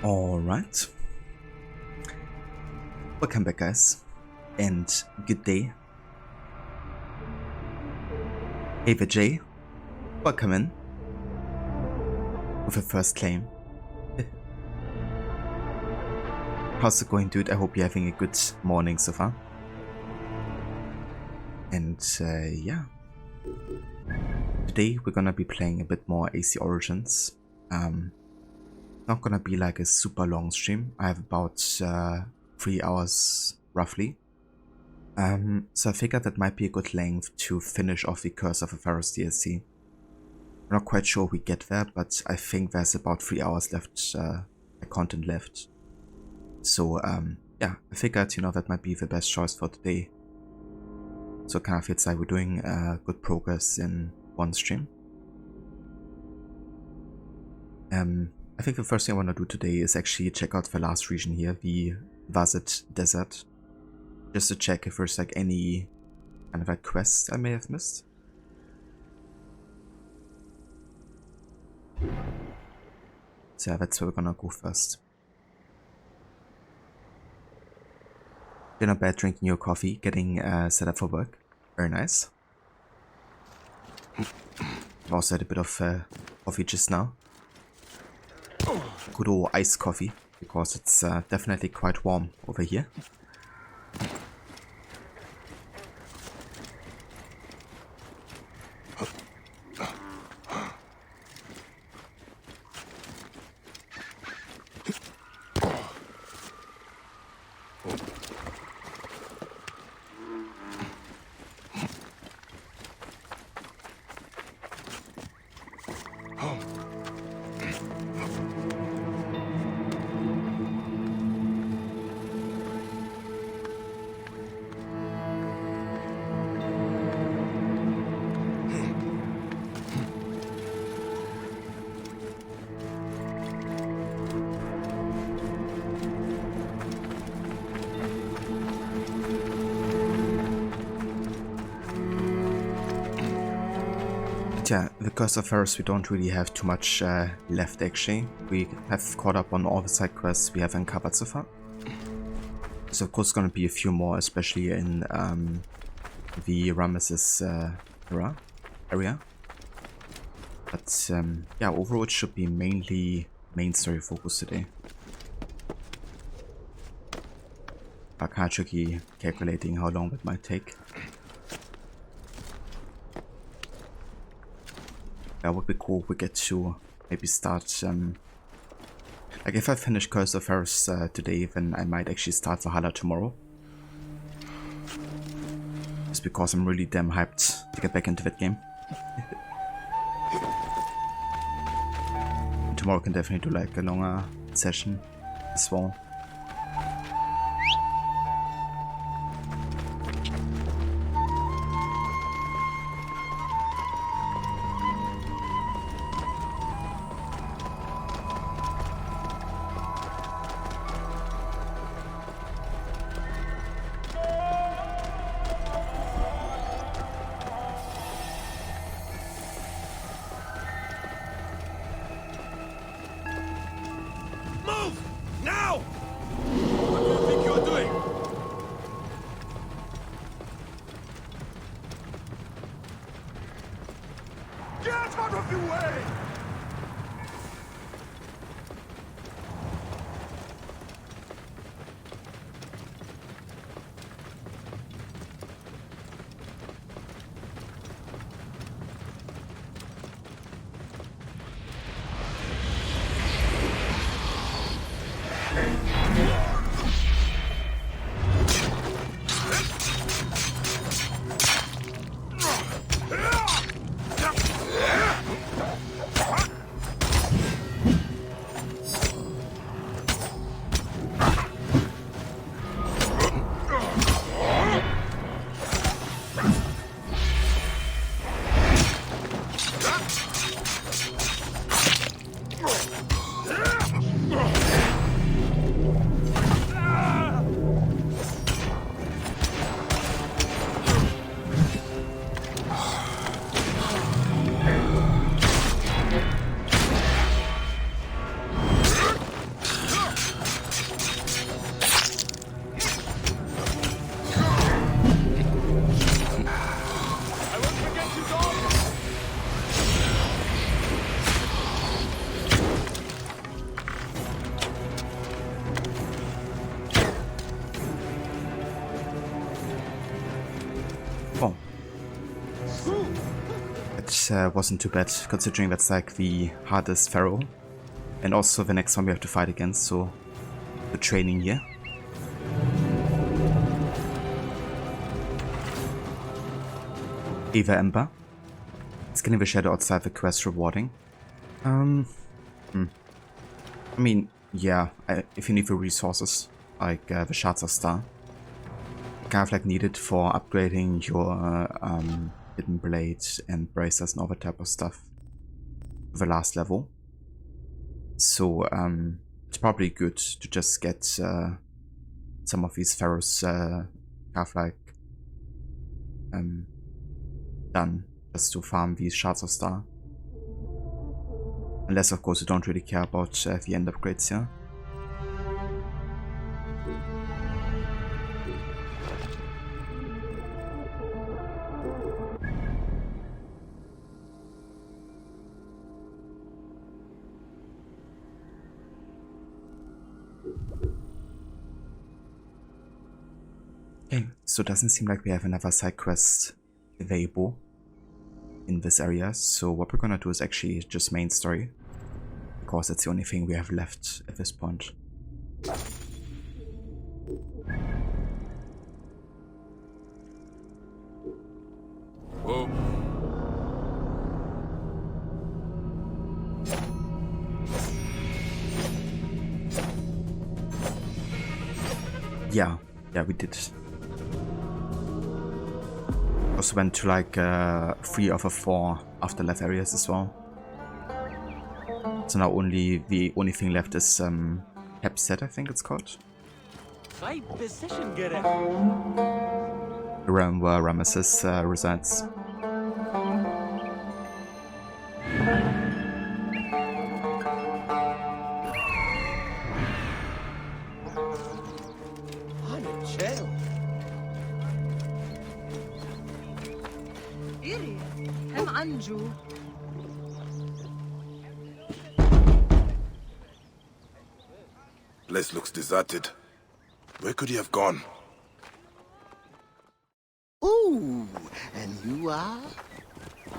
Alright. Welcome back, guys, and good day. Hey Vijay, welcome in with a first claim. How's it going, dude? I hope you're having a good morning so far. And yeah, today we're gonna be playing a bit more AC Origins. Not gonna be like a super long stream. I have about 3 hours roughly. So I figured that might be a good length to finish off the Curse of the Pharaohs DLC. I'm not quite sure we get there, but I think there's about 3 hours left, content left. So yeah, I figured, you know, that might be the best choice for today. So kind of feels like we're doing good progress in one stream. I think the first thing I want to do today is actually check out the last region here, the Vazit Desert. Just to check if there's like any kind of like quests I may have missed. So yeah, that's where we're gonna go first. You're not bad drinking your coffee, getting set up for work. Very nice. I've also had a bit of coffee just now. Good old iced coffee, because it's definitely quite warm over here. Yeah, the Curse of Pharaohs, we don't really have too much left actually. We have caught up on all the side quests we have uncovered so far. So of course gonna be a few more, especially in the Ramesses area. But yeah, overall it should be mainly main story focus today. But kind of tricky calculating how long it might take. That would be cool if we get to maybe start, like if I finish Curse of Pharaohs today, then I might actually start Valhalla tomorrow. Just because I'm really damn hyped to get back into that game. Tomorrow can definitely do like a longer session as well. Wasn't too bad, considering that's like the hardest Pharaoh, and also the next one we have to fight against, so the training here. Eva Ember. Scanning the shadow outside the quest rewarding. I mean, yeah, if you need the resources, like the Shards of Star, kind of like needed for upgrading your hidden blades and bracers and all that type of stuff the last level. So it's probably good to just get some of these Pharaohs kind of like done, just to farm these Shards of Star. Unless of course you don't really care about the end upgrades here. Okay, so it doesn't seem like we have another side quest available in this area, so what we're gonna do is actually just main story, because that's the only thing we have left at this point. Whoa. Yeah, we did. Also went to like 3 of the 4 afterlife areas as well. So now the only thing left is Hepset, I think it's called. The realm where Ramesses resides. Anju. Place looks deserted. Where could he have gone? Ooh, and you are?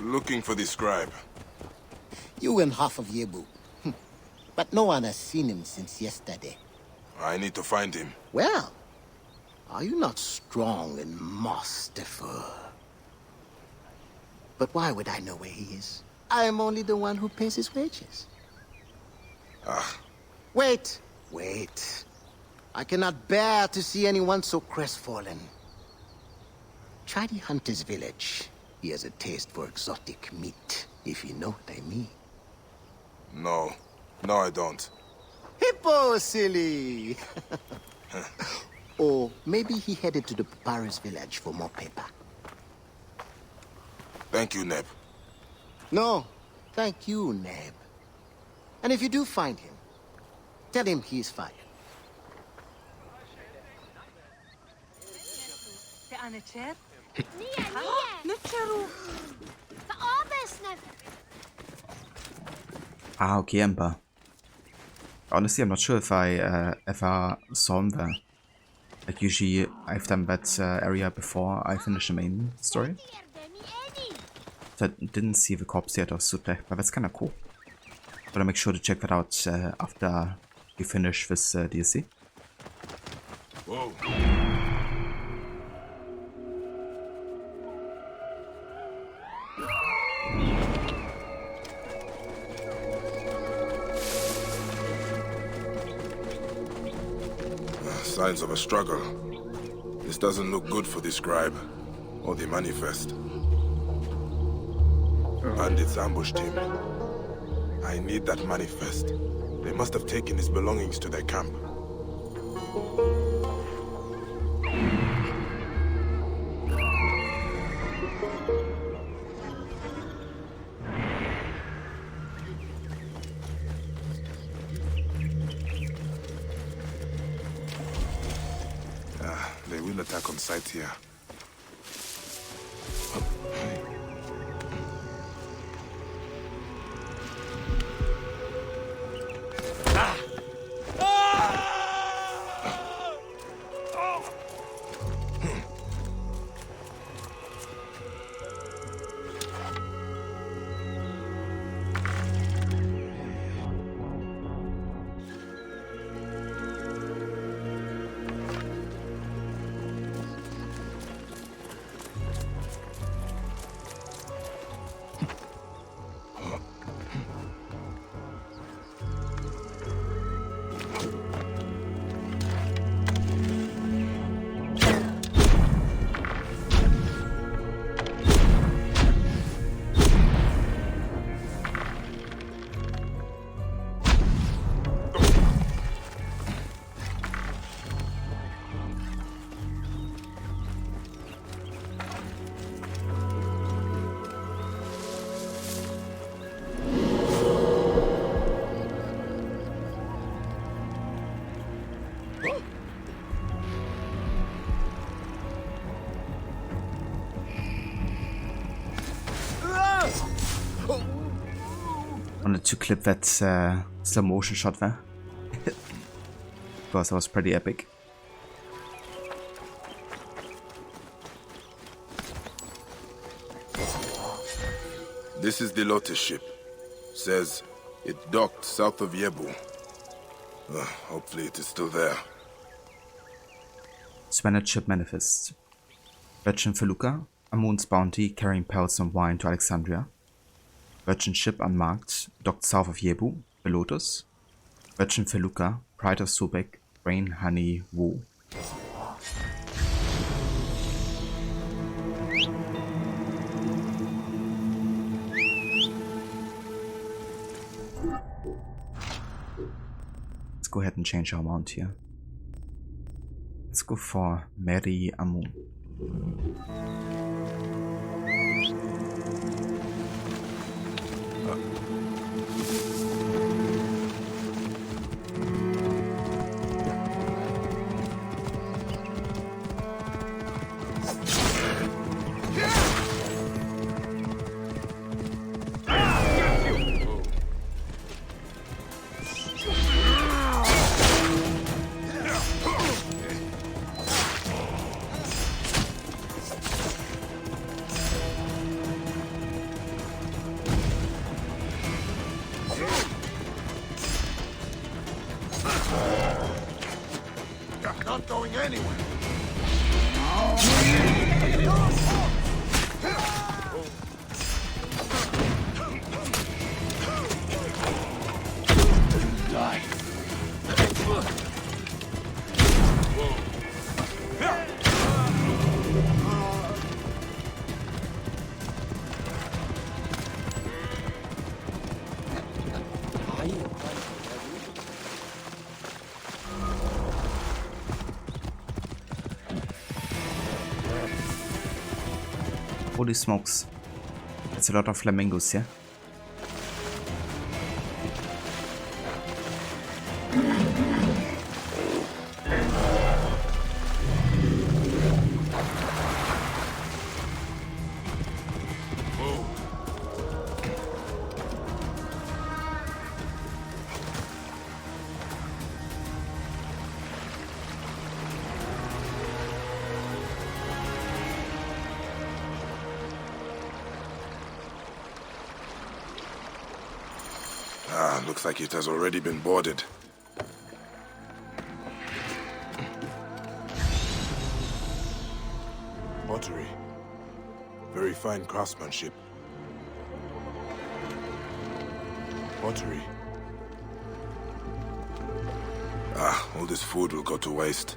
Looking for the scribe. You and half of Yebu. But no one has seen him since yesterday. I need to find him. Well, are you not strong and masterful? But why would I know where he is? I am only the one who pays his wages. Ah, Wait. I cannot bear to see anyone so crestfallen. Try the hunter's village. He has a taste for exotic meat, if you know what I mean. no. No, I don't. Hippo, silly! Or maybe he headed to the papyrus village for more paper. Thank you, Neb. No, thank you, Neb. And if you do find him, tell him he is fired. Okay, Ember. Honestly, I'm not sure if I ever saw him there. Like, usually I've done that area before I finish the main story. So I didn't see the corpse yet of Sutlech, but that's kind of cool. But I'll make sure to check that out after we finish this DLC. Whoa. Signs of a struggle. This doesn't look good for the scribe or the manifest. Bandits ambushed him. I need that manifest. They must have taken his belongings to their camp. They will attack on sight here. Wanted to clip that slow motion shot there. Because that was pretty epic. This is the Lotus ship. Says it docked south of Yebu. Hopefully it is still there. Swannet ship manifest. Virgin Felucca, Amun's bounty carrying pelts and wine to Alexandria. Virgin ship unmarked, docked south of Yebu, the Lotus. Virgin Felucca, pride of Sobek, rain, honey, wool. Let's go ahead and change our mount here. Let's go for Mary Amun. anyway. Die. Holy smokes. It's a lot of flamingos here. Looks like it has already been boarded. Pottery. Very fine craftsmanship. Pottery. All this food will go to waste.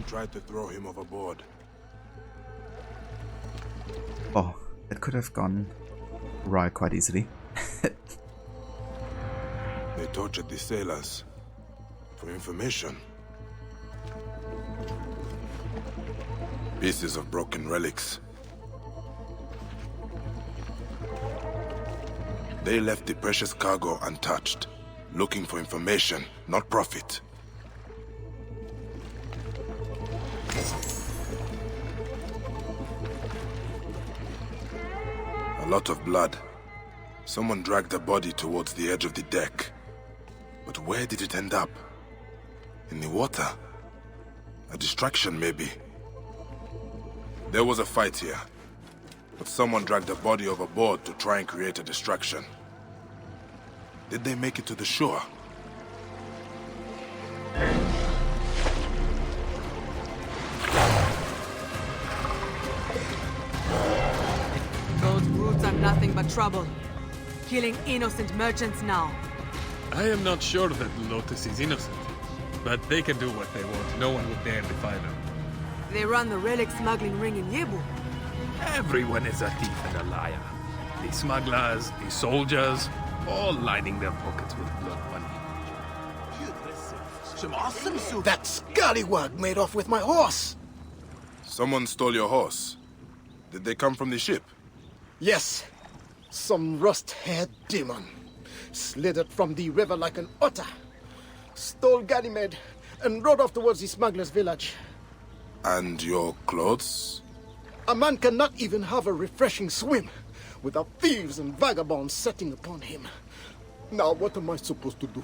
Tried to throw him overboard. Oh, that could have gone right quite easily. They tortured the sailors for information. Pieces of broken relics. They left the precious cargo untouched, looking for information, not profit. A lot of blood. Someone dragged the body towards the edge of the deck. But where did it end up? In the water? A distraction, maybe. There was a fight here. But someone dragged the body overboard to try and create a distraction. Did they make it to the shore? Those brutes are nothing but trouble. Killing innocent merchants now. I am not sure that Lotus is innocent, but they can do what they want. No one would dare defy them. They run the relic smuggling ring in Yebu. Everyone is a thief and a liar. The smugglers, the soldiers, all lining their pockets with blood money. Some awesome suit. That scallywag made off with my horse. Someone stole your horse. Did they come from the ship? Yes. Some rust-haired demon. Slithered from the river like an otter. Stole Ganymede and rode off towards the smuggler's village. And your clothes? A man cannot even have a refreshing swim without thieves and vagabonds setting upon him. Now what am I supposed to do?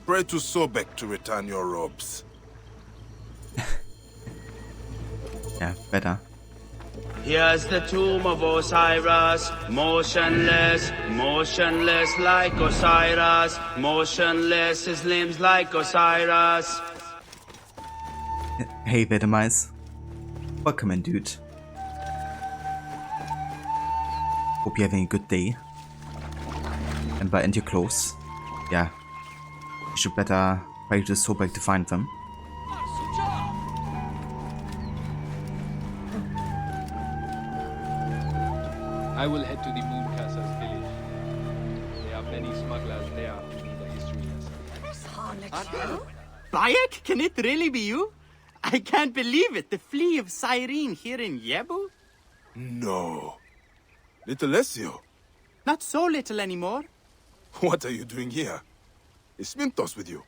Pray to Sobek to return your robes. Yeah, better. Here's the tomb of Osiris, motionless, motionless like Osiris, motionless, his limbs like Osiris. Hey, Vetemise. Welcome in, dude. Hope you're having a good day. And by end your clothes. Yeah. You should better pray to Sobek to find them. I will head to the Mooncaster's village. There are many smugglers there who need a history lesson. Bayek, can it really be you? I can't believe it. The flea of Cyrene here in Yebu? No. Little Ezio, Not so little anymore. what are you doing here? Is Mintos with you?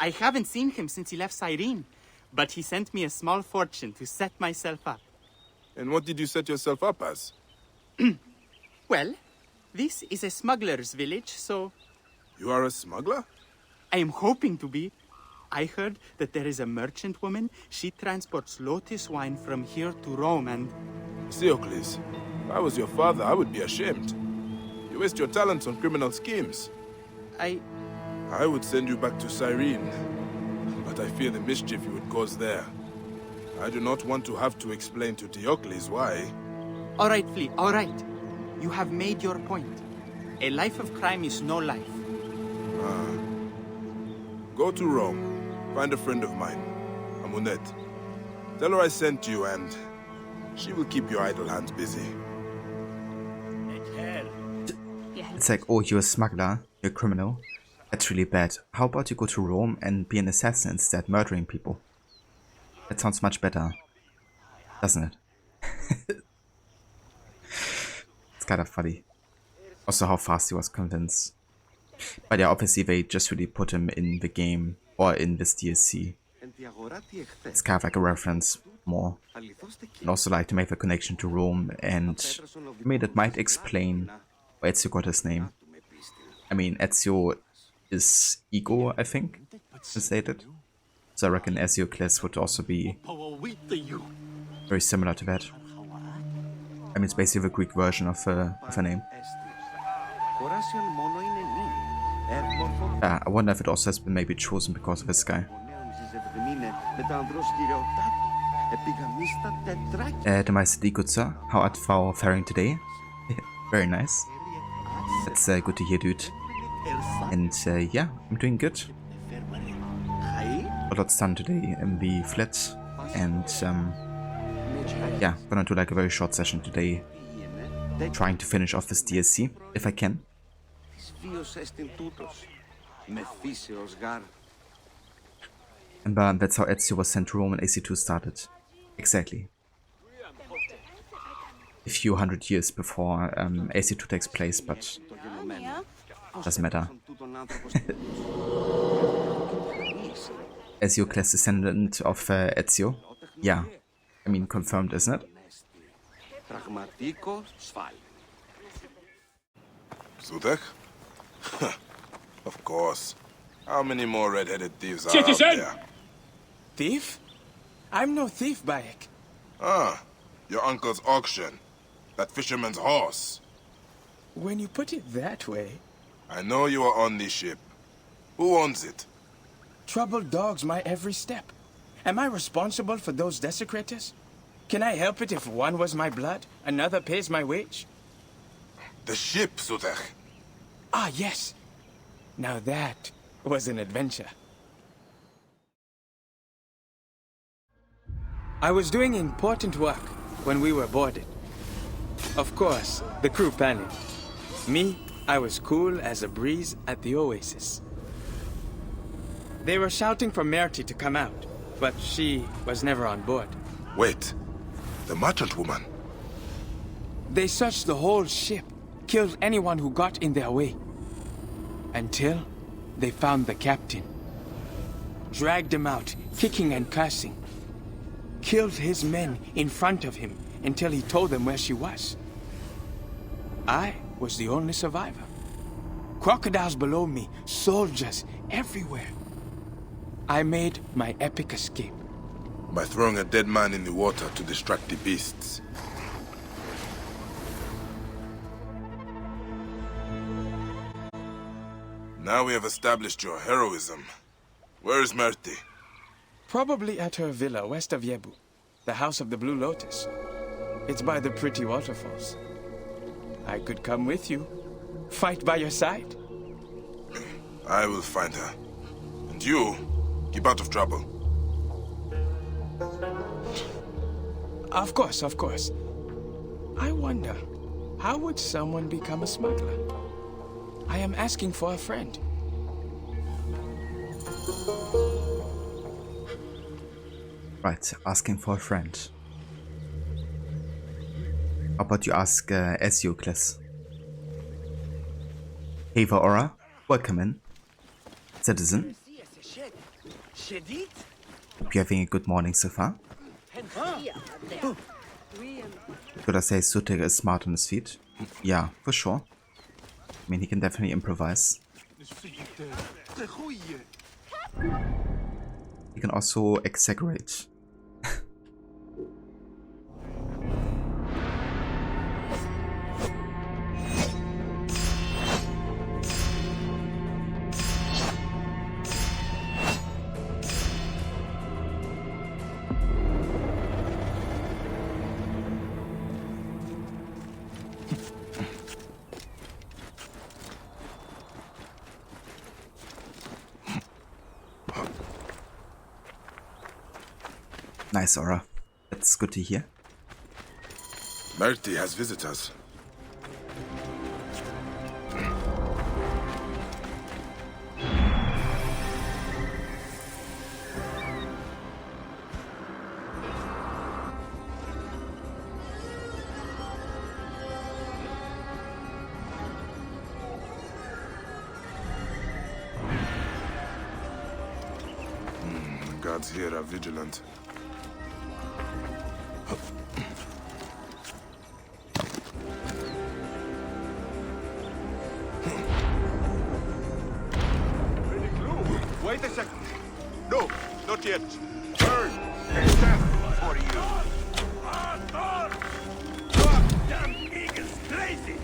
I haven't seen him since he left Cyrene, but he sent me a small fortune to set myself up. And what did you set yourself up as? Well, this is a smuggler's village, so You are a smuggler? I am hoping to be. I heard that there is a merchant woman. She transports lotus wine from here to Rome and... Theocles, if I was your father, I would be ashamed. You waste your talents on criminal schemes. I would send you back to Cyrene, but I fear the mischief you would cause there. I do not want to have to explain to Theocles why. All right, Flea, all right. You have made your point. A life of crime is no life. Go to Rome. Find a friend of mine, Amunet. Tell her I sent you and she will keep your idle hands busy. It's like, oh, you're a smuggler, you're a criminal. That's really bad. How about you go to Rome and be an assassin instead, murdering people? That sounds much better, doesn't it? It's kind of funny. Also how fast he was convinced. But yeah, obviously they just really put him in the game or in this DLC. It's kind of like a reference more. And also like to make the connection to Rome, and I mean that might explain why Ezio got his name. I mean, Ezio is ego, I think, translated. So I reckon Ezio would also be very similar to that. I mean, it's basically the Greek version of a name. I wonder if it also has been maybe chosen because of this guy. Der Meister Digutza, how art thou faring today? Very nice. That's good to hear, dude. And yeah, I'm doing good. A lot's done today in the flat, and yeah, gonna do like a very short session today, trying to finish off this DLC, if I can. And that's how Ezio was sent to Rome and AC2 started. Exactly. A few hundred years before AC2 takes place, but doesn't matter. Ezio class descendant of Ezio. Yeah, I mean confirmed, isn't it? Sutek? Of course. How many more red-headed thieves are out there? Thief? I'm no thief, Bayek. Ah, your uncle's auction. That fisherman's horse. When you put it that way... I know you are on this ship. Who owns it? Troubled dogs my every step. Am I responsible for those desecrators? Can I help it if one was my blood, another pays my wage? The ship, Sutek. Ah, yes. Now that was an adventure. I was doing important work when we were boarded. Of course, the crew panicked. Me, I was cool as a breeze at the oasis. They were shouting for Merti to come out, but she was never on board. Wait, the merchant woman. They searched the whole ship, killed anyone who got in their way. Until they found the captain. Dragged him out, kicking and cursing. Killed his men in front of him until he told them where she was. I was the only survivor. Crocodiles below me, soldiers everywhere. I made my epic escape. By throwing a dead man in the water to distract the beasts. Now we have established your heroism. Where is Merti? Probably at her villa west of Yebu, the House of the Blue Lotus. It's by the pretty waterfalls. I could come with you, fight by your side. I will find her. And you, keep out of trouble. Of course, of course. I wonder, how would someone become a smuggler? I am asking for a friend. Right, asking for a friend. How about you ask Ezio class? Hey Aura, welcome in. Citizen. Hope you're having a good morning so far. Could I say Sutek is smart on his feet? Yeah, for sure. I mean, he can definitely improvise. He can also exaggerate. Nice aura. That's good to hear. Merti has visitors. Guards here are vigilant. Wait a second. No, not yet. Turn and stand for you. Goddamn eagle's crazy.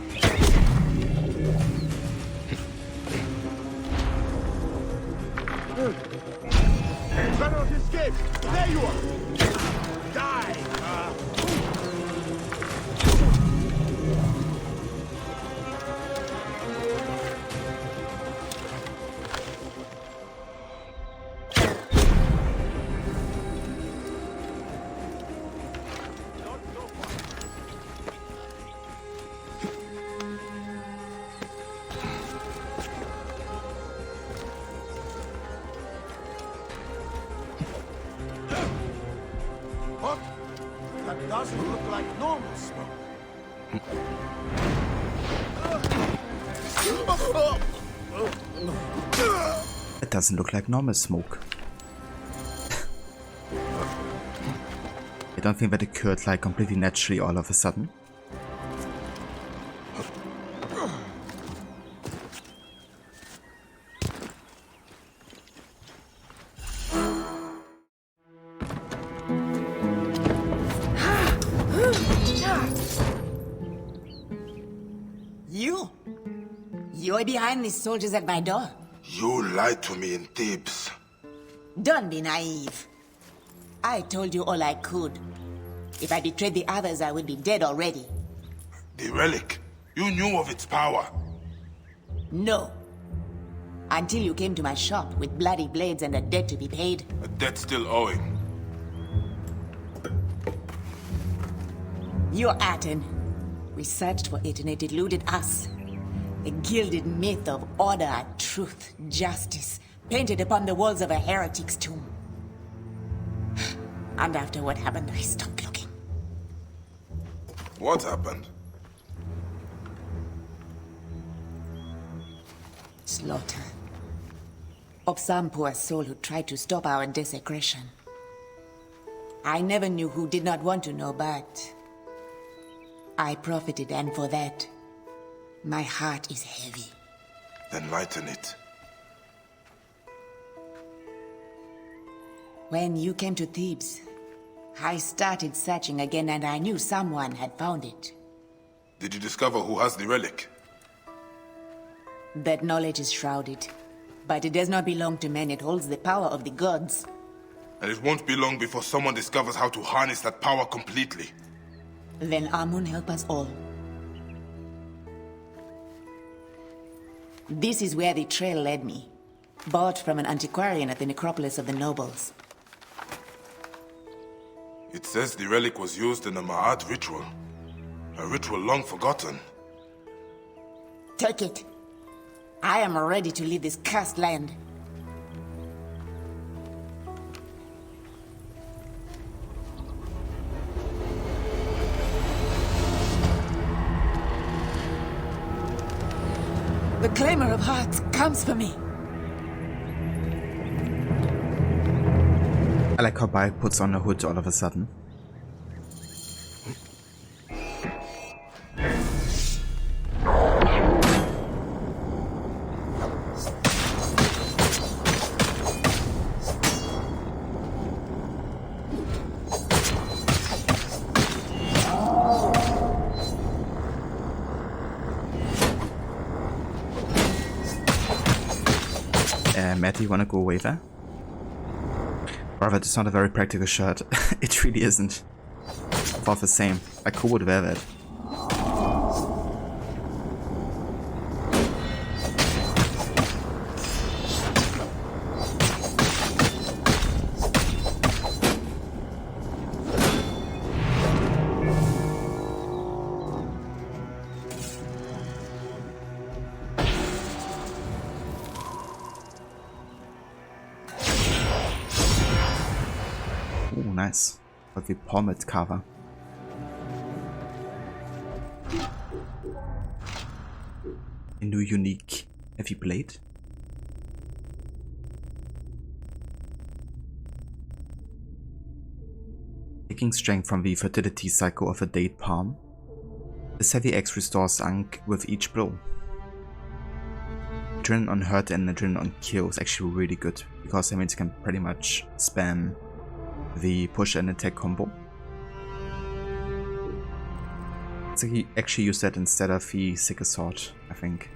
Pharaohs escape. There you are. Die. That doesn't look like normal smoke. It doesn't look like normal smoke. I don't think that occurred like completely naturally all of a sudden. You're behind these soldiers at my door. You lied to me in Thebes. Don't be naive. I told you all I could. If I betrayed the others, I would be dead already. The relic. You knew of its power. No. Until you came to my shop with bloody blades and a debt to be paid. A debt still owing. You're Aten. We searched for it and it eluded us. A gilded myth of order, truth, justice, painted upon the walls of a heretic's tomb. And after what happened, I stopped looking. What happened? Slaughter. Of some poor soul who tried to stop our desecration. I never knew who did not want to know, but I profited, and for that, my heart is heavy. Then lighten it. When you came to Thebes, I started searching again and I knew someone had found it. Did you discover who has the relic? That knowledge is shrouded, but it does not belong to men. It holds the power of the gods. And it won't be long before someone discovers how to harness that power completely. Then Amun help us all. This is where the trail led me. Bought from an antiquarian at the necropolis of the nobles. It says the relic was used in a Ma'at ritual. A ritual long forgotten. Take it. I am ready to leave this cursed land. The Claimer of Hearts comes for me. I like how Bayek puts on a hood all of a sudden. Matt, do you want to go away there? However, it's not a very practical shirt. It really isn't. About the same. I could wear that. Oh, nice. But the pomade cover. A new unique heavy blade. Taking strength from the fertility cycle of a date palm. This heavy axe restores Ankh with each blow. Adrenaline on hurt and adrenaline on kill is actually really good, because that means you can pretty much spam the push and attack combo. So he actually used that instead of the Sicker Sword, I think.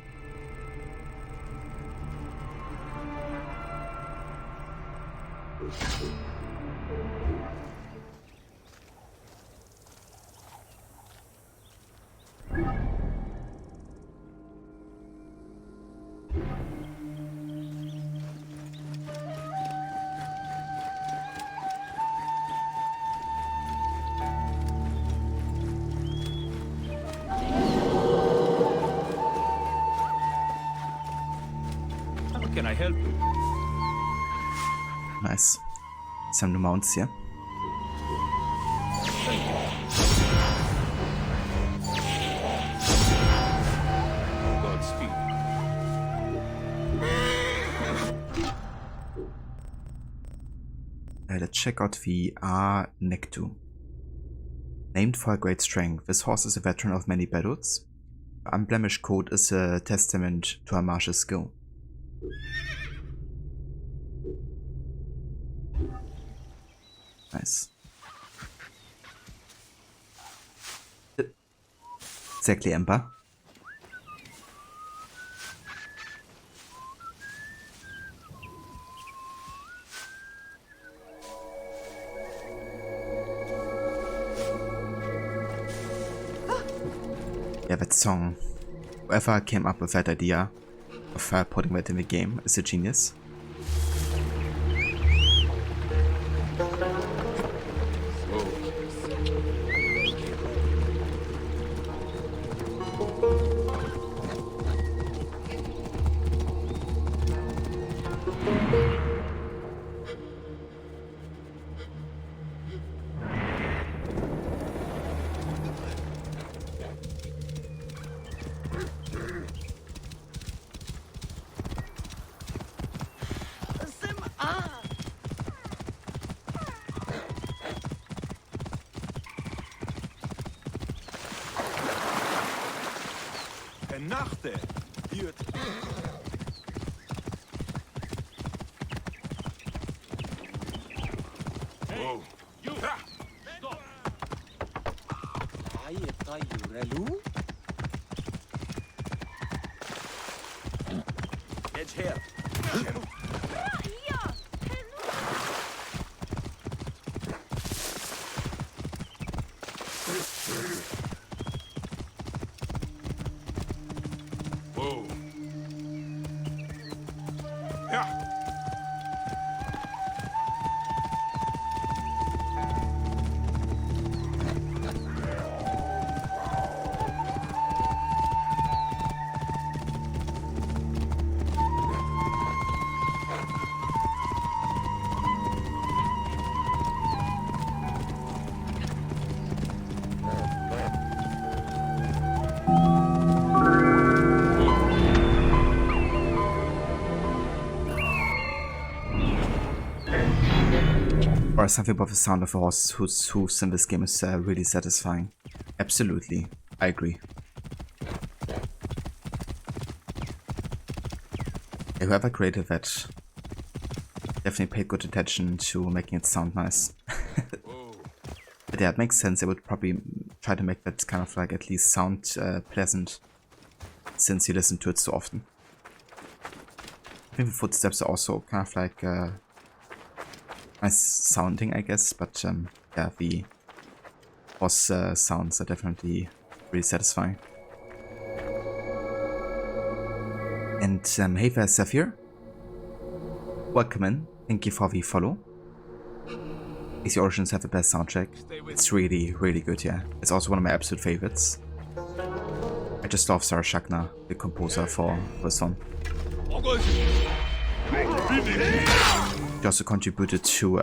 How can I help you? Nice. Some new mounts here. Godspeed. Let's check out the Nektu. Named for a great strength, this horse is a veteran of many battles. The unblemished coat is a testament to her martial skill. Nice. Exactly, Ember. Yeah, that song. Whoever came up with that idea of putting that in the game is a genius. Nachte. Whoa. You! Stop! Edge here. Whoa. Yeah. Or something about the sound of a horse's hooves in this game is really satisfying. Absolutely, I agree. Yeah, whoever created that definitely paid good attention to making it sound nice. But yeah, it makes sense. I would probably try to make that kind of like at least sound pleasant, since you listen to it so often. I think the footsteps are also kind of like nice sounding, I guess, but yeah, the boss sounds are definitely really satisfying. And hey there, Zephyr. Welcome in. Thank you for the follow. AC Origins have the best soundtrack. It's really, really good, yeah. It's also one of my absolute favorites. I just love Sarah Schachner, the composer for this one. She also contributed to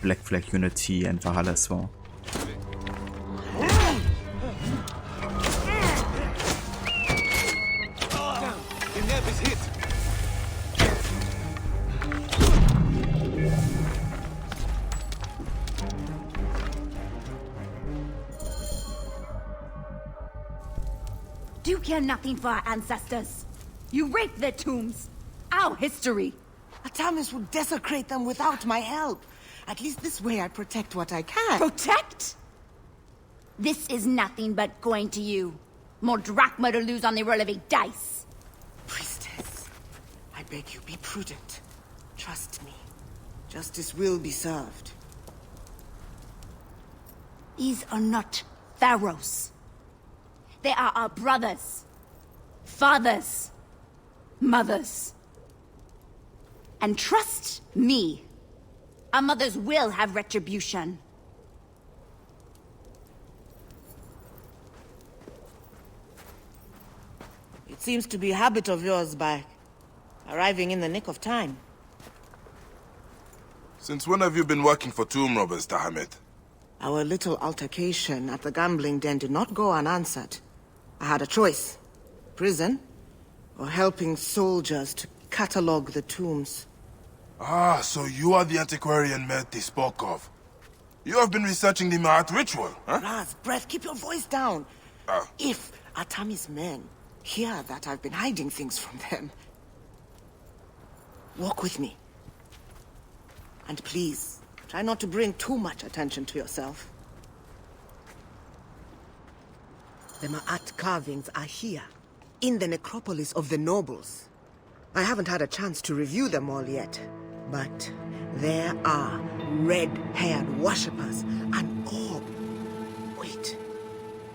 Black Flag Unity and Valhalla as well. Do you care nothing for our ancestors? You raped their tombs. Our history. Atamis would desecrate them without my help. At least this way I protect what I can. Protect? This is nothing but going to you. More drachma to lose on the roll of a dice. Priestess, I beg you, be prudent. Trust me. Justice will be served. These are not Pharaohs. They are our brothers, fathers, mothers. And trust me, our mothers will have retribution. It seems to be a habit of yours by arriving in the nick of time. Since when have you been working for tomb robbers, Tahamet? Our little altercation at the gambling den did not go unanswered. I had a choice. Prison, or helping soldiers to catalog the tombs. Ah, so you are the antiquarian Merti spoke of. You have been researching the Ma'at ritual, huh? Raz, breath, keep your voice down. If Atami's men hear that I've been hiding things from them... Walk with me. And please, try not to bring too much attention to yourself. The Ma'at carvings are here, in the necropolis of the nobles. I haven't had a chance to review them all yet, but there are red-haired worshippers, an orb. Wait,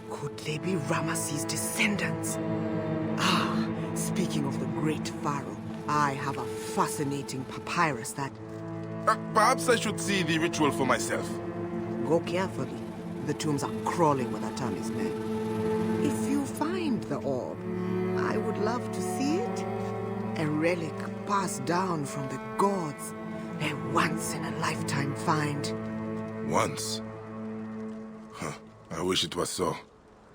could they be Ramesses' descendants? Ah, speaking of the great pharaoh, I have a fascinating papyrus that... Perhaps I should see the ritual for myself. Go carefully. The tombs are crawling with Atami's men. If you find the orb, I would love to see it. A relic passed down from the gods. A once-in-a-lifetime find. Once? Huh. I wish it was so.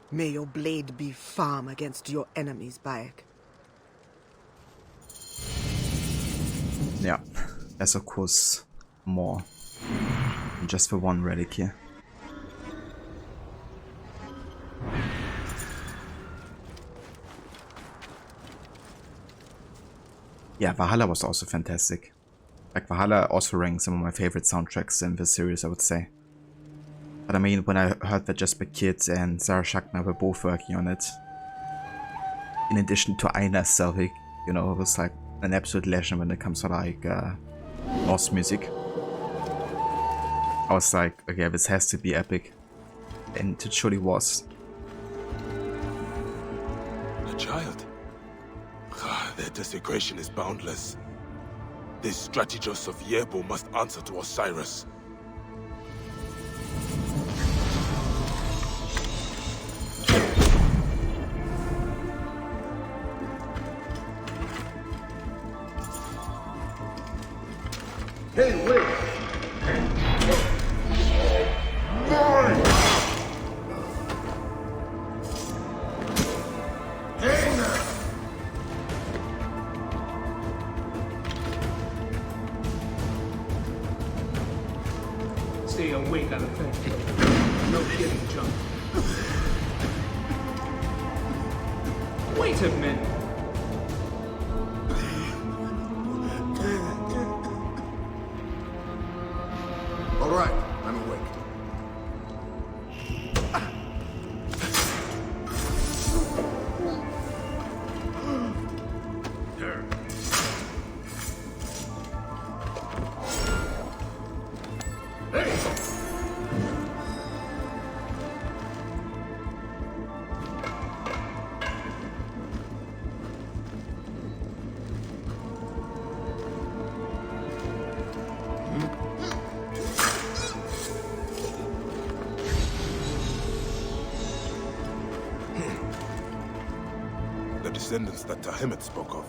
May your blade be firm against your enemies, Bayek. Yeah, there's of course more than just for one relic here. Yeah, Valhalla was also fantastic. Like, Valhalla also ranks some of my favorite soundtracks in this series, I would say. But I mean, when I heard that Jesper Kidd and Sarah Schachner were both working on it, in addition to Einar Selvig, you know, it was like an absolute legend when it comes to like Norse music. I was like, okay, this has to be epic. And it surely was. A child? Their desecration is boundless. This strategos of Yebo must answer to Osiris. Hey, wait! Stay awake, Alfred. No kidding, John. Wait a minute. All right, I'm awake. descendants that Tahemet spoke of.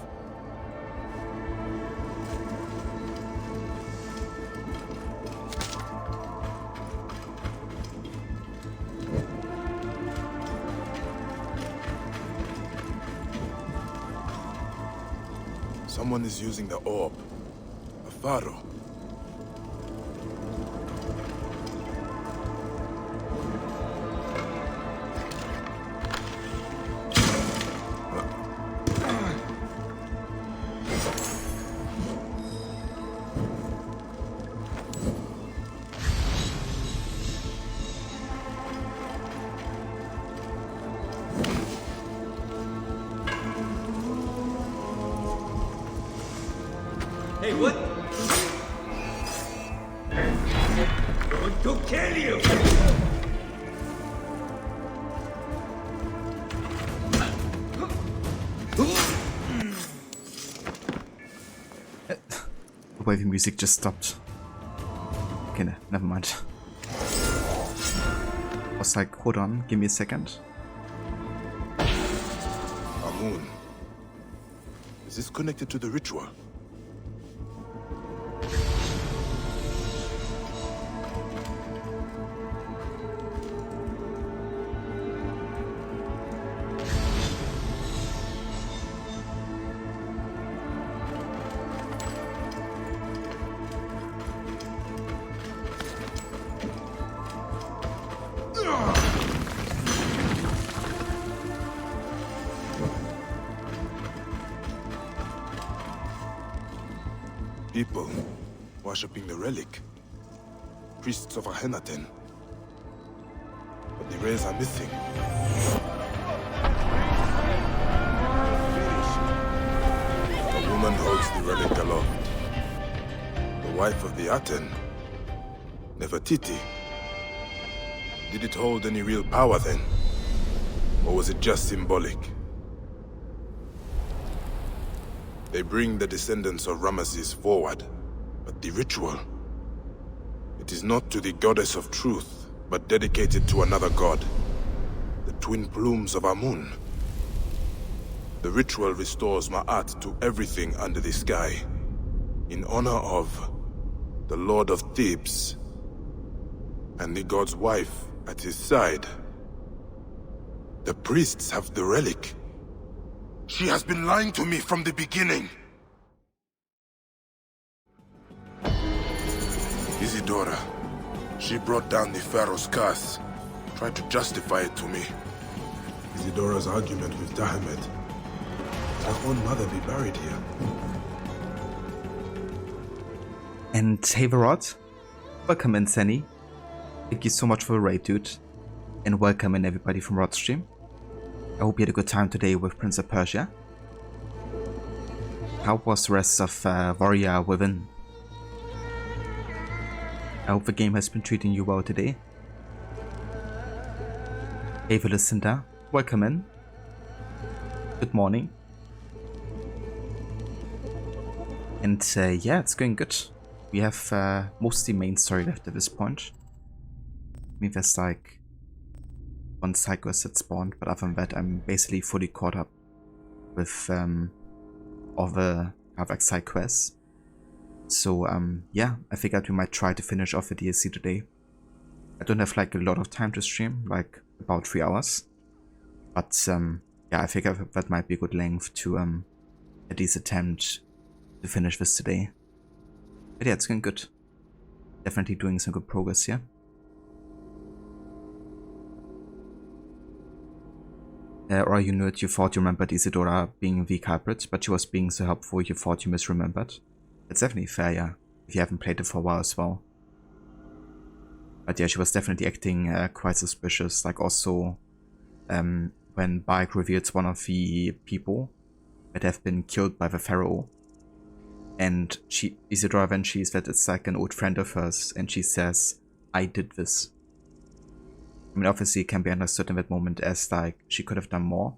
Someone is using the orb. A pharaoh. Hey, what? Going to kill you! The wavy music just stopped. Okay, no, never mind. I was like, hold on, give me a second. Amun. Is this connected to the ritual? People worshipping the Relic. Priests of Akhenaten. But the rays are missing. A woman holds the Relic aloft. The wife of the Aten. Nefertiti. Did it hold any real power then? Or was it just symbolic? They bring the descendants of Ramesses forward, but the ritual... It is not to the goddess of truth, but dedicated to another god. The twin plumes of Amun. The ritual restores Ma'at to everything under the sky, in honor of the Lord of Thebes, and the god's wife at his side. The priests have the relic. She has been lying to me from the beginning. Isidora. She brought down the Pharaoh's curse. Tried to justify it to me. Isidora's argument with Tahemet. Her own mother be buried here. And hey Varod, welcome in Senny. Thank you so much for the raid, dude. And welcome in everybody from Rod's stream. I hope you had a good time today with Prince of Persia. How was the rest of Warrior Within? I hope the game has been treating you well today. Hey Lucinda, welcome in. Good morning. And yeah, it's going good. We have mostly main story left at this point. I mean, there's like one side quest that spawned, but other than that, I'm basically fully caught up with all the other side quests. So yeah, I figured we might try to finish off the DLC today. I don't have like a lot of time to stream, like about 3 hours. But yeah, I figured that might be a good length to at least attempt to finish this today. But yeah, it's going good. Definitely doing some good progress here. Or you nerd, you thought you remembered Isidora being the culprit, but she was being so helpful you thought you misremembered. It's definitely fair, yeah, if you haven't played it for a while as well. But yeah, she was definitely acting quite suspicious, like also when Bayek reveals one of the people that have been killed by the Pharaoh. And Isidora then sees that it's like an old friend of hers, and she says, I did this. I mean, obviously it can be understood in that moment as like she could have done more.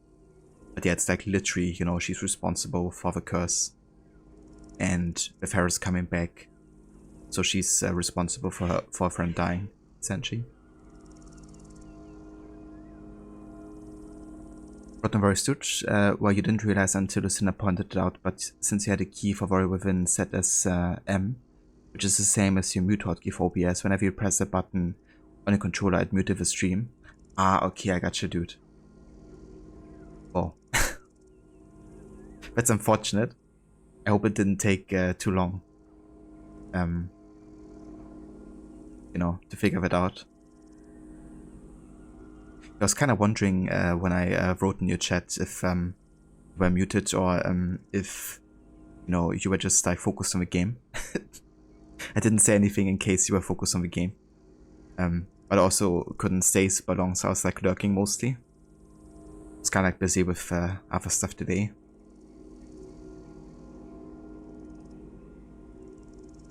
But yeah, it's like literally, you know, she's responsible for the curse. And the Pharaoh's coming back. So she's responsible for her friend dying, essentially. Rotten Very Stooge, well, you didn't realize until Lucinda pointed it out, but since you had a key for Very Within set as M, which is the same as your mute hotkey for OBS, whenever you press a button on a controller, it muted the stream. Ah, okay, I gotcha, dude. Oh. That's unfortunate. I hope it didn't take too long. You know, to figure that out. I was kind of wondering when I wrote in your chat if you were muted or if, you know, you were just like focused on the game. I didn't say anything in case you were focused on the game. But I also couldn't stay super long, so I was like lurking mostly. I was kind of like busy with other stuff today.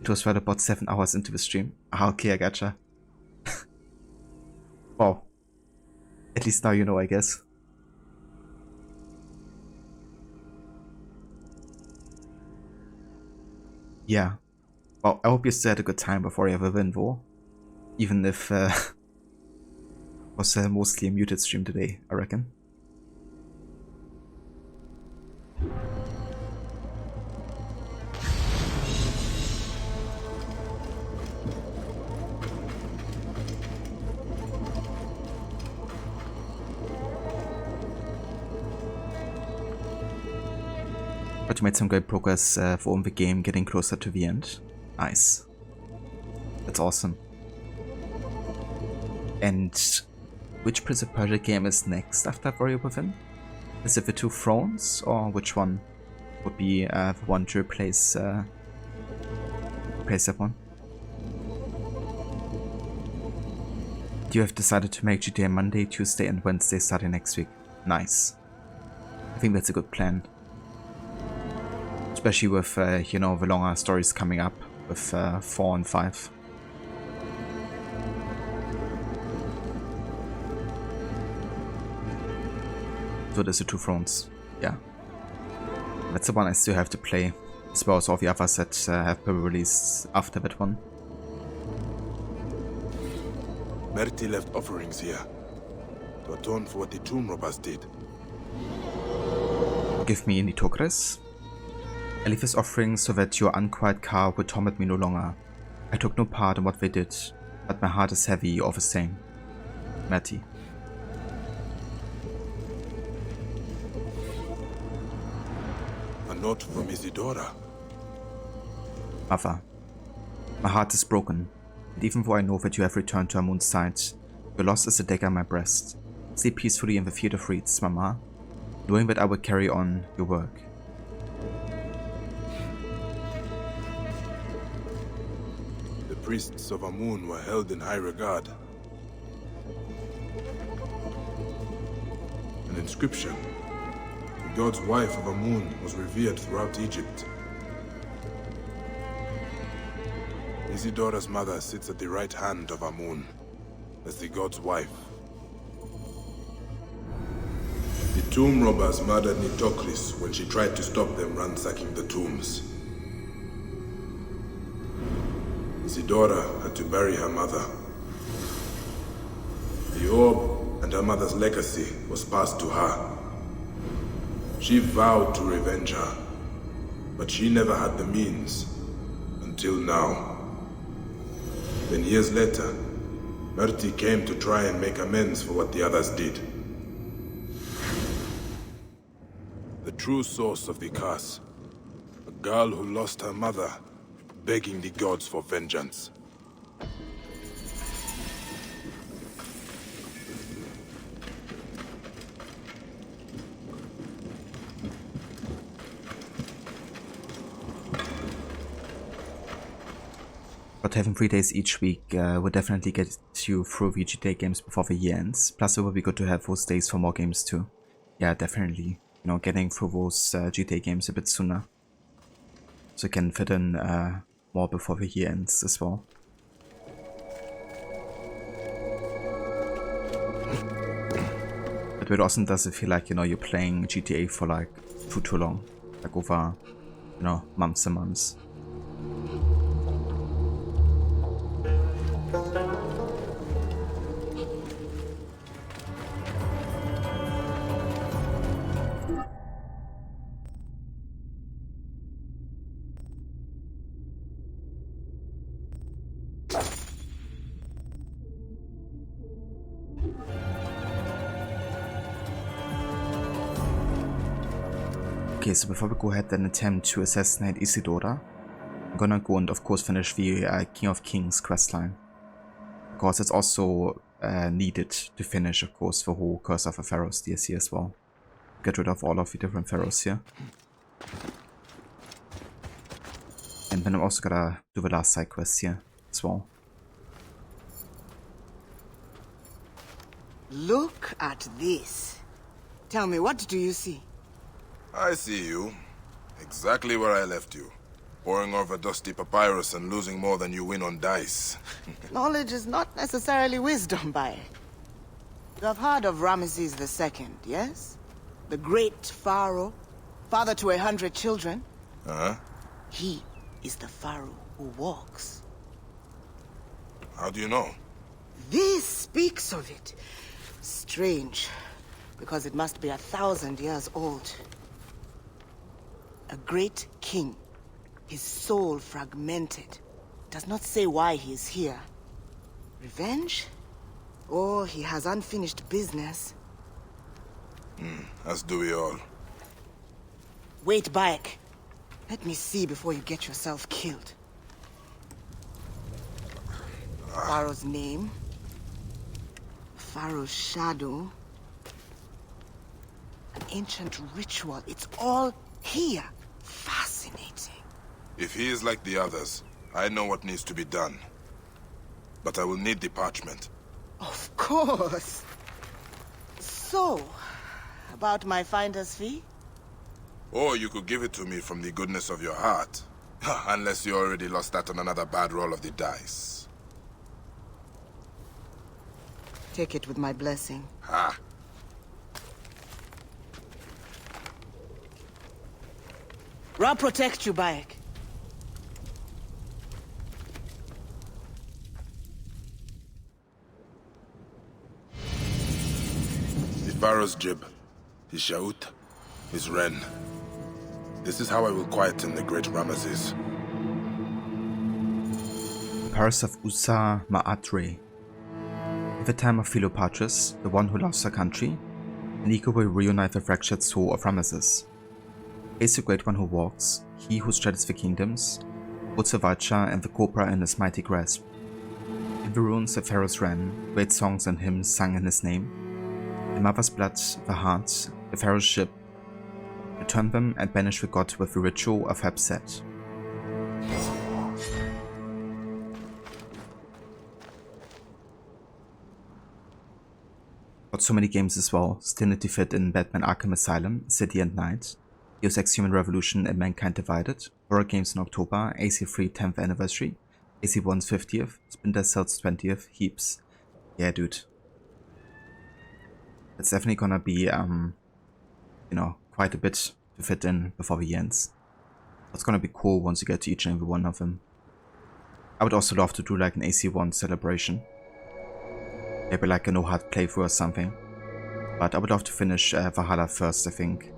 It was right about 7 hours into the stream. Ah, okay, I gotcha. Wow. At least now you know, I guess. Yeah. Well, I hope you still had a good time before you ever win, though. Even if it was mostly a muted stream today, I reckon. But you made some great progress for the game, getting closer to the end. Nice. That's awesome. And which Prince of Persia game is next after Warrior Within? Is it the two Thrones, or which one would be the one to replace that one? You have decided to make GTA Monday, Tuesday and Wednesday starting next week. Nice. I think that's a good plan. Especially with, you know, the longer stories coming up with 4 and 5. So there's the two Thrones. Yeah. That's the one I still have to play. As well as all the others that have been released after that one. Merti left offerings here to atone for what the tomb robbers did. Give me any Tokres. I leave his offerings so that your unquiet car would torment me no longer. I took no part in what they did, but my heart is heavy all the same. Matty. A note from Isidora. Mother, my heart is broken, and even though I know that you have returned to Amun's side, your loss is a dagger in my breast. Sleep peacefully in the field of reeds, Mama, knowing that I will carry on your work. The priests of Amun were held in high regard. An inscription. The god's wife of Amun was revered throughout Egypt. Isidora's mother sits at the right hand of Amun as the god's wife. The tomb robbers murdered Nitocris when she tried to stop them ransacking the tombs. Isidora had to bury her mother. The orb and her mother's legacy was passed to her. She vowed to revenge her, but she never had the means, until now. Then years later, Merti came to try and make amends for what the others did. The true source of the curse, a girl who lost her mother, begging the gods for vengeance. But having 3 days each week will definitely get you through the GTA games before the year ends. Plus it will be good to have those days for more games too. Yeah, definitely. You know, getting through those GTA games a bit sooner. So you can fit in more before the year ends as well. But what awesome does it feel like, you know, you're playing GTA for like too long. Like over, you know, months and months. Okay, so before we go ahead and attempt to assassinate Isidora, I'm gonna go and of course finish the King of Kings questline. Because it's also needed to finish, of course, the whole Curse of the Pharaohs DLC as well. Get rid of all of the different pharaohs here. And then I'm also gonna do the last side quest here as well. Look at this. Tell me, what do you see? I see you. Exactly where I left you. Poring over dusty papyrus and losing more than you win on dice. Knowledge is not necessarily wisdom, Bayek. You have heard of Ramesses II, yes? The great pharaoh, father to 100 children. Huh? He is the pharaoh who walks. How do you know? This speaks of it. Strange, because it must be 1,000 years old. A great king, his soul fragmented, does not say why he is here. Revenge? Or he has unfinished business? As do we all. Wait, Bayek. Let me see before you get yourself killed. Pharaoh's name. Pharaoh's shadow. An ancient ritual. It's all here. Fascinating. If he is like the others, I know what needs to be done. But I will need the parchment. Of course. So, about my finder's fee? Or you could give it to me from the goodness of your heart. Unless you already lost that on another bad roll of the dice. Take it with my blessing. Ha! Ra protect you, Bayek. The Pharaoh's jib, his shaut, his wren. This is how I will quieten the great Ramesses. The Paris of Usa Ma'atre. At the time of Philopatris, the one who lost her country, Nico will reunite the fractured soul of Ramesses. He is the great one who walks, he who straddles the kingdoms, holds the vulture and the cobra in his mighty grasp. In the ruins the pharaohs ran, great songs and hymns sung in his name. The mother's blood, the heart, the pharaoh's ship, return them and banish the god with the ritual of Hapset. Got so many games as well, still need to fit in Batman Arkham Asylum, City and Night, Deus Ex Human Revolution and Mankind Divided, horror games in October, AC3 10th anniversary, AC1's 50th, Splinter Cell's 20th, heaps. Yeah, dude. It's definitely gonna be, you know, quite a bit to fit in before the year ends. It's gonna be cool once you get to each and every one of them. I would also love to do like an AC1 celebration. Maybe like a no-hard playthrough or something. But I would love to finish Valhalla first, I think.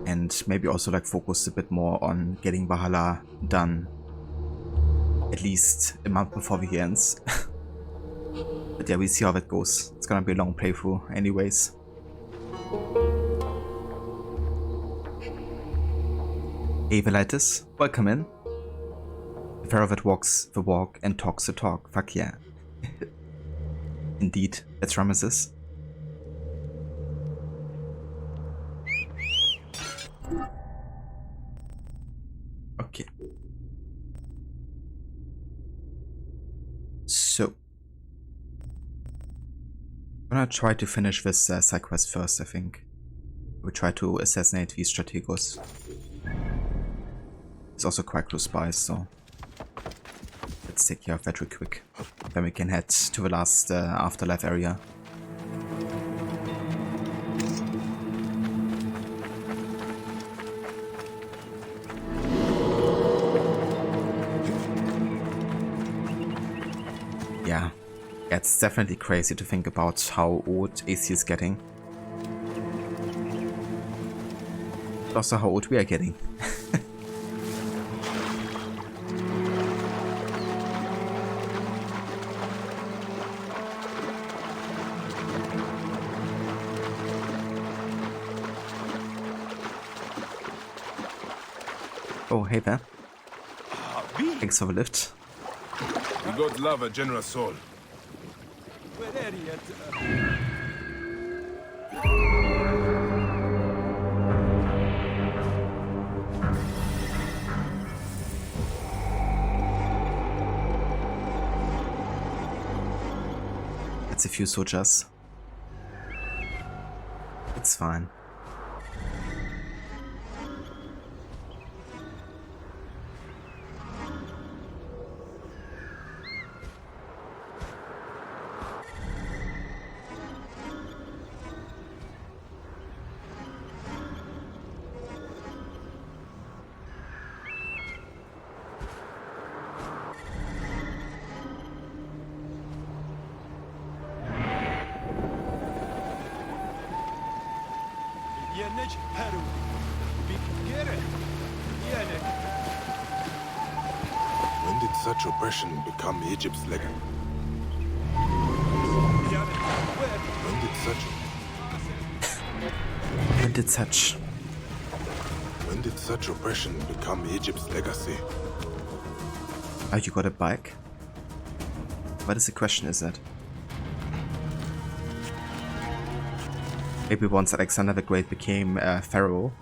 And maybe also like focus a bit more on getting Valhalla done. At least a month before the year ends. But yeah, we'll see how that goes. It's gonna be a long playthrough anyways. Hey Velitis, welcome in. The pharaoh that walks the walk and talks the talk. Fuck yeah. Indeed, that's Ramesses. Okay. So. I'm gonna try to finish this side quest first, I think. We'll try to assassinate these strategos. It's also quite close by, so let's take care of that real quick. Then we can head to the last afterlife area. Yeah, it's definitely crazy to think about how old AC is getting. But also how old we are getting. Oh, hey there. Thanks for the lift. The gods love a generous soul. That's a few soldiers. It's fine. When did such oppression become Egypt's legacy? When did such oppression become Egypt's legacy? Oh, you got a bike? What is the question, is it? Maybe once Alexander the Great became Pharaoh.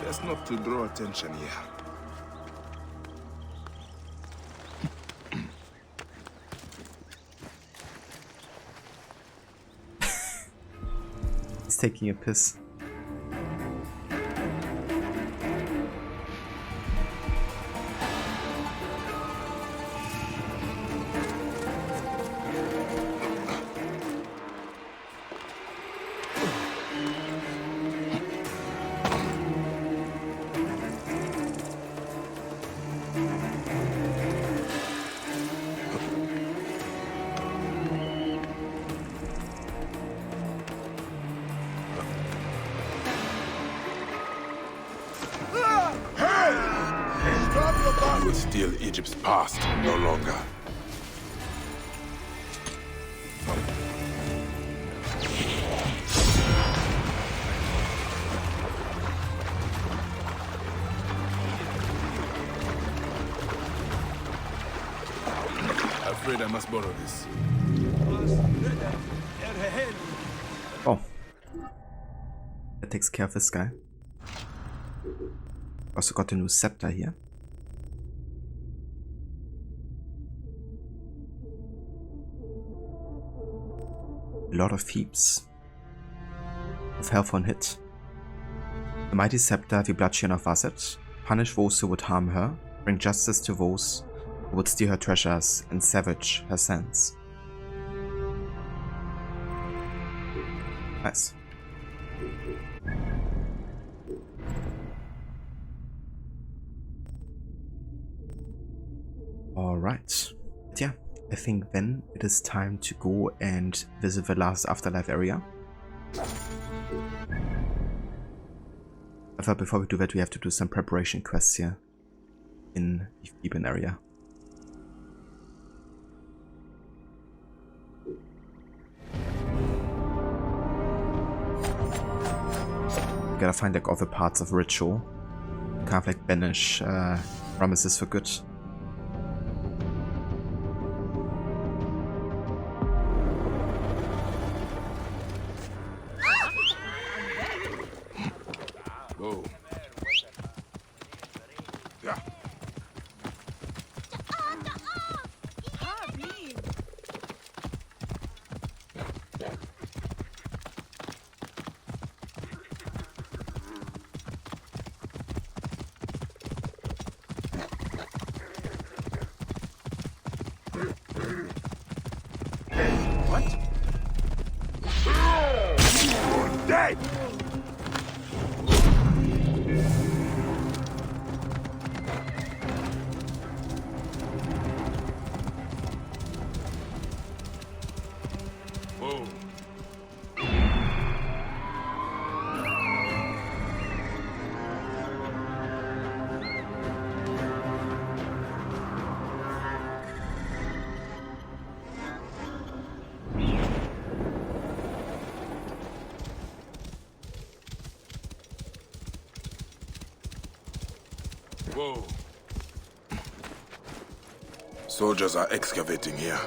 Best not to draw attention here. He's taking a piss. You will steal Egypt's past no longer. Afraid I must borrow this. Oh. That takes care of this guy. Also got a new scepter here. A lot of heaps of health on hit. The mighty scepter, the bloodshed of Vasset, punish those who would harm her, bring justice to those who would steal her treasures and savage her sins. Nice. Alright. Yeah, I think then it is time to go and visit the last afterlife area. I thought before we do that we have to do some preparation quests here in the Theban area. Gotta find like other parts of ritual. Kind of like banish promises for good. Whoa. Yeah. What? You're dead! Whoa. Soldiers are excavating here.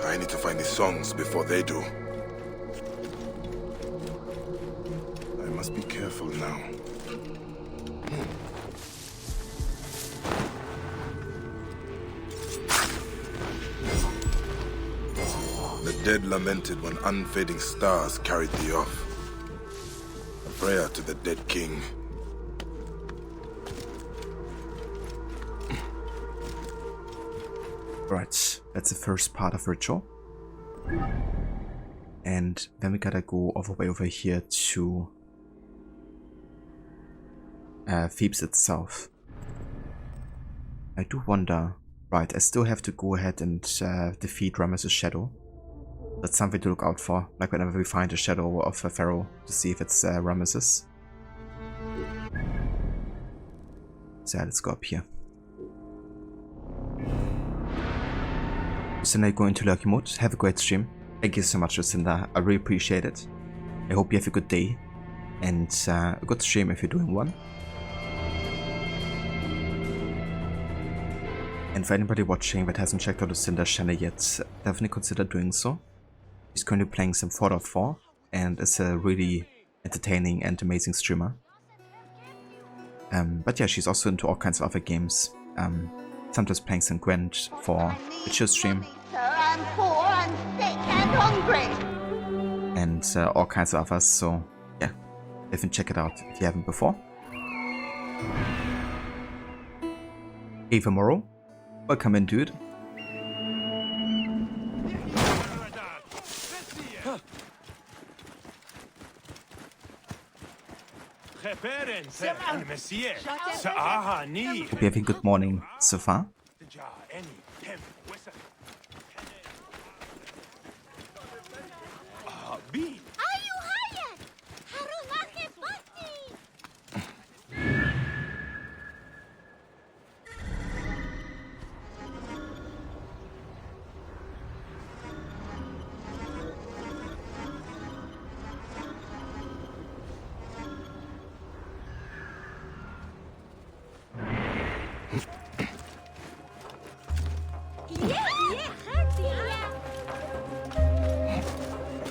I need to find the songs before they do. I must be careful now. The dead lamented when unfading stars carried thee off. A prayer to the dead king. Right, that's the first part of ritual. And then we gotta go all the way over here to Thebes itself. I do wonder... Right, I still have to go ahead and defeat Ramesses' shadow. That's something to look out for, like whenever we find a shadow of a pharaoh, to see if it's Ramesses. So yeah, let's go up here. Lucinda, going to lurking mode. Have a great stream. Thank you so much, Lucinda. I really appreciate it. I hope you have a good day and a good stream if you're doing one. And for anybody watching that hasn't checked out Lucinda's channel yet, definitely consider doing so. She's currently playing some Fallout 4 and is a really entertaining and amazing streamer. But yeah, she's also into all kinds of other games. Sometimes playing some Gwent for the chill stream. I'm poor and sick and hungry. And all kinds of others, so yeah, definitely check it out if you haven't before. Ava Morrow, welcome in, dude. Hope you're having a good morning so far.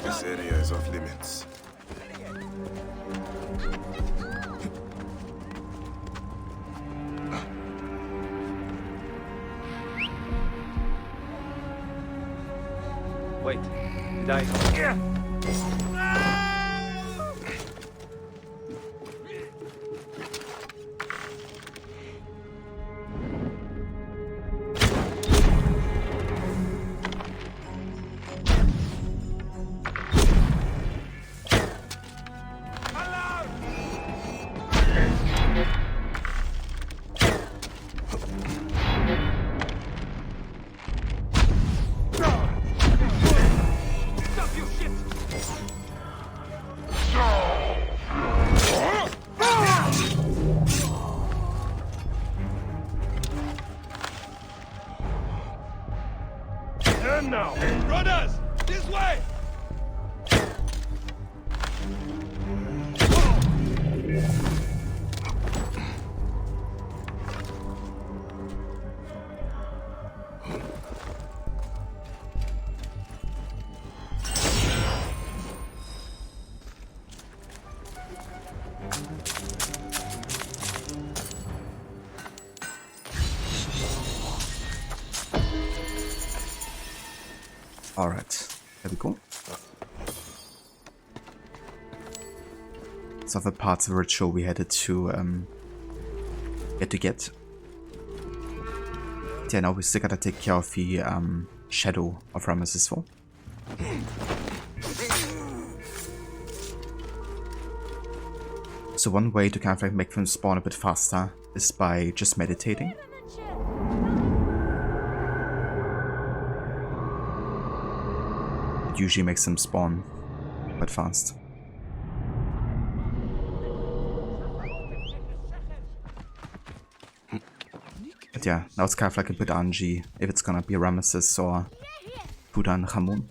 This area is off limits. Wait, did I... Now, brothers, this way! Alright, there we go. So other parts of the ritual we headed to get. Yeah, now we still gotta take care of the shadow of Ramesses 4. So one way to kind of like make them spawn a bit faster is by just meditating. It usually makes them spawn quite fast. But yeah, now it's kind of like a bit RNG if it's gonna be Ramesses or Tutankhamun.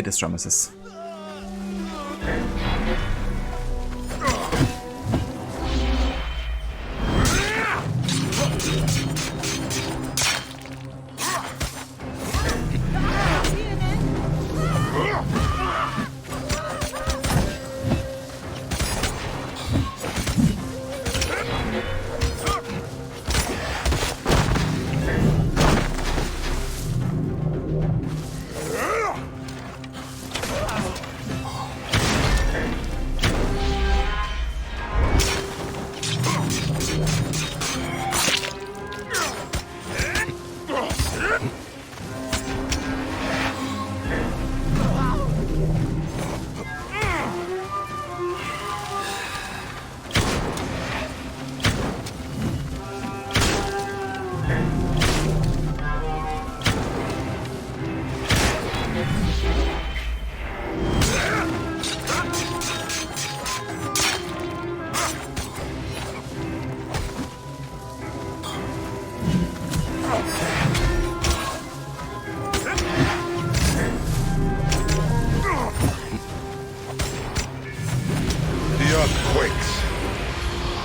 It is Ramesses.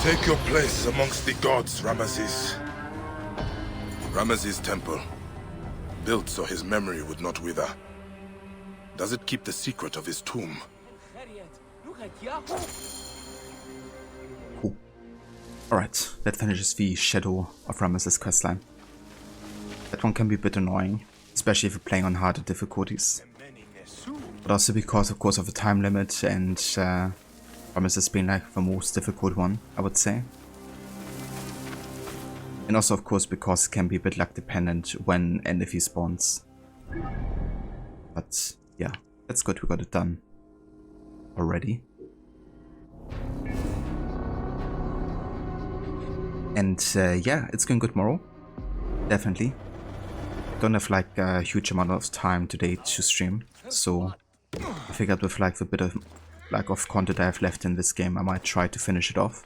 Take your place amongst the gods, Ramesses. Ramesses' temple, built so his memory would not wither. Does it keep the secret of his tomb? Cool. Alright, that finishes the Shadow of Ramesses questline. That one can be a bit annoying, especially if you're playing on harder difficulties. But also because, of course, of the time limit and Ramesses being like the most difficult one, I would say. And also, of course, because it can be a bit luck dependent when and if he spawns. But yeah, that's good, we got it done already. And yeah, it's going good tomorrow, definitely. Don't have like a huge amount of time today to stream, so I figured with like the bit of content I have left in this game, I might try to finish it off.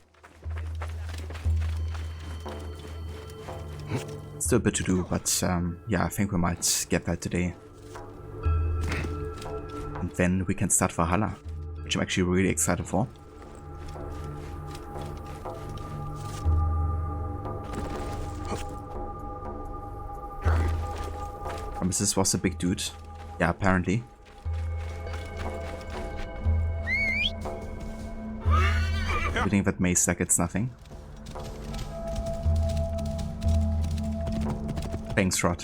Still a bit to do, but yeah, I think we might get that today. And then we can start Valhalla, which I'm actually really excited for. Ramesses was a big dude. Yeah, apparently. Reading that mace like it's nothing. Thanks, Rod.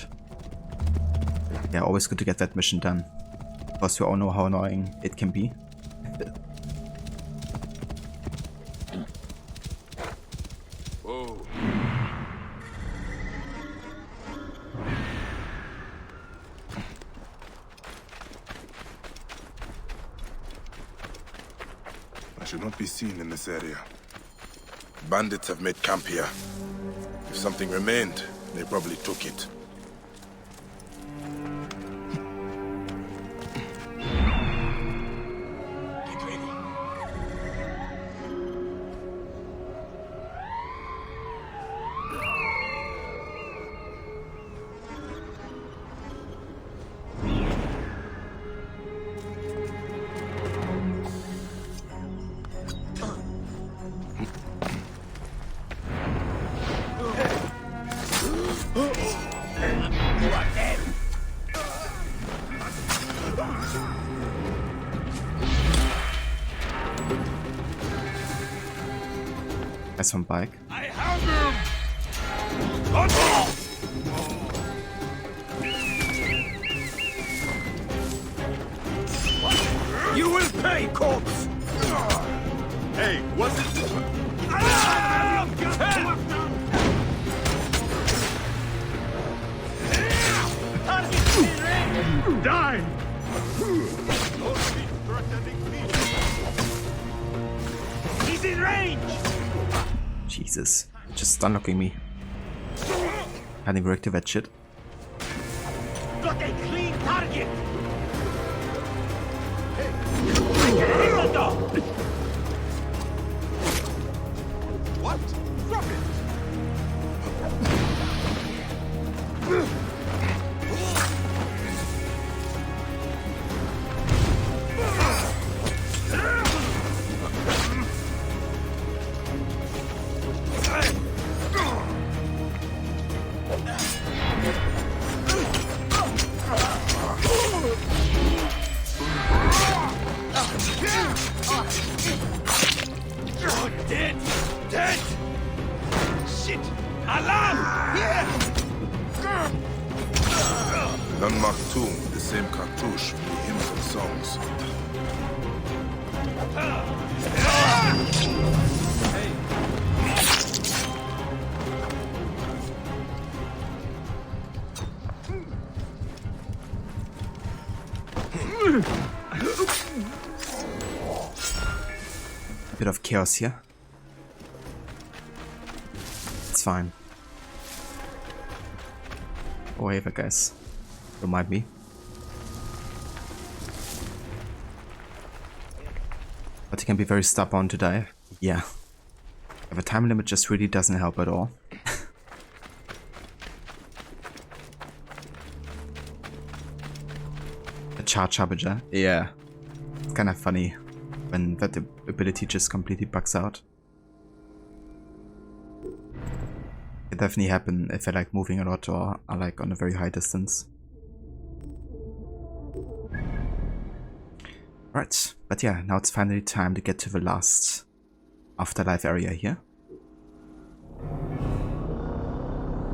Yeah, always good to get that mission done. Because we all know how annoying it can be. Whoa. I should not be seen in this area. Bandits have made camp here. If something remained, they probably took it. Get ready. That's on bike. I have him! You will pay, corpse! Hey, what's it? Die! He's in range! Jesus, just unlocking me. Can't even reactivate that shit. Got a clean target! Hero dog! What? Drop it! unmarked tomb with the same cartouche from the hymns and songs. A bit of chaos here. It's fine. Whatever, guys. Don't mind me. But he can be very stubborn to die. Yeah. If a time limit just really doesn't help at all. A charge harbinger? Yeah. It's kind of funny when that ability just completely bugs out. It definitely happen if I like moving a lot or are like on a very high distance. Right, but yeah, now it's finally time to get to the last afterlife area here.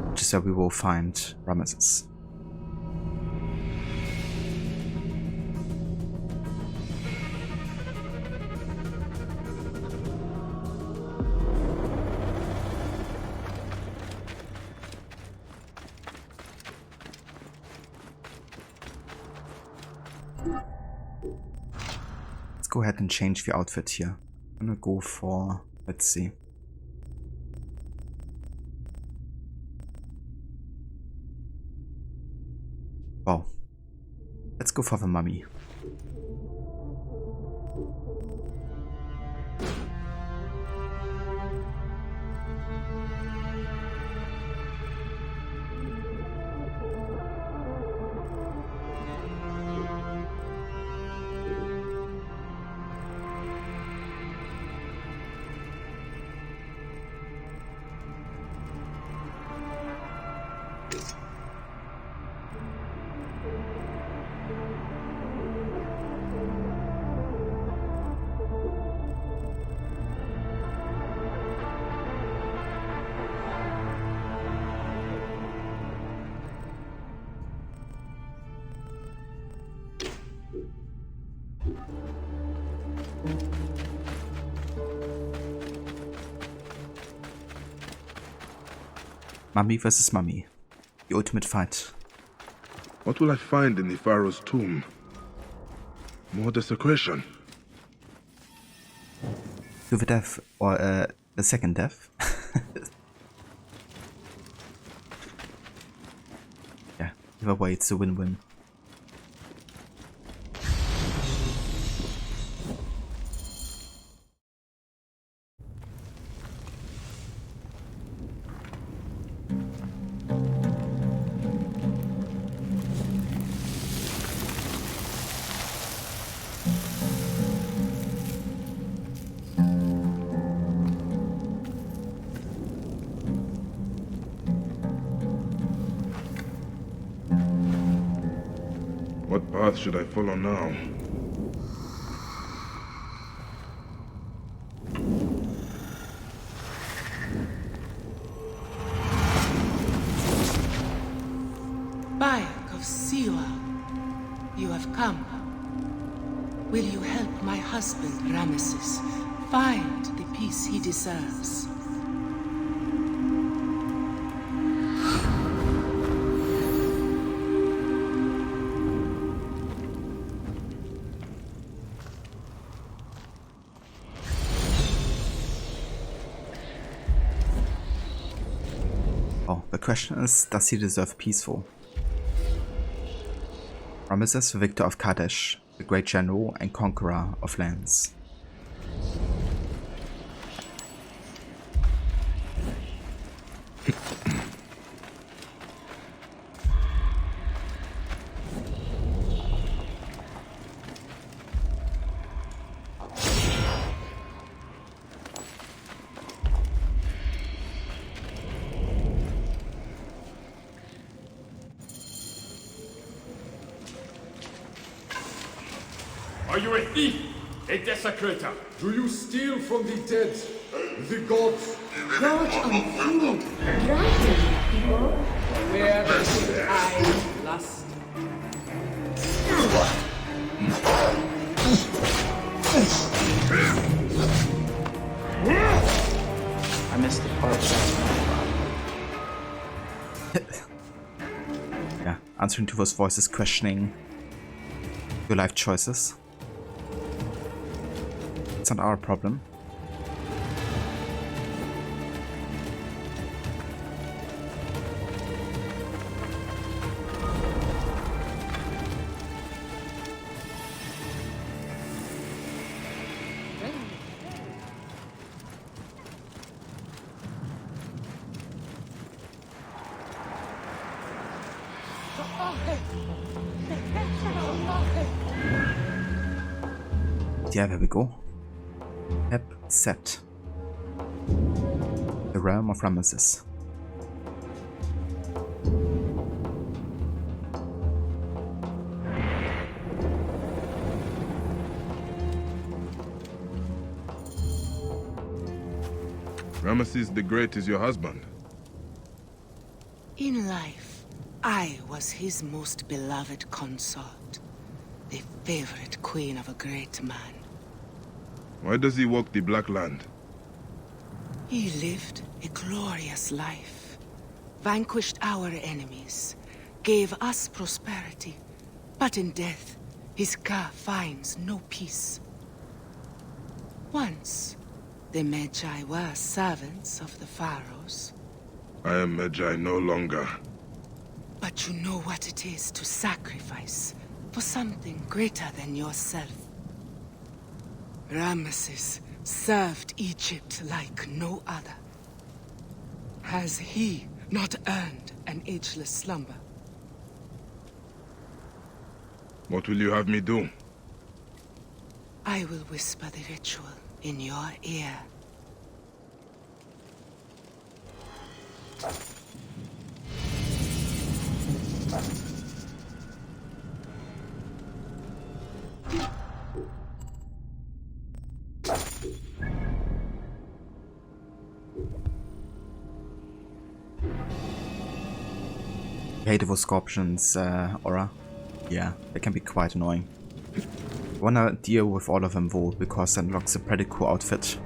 Which is where we will find Ramesses. Go ahead and change the outfit here. I'm gonna go for, let's see. Wow. Let's go for the mummy. Mummy versus mummy. The ultimate fight. What will I find in the Pharaoh's tomb? More desecration. To the death, or the second death. Yeah, either way it's a win-win. What path should I follow now? Bayek of Siwa, you have come. Will you help my husband, Ramesses, find the peace he deserves? Oh, the question is, does he deserve peaceful? Ramesses, the victor of Kadesh, the great general and conqueror of lands. Are you a thief? A desecrator? Do you steal from the dead? The gods? Gorge on food. Right, people. Where the good eyes lust, I missed the part, but that's my problem. Yeah, answering to those voices questioning your life choices. It's not our problem. Yeah, there we go. Ep set. The realm of Ramesses. Ramesses the Great is your husband. In life, I was his most beloved consort, the favorite queen of a great man. Why does he walk the Black Land? He lived a glorious life, vanquished our enemies, gave us prosperity, but in death, his Ka finds no peace. Once, the Medjay were servants of the Pharaohs. I am Medjay no longer. But you know what it is to sacrifice for something greater than yourself. Ramesses served Egypt like no other. Has he not earned an ageless slumber? What will you have me do? I will whisper the ritual in your ear. I hate those scorpions, Aura. Yeah, they can be quite annoying. I wanna deal with all of them though, because that unlocks a pretty cool outfit.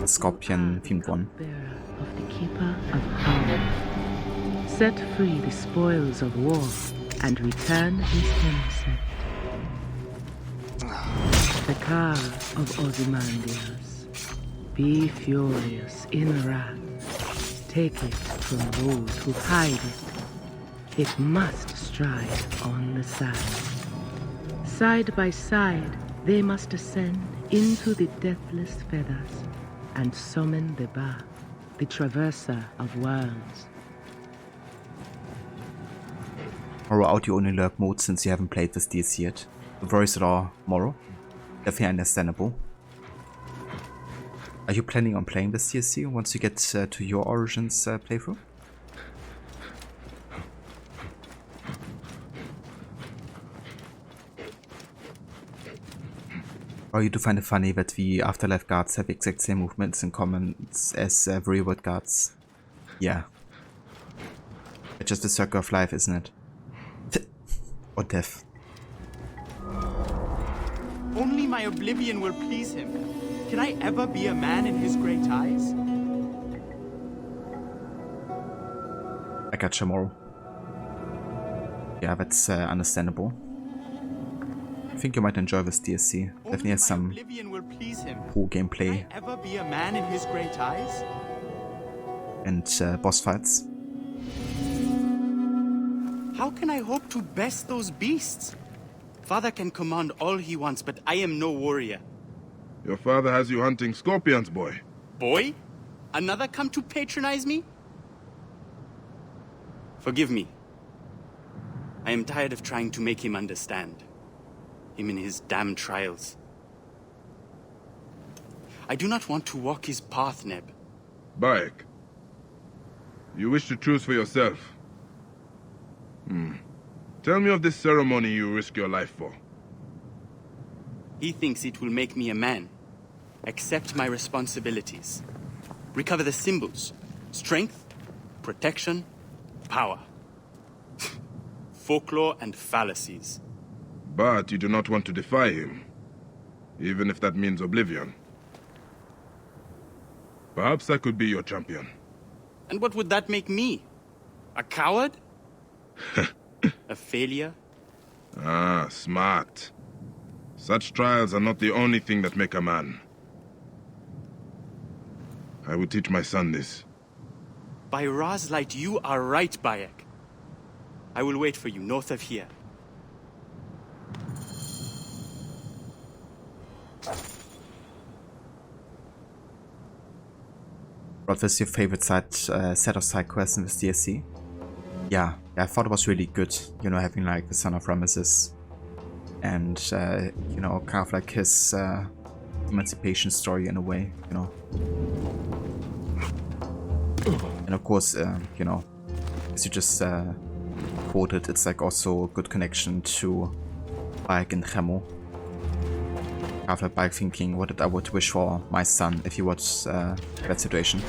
Scorpion themed one. Of the Keeper of Power. Set free the spoils of war and return his innocent. The Ka of Ozymandias. Be furious in wrath. Take it from those who hide it. It must stride on the sand. Side by side, they must ascend into the deathless feathers and summon the Ba, the traverser of worlds. Moro audio only lurk mode since you haven't played this DLC yet. No worries at all, Moro. Definitely understandable. Are you planning on playing this DLC once you get to your Origins playthrough? Or you do find it funny that the Afterlife guards have exact same movements and comments as the Real-World guards? Yeah. It's just a circle of life, isn't it? Or death. Only my oblivion will please him. Can I ever be a man in his great eyes? I got you, Moro. Yeah, that's understandable. I think you might enjoy this DLC. Definitely has some cool gameplay Can I ever be a man in his great eyes? and boss fights. How can I hope to best those beasts? Father can command all he wants, but I am no warrior. Your father has you hunting scorpions, boy. Boy? Another come to patronize me? Forgive me. I am tired of trying to make him understand. Him in his damn trials. I do not want to walk his path, Neb. Bayek. You wish to choose for yourself. Tell me of this ceremony you risk your life for. He thinks it will make me a man. Accept my responsibilities. Recover the symbols. Strength, protection, power. folklore and fallacies. But you do not want to defy him, even if that means oblivion. Perhaps I could be your champion. And what would that make me? A coward? A failure? Ah, smart. Such trials are not the only thing that make a man. I will teach my son this. By Ra's light, you are right, Bayek. I will wait for you north of here. What was your favorite set of side quests in this DLC? Yeah, I thought it was really good, you know, having like the son of Ramesses and, you know, kind of like his emancipation story in a way, you know. And of course, you know, as you just quoted, it's like also a good connection to Bayek and Chemo. Kind of like Bayek thinking what I would wish for my son if he was that situation.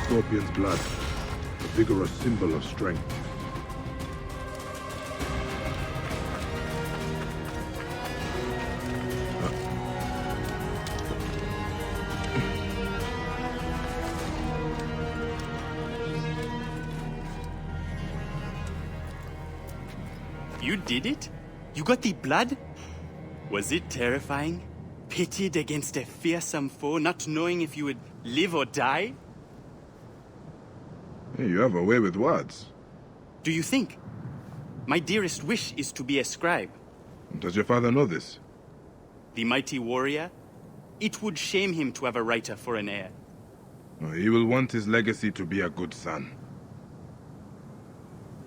Scorpion's blood, a vigorous symbol of strength. You did it? You got the blood? Was it terrifying? Pitted against a fearsome foe, not knowing if you would live or die? Hey, you have a way with words. Do you think? My dearest wish is to be a scribe. Does your father know this? The mighty warrior? It would shame him to have a writer for an heir. No, he will want his legacy to be a good son.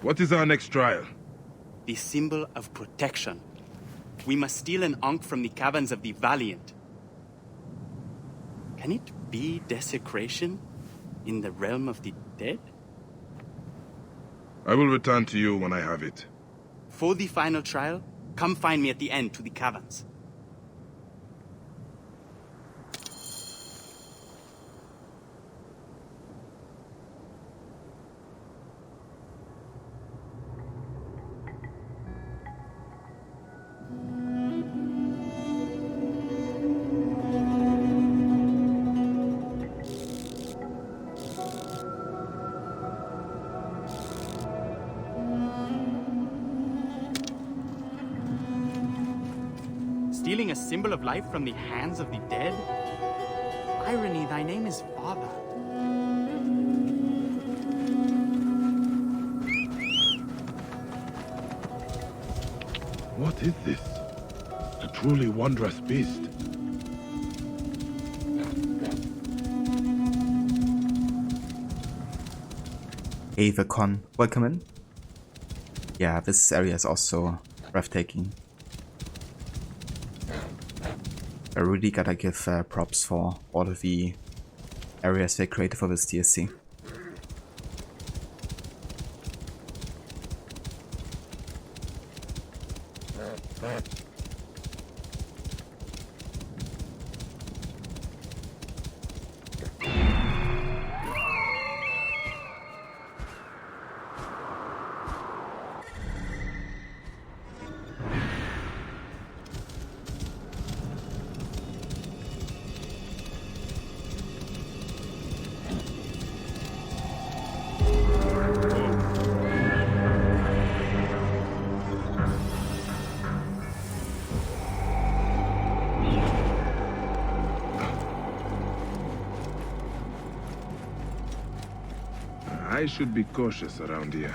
What is our next trial? The symbol of protection. We must steal an ankh from the caverns of the Valiant. Can it be desecration in the realm of the dead? I will return to you when I have it. For the final trial, come find me at the end to the caverns. Stealing a symbol of life from the hands of the dead? Irony, thy name is Father. What is this? A truly wondrous beast. Ava Con, welcome in. Yeah, this area is also breathtaking. I really gotta give props for all of the areas they created for this DLC. I should be cautious around here.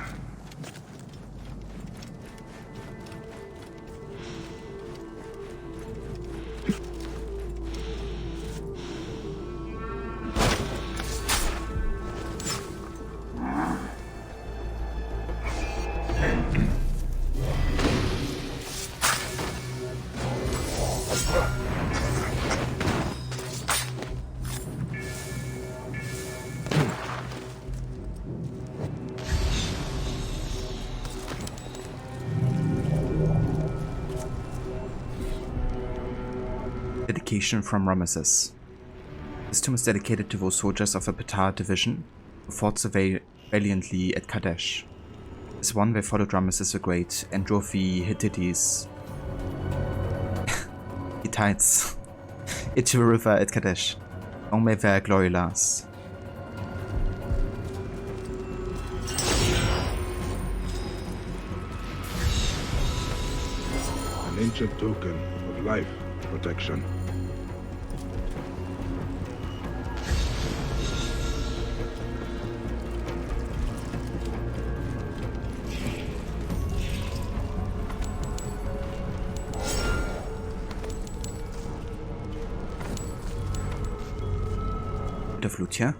dedication from Ramesses. This tomb is dedicated to those soldiers of the Petah division who fought so valiantly at Kadesh. As one, they followed Ramesses the Great and drove the Hittites into the river at Kadesh. Long may their glory last. An ancient token of life protection. The flute here.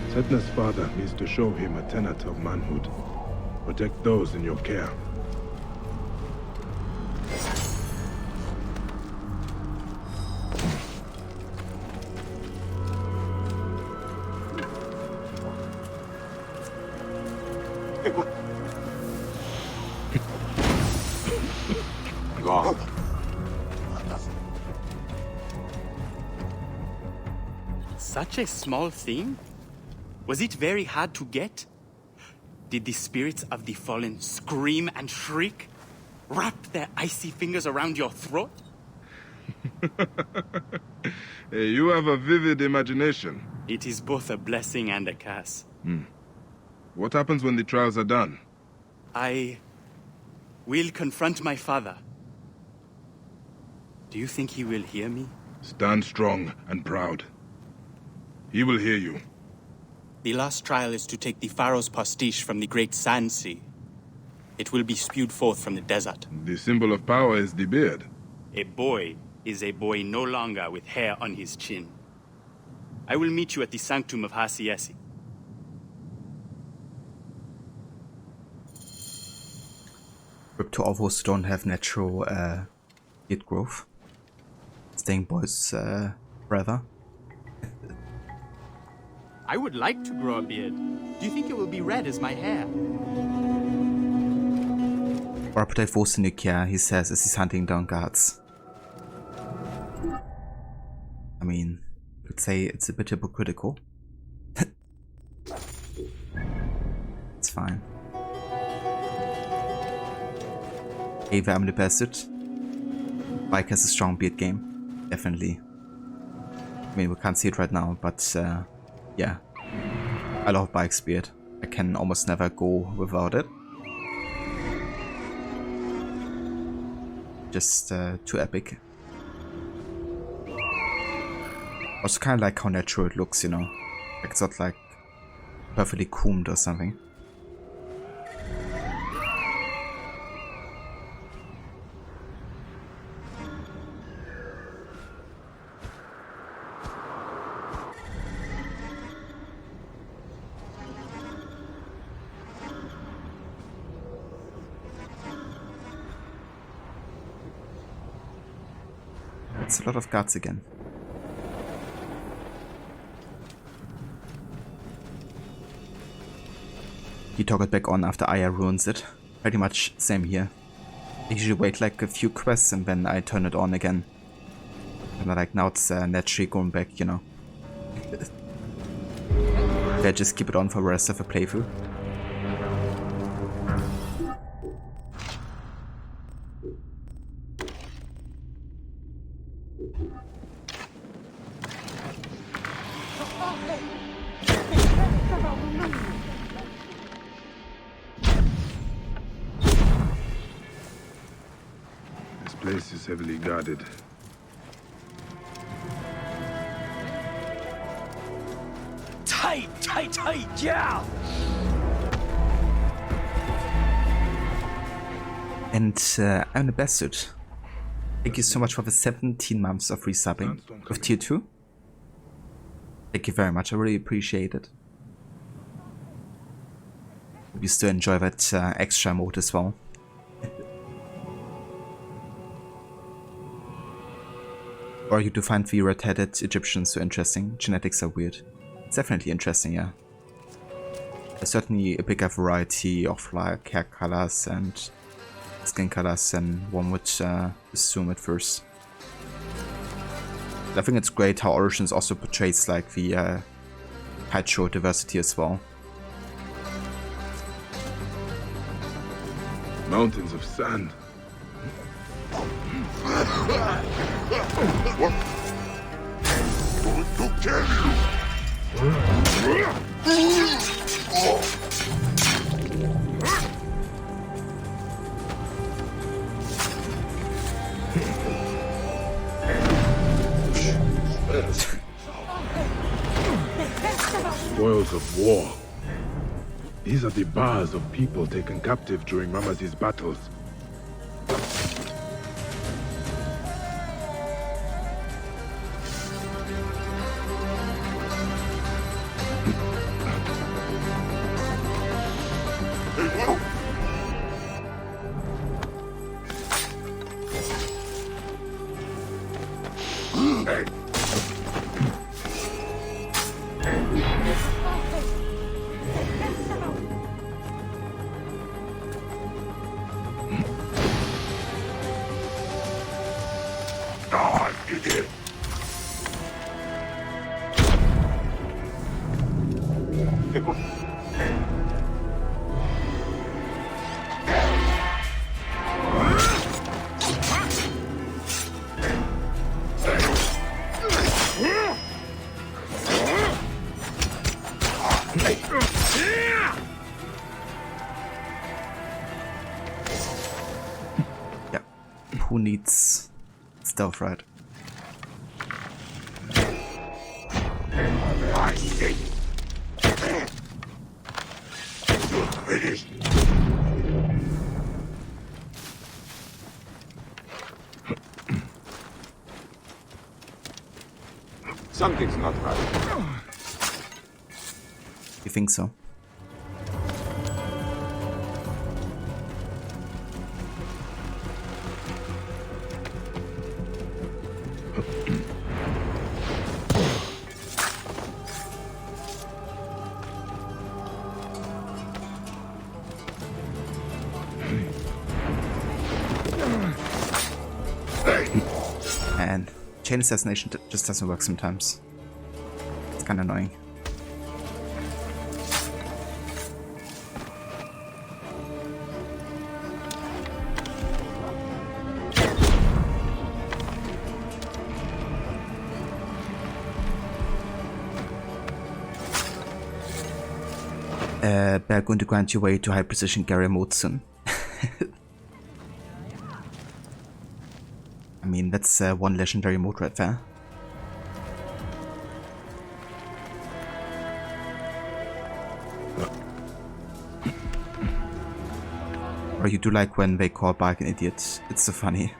Setna's father means to show him a tenet of manhood. Protect those in your care. Go. Such a small thing? Was it very hard to get? Did the spirits of the fallen scream and shriek? Wrap their icy fingers around your throat? Hey, you have a vivid imagination. It is both a blessing and a curse. What happens when the trials are done? I will confront my father. Do you think he will hear me? Stand strong and proud. He will hear you. The last trial is to take the Pharaoh's pastiche from the great sand sea. It will be spewed forth from the desert. The symbol of power is the beard. A boy is a boy no longer with hair on his chin. I will meet you at the sanctum of Hasiesi. Rip to all those who don't have natural beard growth. Staying boys forever. I would like to grow a beard. Do you think it will be red as my hair? Or protect those in your care, he says as he's hunting down guards. I mean, you could say it's a bit hypocritical. It's fine. Ava, I'm the bastard. Bike has a strong beard game. Definitely. I mean, we can't see it right now, but yeah. I love Bike's beard. I can almost never go without it. Just too epic. Also kind of like how natural it looks, you know. Like it's not like perfectly combed or something. It's a lot of guards again. He toggled back on after Aya ruins it. Pretty much same here. I usually wait like a few quests and then I turn it on again. And I'm like, now it's naturally going back, you know. I just keep it on for the rest of the playthrough. This place is heavily guarded. Tight, yeah! And I'm the bastard. Thank you so much for the 17 months of resubbing with tier 2. Thank you very much, I really appreciate it. Hope you still enjoy that extra mode as well. Or you do find the red-headed Egyptians so interesting. Genetics are weird. It's definitely interesting, yeah. There's certainly a bigger variety of like hair colors and skin colors than one would assume at first. I think it's great how Origins also portrays like the cultural diversity as well. Mountains of sand. Going to kill Spoils of war. These are the bars of people taken captive during Ramaz's battles. Yeah, who needs stealth, right? Something's not right. You think so? And chain assassination just doesn't work sometimes. It's kind of annoying. They're going to grant your way to high precision Gary mode soon. I mean, that's one legendary mode right there. Or you do like when they call back an idiot. It's so funny.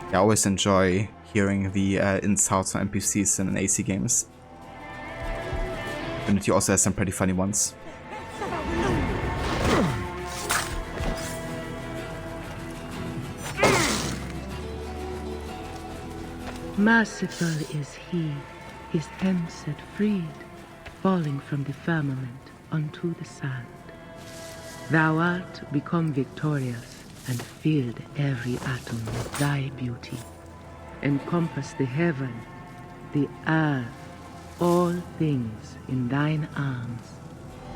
I always enjoy hearing the insults from NPCs in AC games. Unity also has some pretty funny ones. Merciful is he, his hem set freed, falling from the firmament unto the sand. Thou art become victorious, and filled every atom with thy beauty. Encompass the heaven, the earth, all things in thine arms.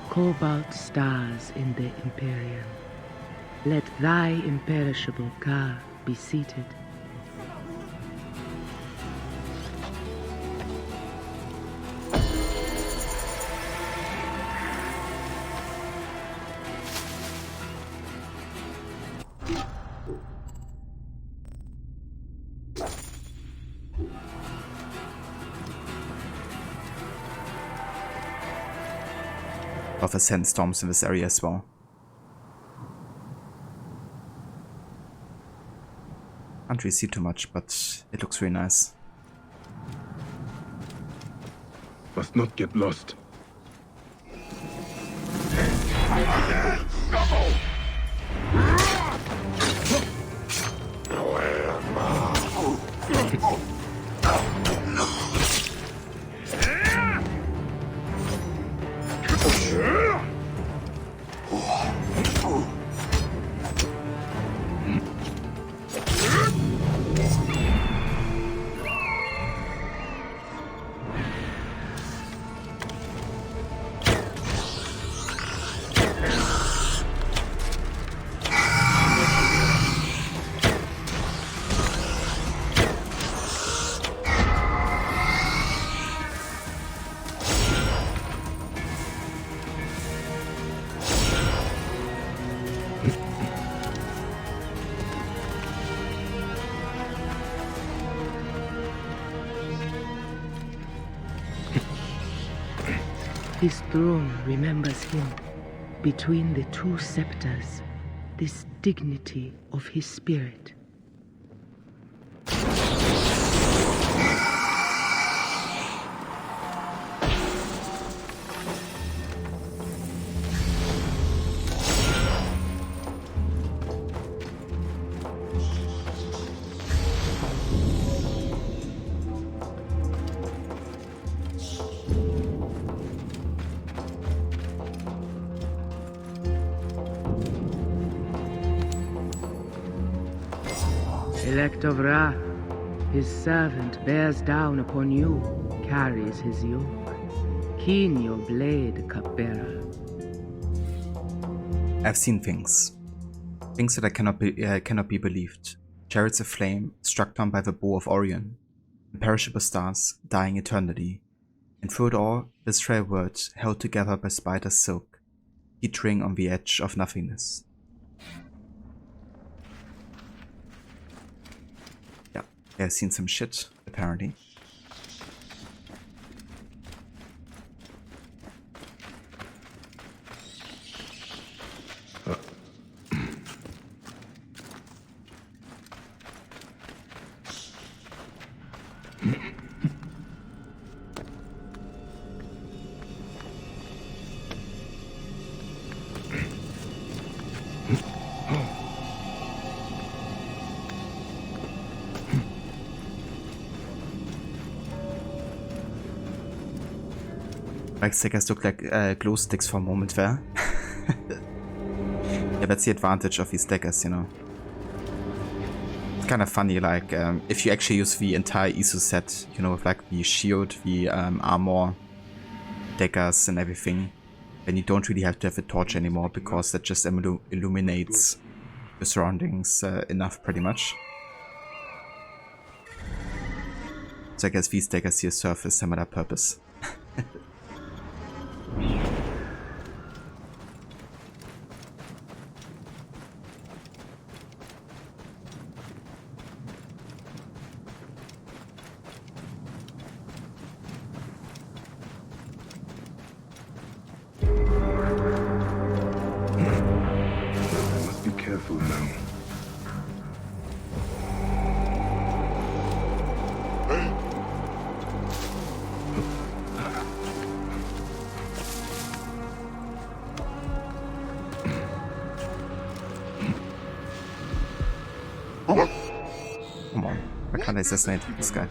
Cobalt stars in the Imperium. Let thy imperishable car be seated. Of the sandstorms in this area as well. Can't really see too much, but it looks really nice. Must not get lost. This throne remembers him. Between the two scepters, this dignity of his spirit. Elect of Ra, his servant bears down upon you, carries his yoke. Keen your blade, cupbearer. I've seen things. Things that cannot be believed. Chariots of flame struck down by the bow of Orion. Imperishable stars dying eternally. And through it all, this frail world held together by spider's silk, teetering on the edge of nothingness. Yeah, I've seen some shit, apparently. Like stickers look like glow sticks for a moment there. Yeah, that's the advantage of these stickers, you know. It's kind of funny, like, if you actually use the entire ISO set, you know, with like the shield, the armor, daggers and everything, then you don't really have to have a torch anymore, because that just illuminates the surroundings enough, pretty much. So I guess these daggers here serve a similar purpose. Come on, I can't assassinate this guy.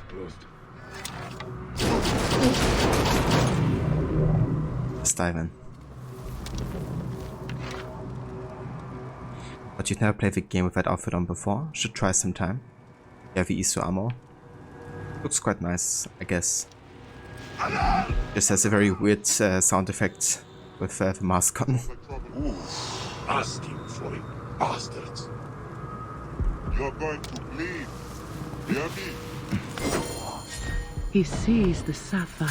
Let's dive in. But you've never played the game with that outfit on before? Should try sometime. Yeah, the ISO armor. Looks quite nice, I guess. Just has a very weird sound effect with the mask on. Asking for it, bastards. You're going to bleed. Hear me? He sees the sapphire,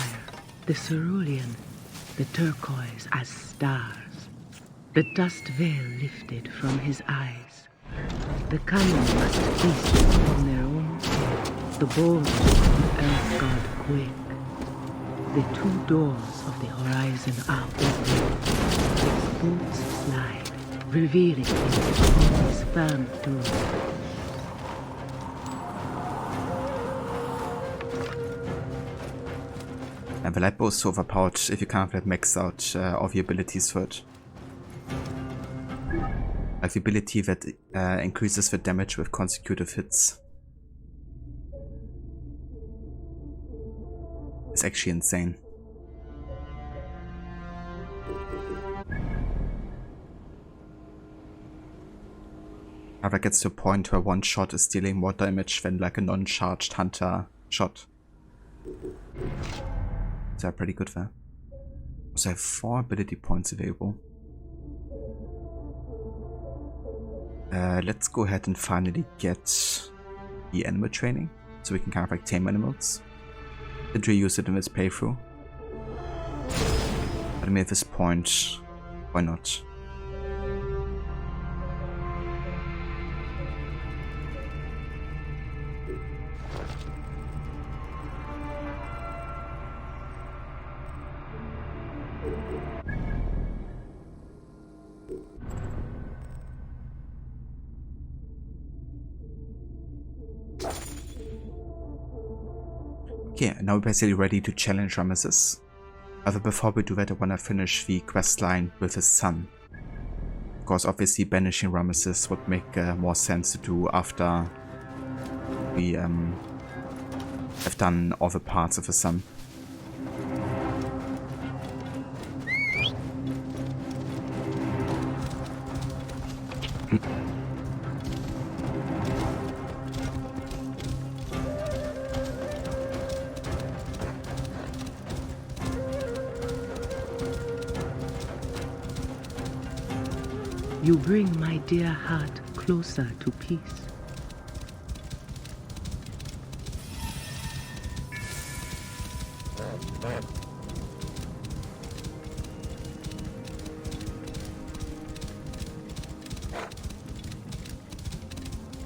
the cerulean, the turquoise as stars. The dust veil lifted from his eyes. The cunning must feast upon their own fear. The boldness of the earth god quake. The two doors of the horizon are open. Its bolts slide, revealing his firm throne. And the lightbow is so overpowered if you can't like max out all the abilities for it. Like the ability that increases the damage with consecutive hits. It's actually insane. Now that gets to a point where one shot is dealing more damage than like a non-charged hunter shot. So pretty good there. So I have 4 ability points available. Let's go ahead and finally get the animal training, so we can kind of like tame animals. Didn't really use it in this playthrough, but I mean at this point, why not? Okay, now we're basically ready to challenge Ramesses. However, before we do that, I want to finish the questline with his son. Because obviously banishing Ramesses would make more sense to do after we have done all the parts of his son. You bring my dear heart closer to peace.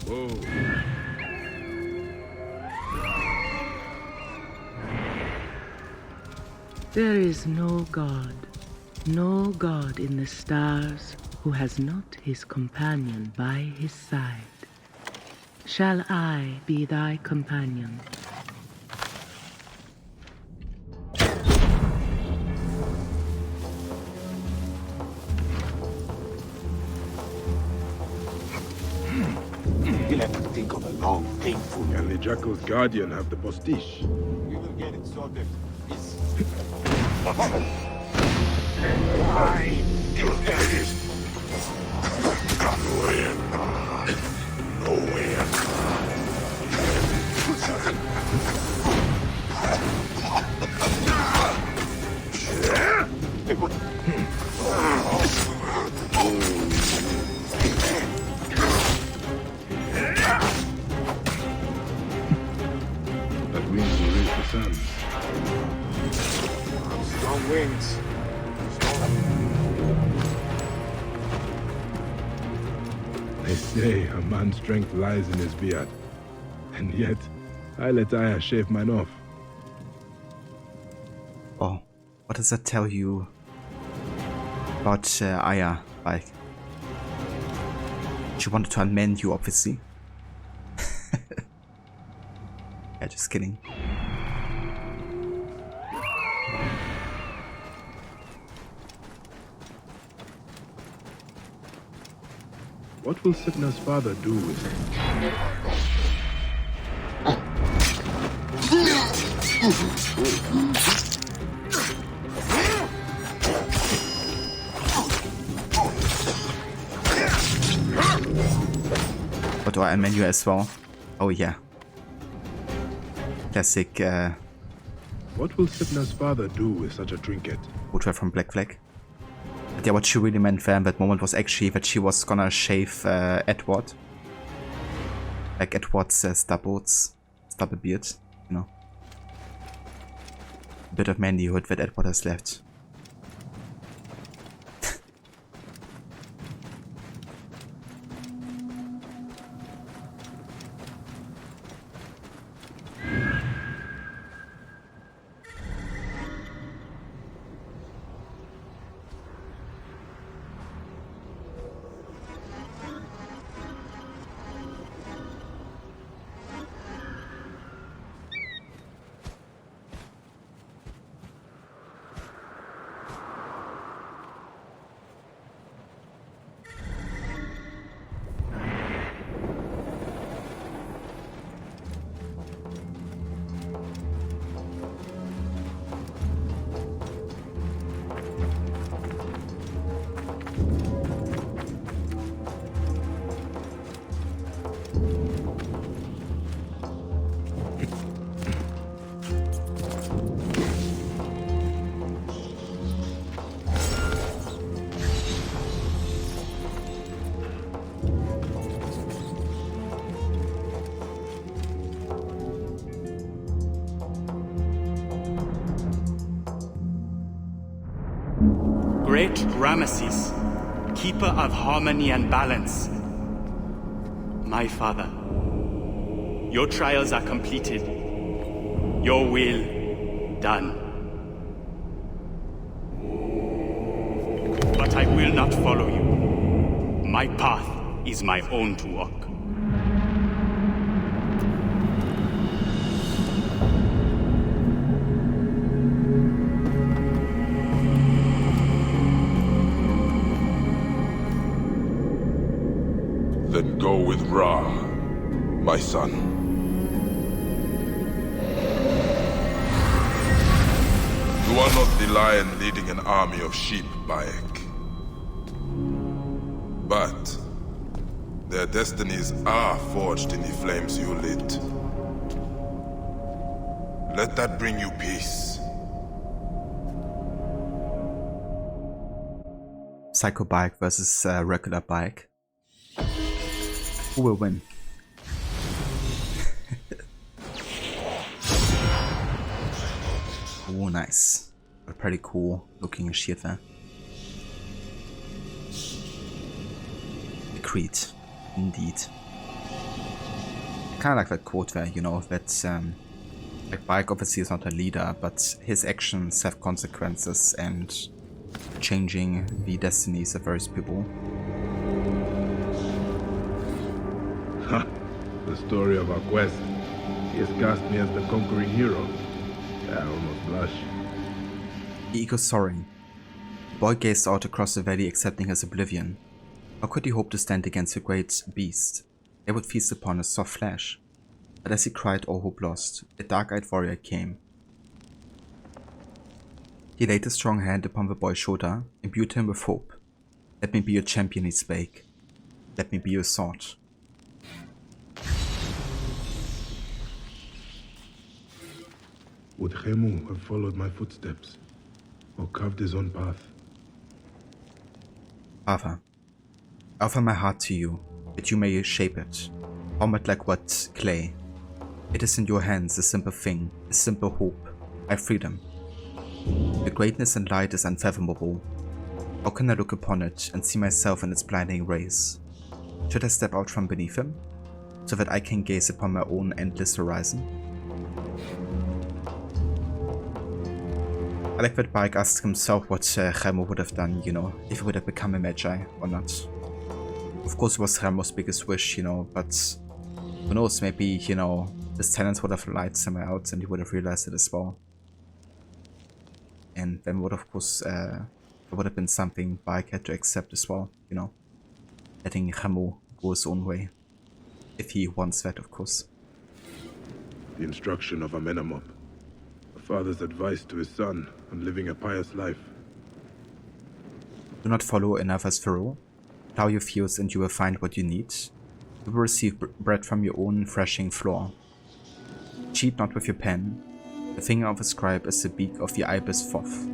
Whoa. There is no God in the stars who has not his companion by his side. Shall I be thy companion? You'll have to think of a long, painful... Can the Jackal's guardian have the postiche? We will get it sorted. Why? You get it! Nowhere. That wings will raise the sun. Strong wings. They say a man's strength lies in his beard. And yet, I let Aya shave mine off. Oh, what does that tell you about Aya? Like, she wanted to unman you, obviously. Yeah, just kidding. What will Sitna's father do with him? What do I unman you as well? Oh yeah. Classic What will Sitna's father do with such a trinket? portrait from Black Flag. But yeah, what she really meant there in that moment was actually that she was gonna shave Edward. Like Edward's stubble beard, you know. A bit of manlyhood that Edward has left. Great Ramesses, keeper of harmony and balance. My father, your trials are completed. Your will done. I will not follow you. My path is my own to walk. Then go with Ra, my son. You are not the lion leading an army of sheep, Bayek. But their destinies are forged in the flames you lit. Let that bring you peace. Psycho Bike versus regular Bike. Who will win? Oh, nice. A pretty cool looking shit there. Agreed. Indeed. I kinda like that quote there, you know, that like Bike obviously is not a leader, but his actions have consequences and changing the destinies of various people. The story of our quest. He has cast me as the conquering hero. I almost blush. The ego soaring. The boy gazed out across the valley, accepting his oblivion. How could he hope to stand against the great beast? They would feast upon his soft flesh. But as he cried, all hope lost, a dark-eyed warrior came. He laid a strong hand upon the boy's shoulder, imbued him with hope. Let me be your champion, he spake. Let me be your sword. Would Khemu have followed my footsteps, or carved his own path? Father, I offer my heart to you, that you may shape it, form it like what clay. It is in your hands, a simple thing, a simple hope, my freedom. The greatness and light is unfathomable. How can I look upon it and see myself in its blinding rays? Should I step out from beneath him, so that I can gaze upon my own endless horizon? I like that Bike asked himself what Khemu would have done, you know, if he would have become a Magi or not. Of course it was Khemu's biggest wish, you know, but who knows, maybe, you know, his talents would have lied somewhere out and he would have realized it as well. And then would of course, there would have been something Bike had to accept as well, you know, letting Khemu go his own way. If he wants that, of course. The instruction of Amenemop. A father's advice to his son on living a pious life. Do not follow another's furrow. Plow your fields and you will find what you need. You will receive bread from your own threshing floor. Cheat not with your pen. The finger of a scribe is the beak of the ibis Thoth.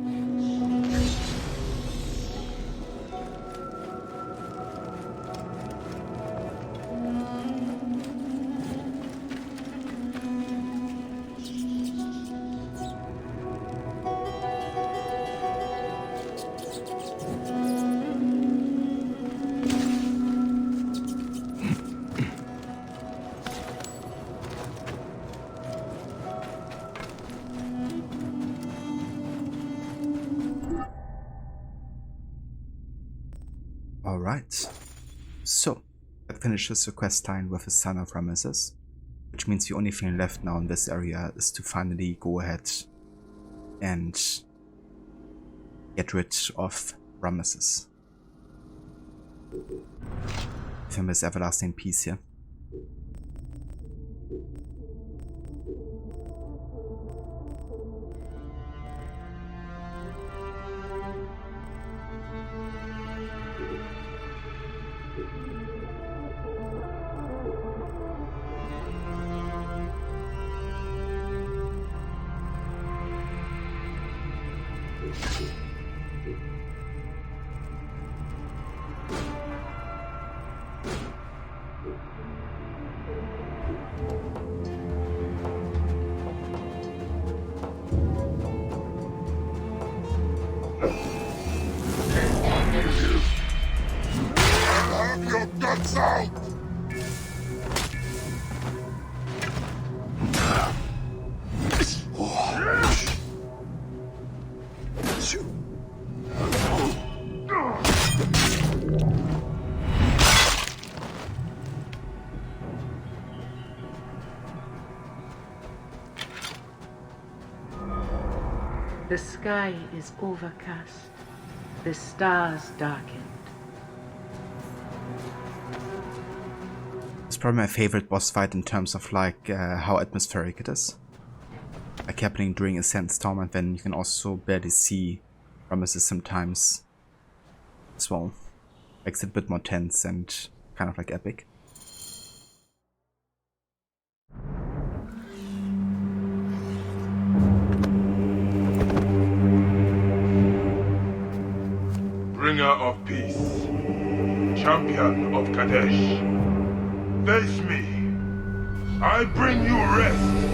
Alright, so that finishes the quest line with the son of Ramesses, which means the only thing left now in this area is to finally go ahead and get rid of Ramesses. Give him his everlasting peace here. Have your guts out! The sky is overcast. The stars darkened. It's probably my favorite boss fight in terms of like how atmospheric it is. Like happening during a sandstorm, and then you can also barely see Ramesses sometimes as well. Makes it a bit more tense and kind of like epic. Bringer of peace, champion of Kadesh, face me. I bring you rest.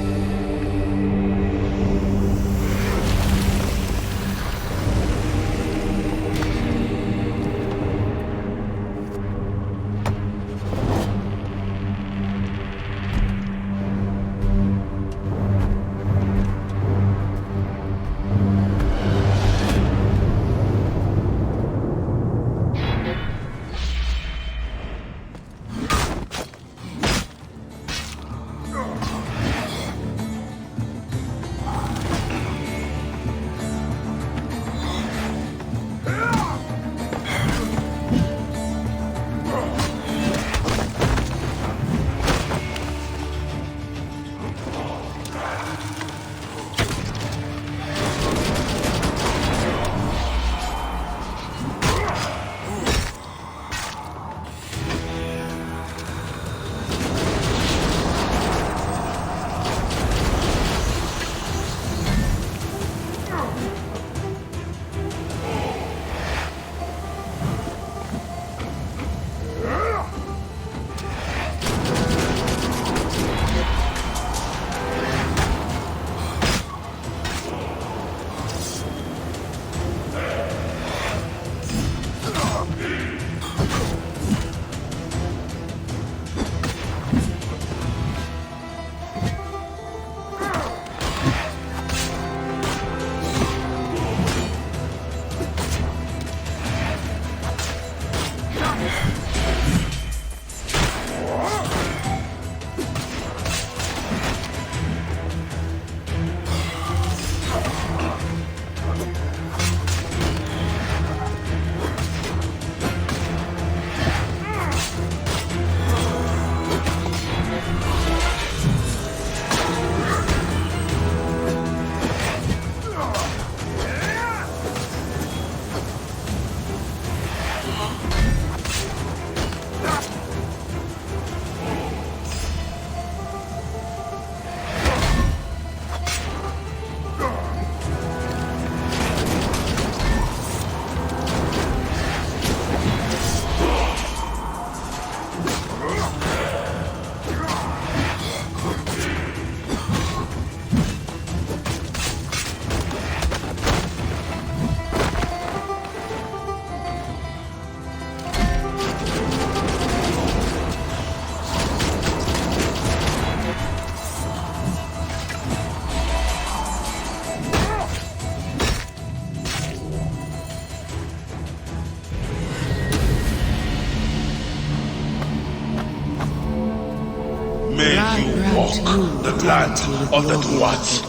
May you walk the land of the Dwarves.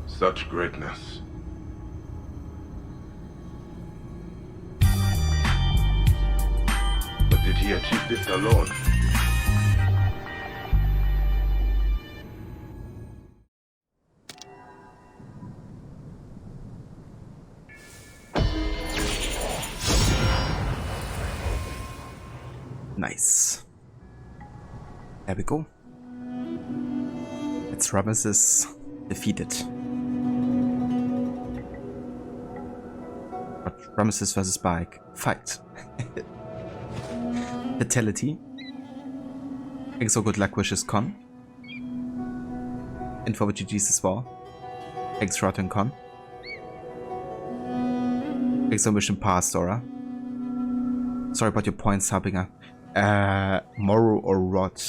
Such greatness. But did he achieve this alone? Nice. There we go. It's Ramesses defeated. But Ramesses vs. Bike. Fight. Fatality. Thanks for good luck wishes, Con. And for the GG's as well. Thanks, Rotten Con. Thanks for mission pass, Dora. Sorry about your points, Habinger. Morrow or Rod,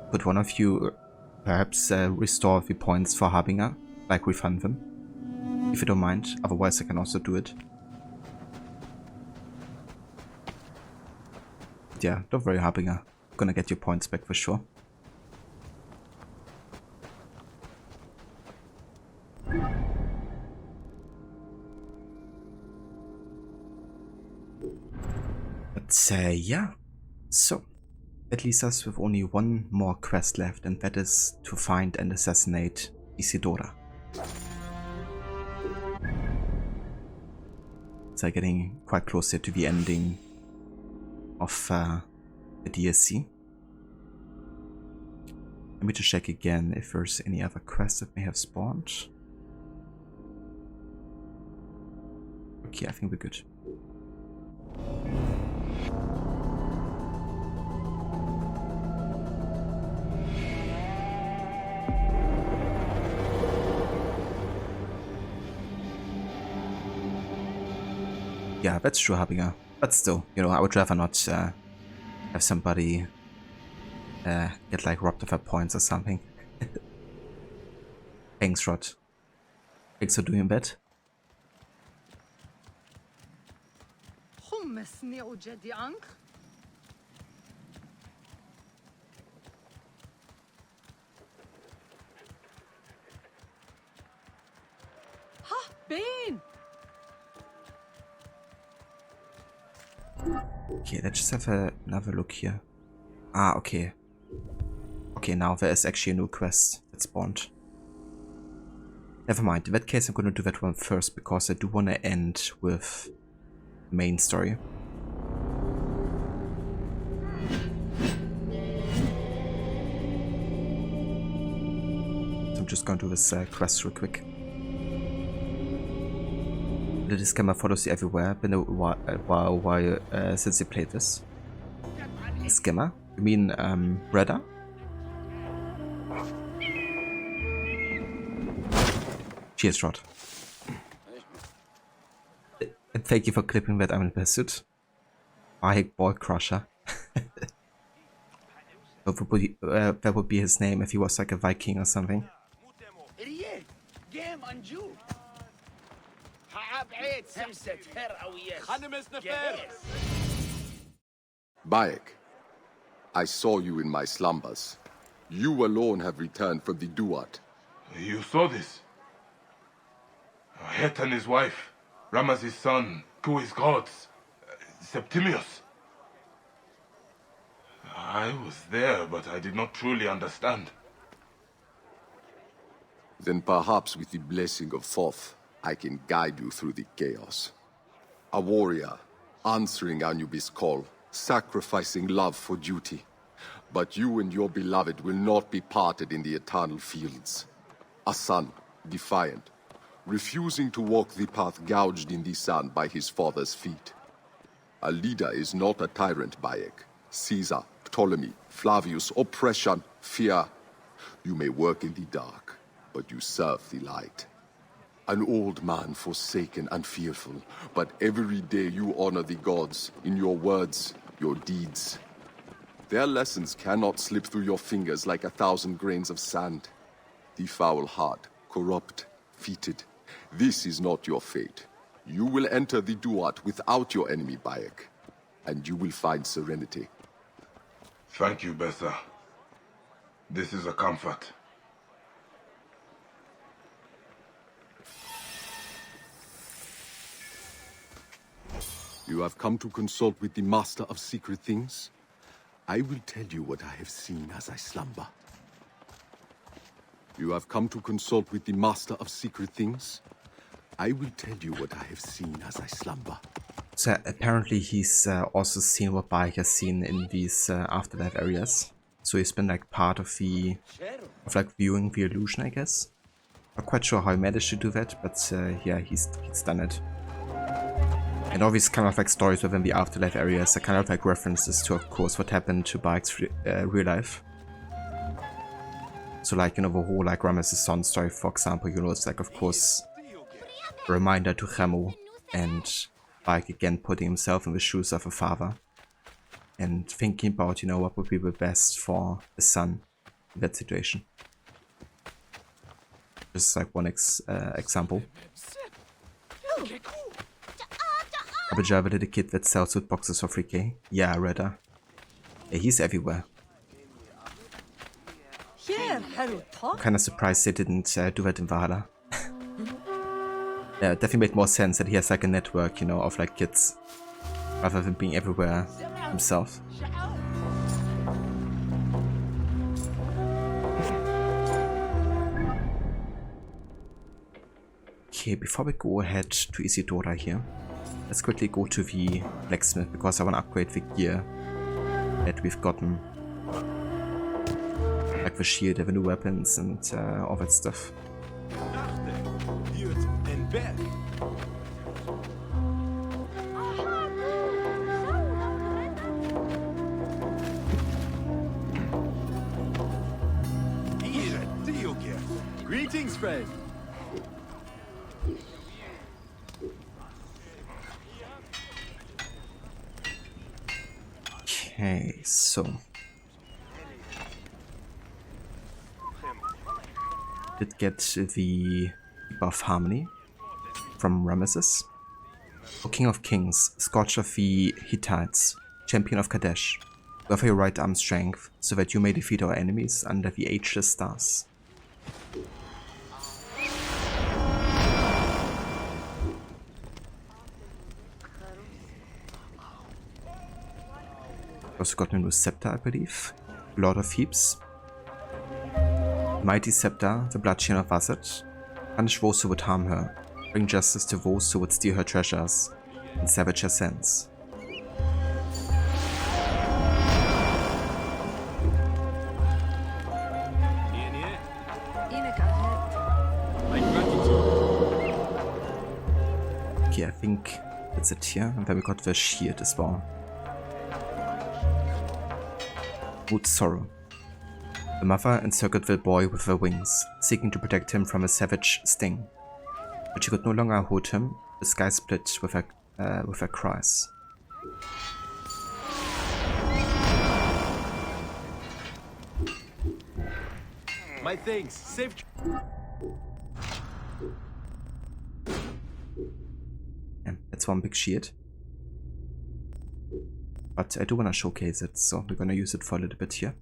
could one of you perhaps restore the points for Habinger? Like refund them? If you don't mind, otherwise I can also do it. Yeah, don't worry, Habinger. I'm gonna get your points back for sure. But yeah, so that leaves us with only one more quest left, and that is to find and assassinate Isidora. So getting quite close here to the ending of the DLC. Let me just check again if there's any other quests that may have spawned. Okay, I think we're good. Yeah, that's true, Habinger. But still, you know, I would rather not have somebody get like robbed of their points or something. Thanks, Rod. Thanks for doing that. Ha, Bane! Okay, let's just have another look here. Ah, okay. Okay, now there is actually a new quest that spawned. Never mind, in that case I'm gonna do that one first, because I do want to end with the main story. So I'm just gonna do this quest real quick. The disclaimer follows you everywhere. Been a while since you played this. Skimmer? You mean Redder? Cheers, Rod. And thank you for clipping that I'm in pursuit. Bayek Ball Crusher. That would be his name if he was like a Viking or something. Bayek, I saw you in my slumbers. You alone have returned from the Duat. You saw this? Het and his wife, Ramaz's son, Kui's gods, Septimius. I was there, but I did not truly understand. Then perhaps with the blessing of Thoth, I can guide you through the chaos. A warrior, answering Anubis' call, sacrificing love for duty. But you and your beloved will not be parted in the eternal fields. A son, defiant, refusing to walk the path gouged in the sand by his father's feet. A leader is not a tyrant, Bayek. Caesar, Ptolemy, Flavius, oppression, fear. You may work in the dark, but you serve the light. An old man forsaken and fearful, but every day you honor the gods in your words, your deeds. Their lessons cannot slip through your fingers like 1,000 grains of sand. The foul heart, corrupt, fetid. This is not your fate. You will enter the Duat without your enemy, Bayek, and you will find serenity. Thank you, Bessa. This is a comfort. You have come to consult with the Master of Secret Things? I will tell you what I have seen as I slumber. You have come to consult with the Master of Secret Things? I will tell you what I have seen as I slumber. So apparently he's also seen what Bayek has seen in these afterlife areas. So he's been like part of like viewing the illusion, I guess. Not quite sure how he managed to do that, but yeah, he's done it. And all these kind of like stories within the afterlife areas are kind of like references to, of course, what happened to Bayek's real life. So like, you know, the whole like Ramesses son story, for example, you know, it's like, of course, a reminder to Khemu and like again putting himself in the shoes of a father and thinking about, you know, what would be the best for a son in that situation. Just like one example. Abijah, the kid that sells food boxes for 3k. Yeah, Redder. Yeah, he's everywhere. I'm kinda surprised they didn't do that in Valhalla. Yeah, it definitely made more sense that he has like a network, you know, of like kids, rather than being everywhere himself. Okay, before we go ahead to Isidora here, let's quickly go to the blacksmith because I want to upgrade the gear that we've gotten. Like the shield, the new weapons and all that stuff. Greetings, friend. Okay, so did get the buff harmony from Ramesses. O King of Kings, Scourge of the Hittites, Champion of Kadesh, with your right arm strength, so that you may defeat our enemies under the ageless stars. Also got a new scepter, I believe. Lord of Heaps. Mighty scepter, the bloodstain of Vasset. Punish those who would harm her. Bring justice to those who would steal her treasures. And savage her sins. Okay, I think that's it here. And then we got the shield as well. Wood Sorrow. The mother encircled the boy with her wings, seeking to protect him from a savage sting. But she could no longer hold him. The sky split with her cries. My thanks. Safe. Yeah, that's one big shield. But I do want to showcase it, so we're going to use it for a little bit here.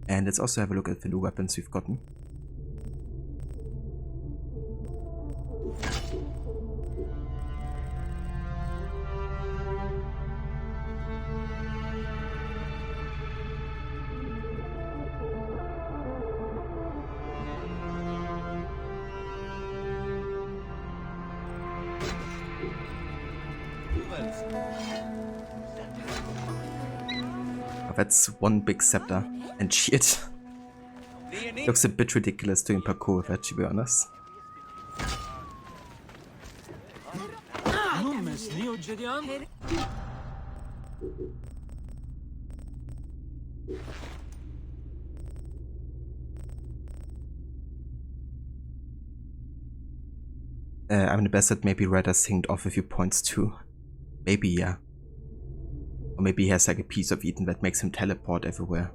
And let's also have a look at the new weapons we've gotten. That's one big scepter and shield. Looks a bit ridiculous doing parkour with it, to be honest. I'm the best at maybe Redder synced off a few points too. Maybe, yeah. Or maybe he has like a piece of Eden that makes him teleport everywhere.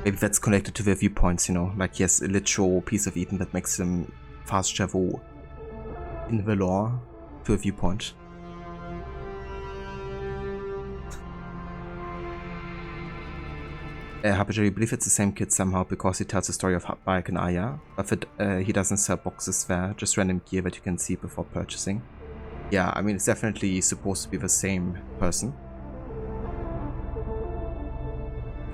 Maybe that's connected to the viewpoints, you know, like he has a literal piece of Eden that makes him fast travel in the lore to a viewpoint. Harbinger, I believe it's the same kid somehow because he tells the story of Bayek and Aya, but he doesn't sell boxes there, just random gear that you can see before purchasing. Yeah, I mean, it's definitely supposed to be the same person.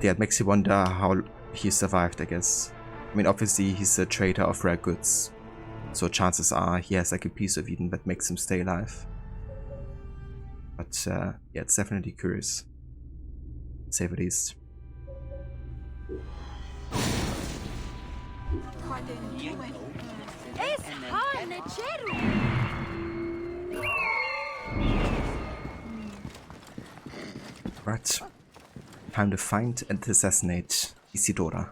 Yeah, it makes you wonder how he survived, I guess. I mean, obviously he's a trader of rare goods, so chances are he has like a piece of Eden that makes him stay alive. But yeah, it's definitely curious, to say the least. Right, time to find and assassinate Isidora.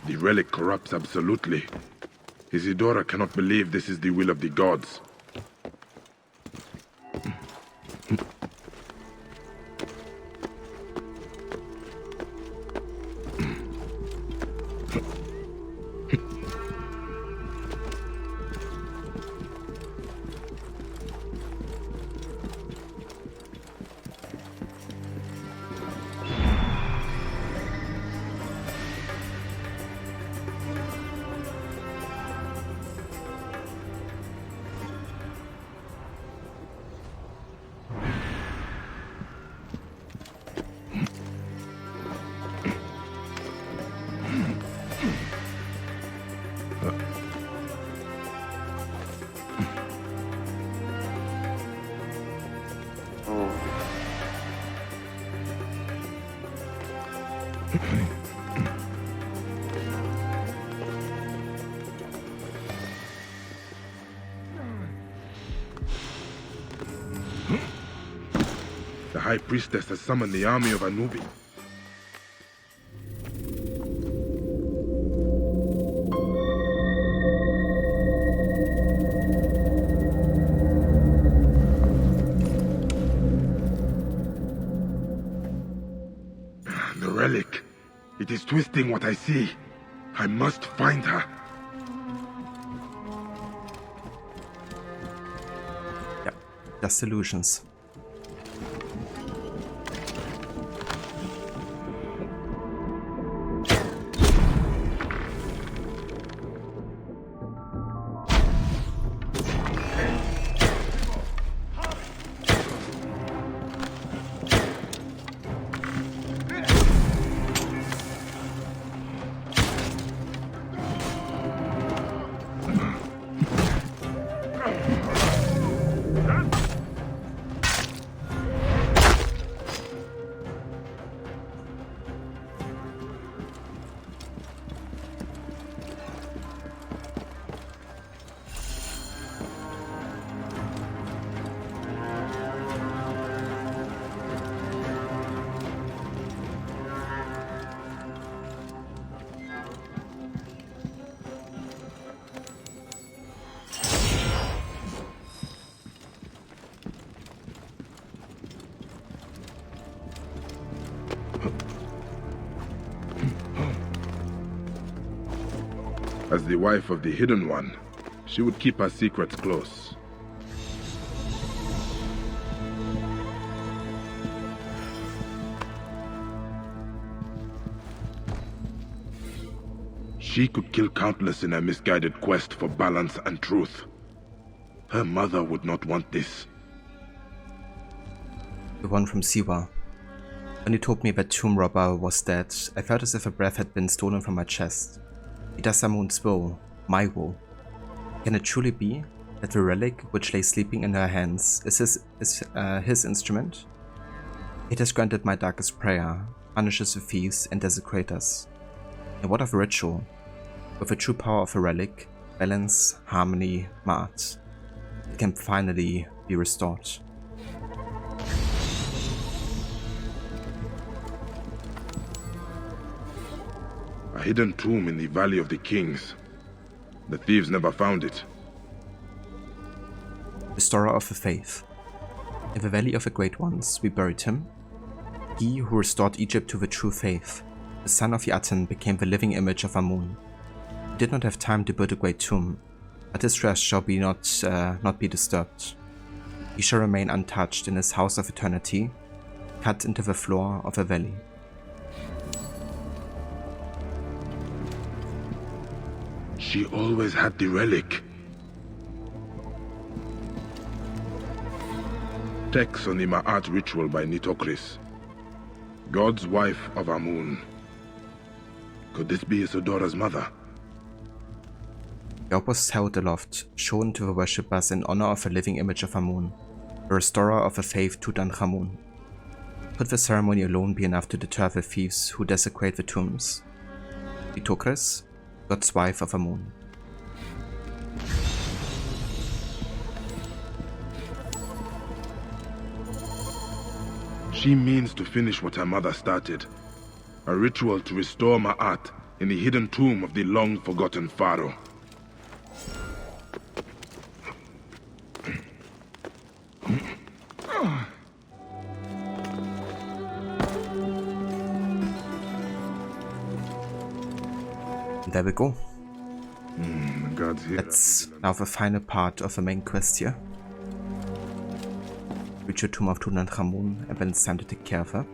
The relic corrupts absolutely. Isidora cannot believe this is the will of the gods. The High Priestess has summoned the army of Anubi. The relic. It is twisting what I see. I must find her. Yeah, just illusions. As the wife of the Hidden One, she would keep her secrets close. She could kill countless in her misguided quest for balance and truth. Her mother would not want this. The one from Siwa. When you told me that Tomb Robber was dead, I felt as if a breath had been stolen from my chest. It is Amun's will, my will. Can it truly be that the relic which lay sleeping in her hands is his instrument? It has granted my darkest prayer, punishes the thieves and desecrators. And what of a ritual? With the true power of a relic, balance, harmony, ma'at, it can finally be restored. A hidden tomb in the Valley of the Kings. The thieves never found it. Restorer of the Faith. In the Valley of the Great Ones, we buried him. He who restored Egypt to the true faith, the son of Yatin, became the living image of Amun. He did not have time to build a great tomb, but his rest shall be not be disturbed. He shall remain untouched in his house of eternity, cut into the floor of the valley. She always had the relic. Text on the Ma'at ritual by Nitocris. God's wife of Amun. Could this be Isidora's mother? The orb was held aloft, shown to the worshippers in honor of the living image of Amun, the restorer of the faith Tutankhamun. Could the ceremony alone be enough to deter the thieves who desecrate the tombs? Nitocris, God's wife of Amun. She means to finish what her mother started. A ritual to restore Ma'at in the hidden tomb of the long-forgotten Pharaoh. There we go. God's here. That's now the final part of the main quest here. Reach the tomb of Tutankhamun, and then it's time to take care of her.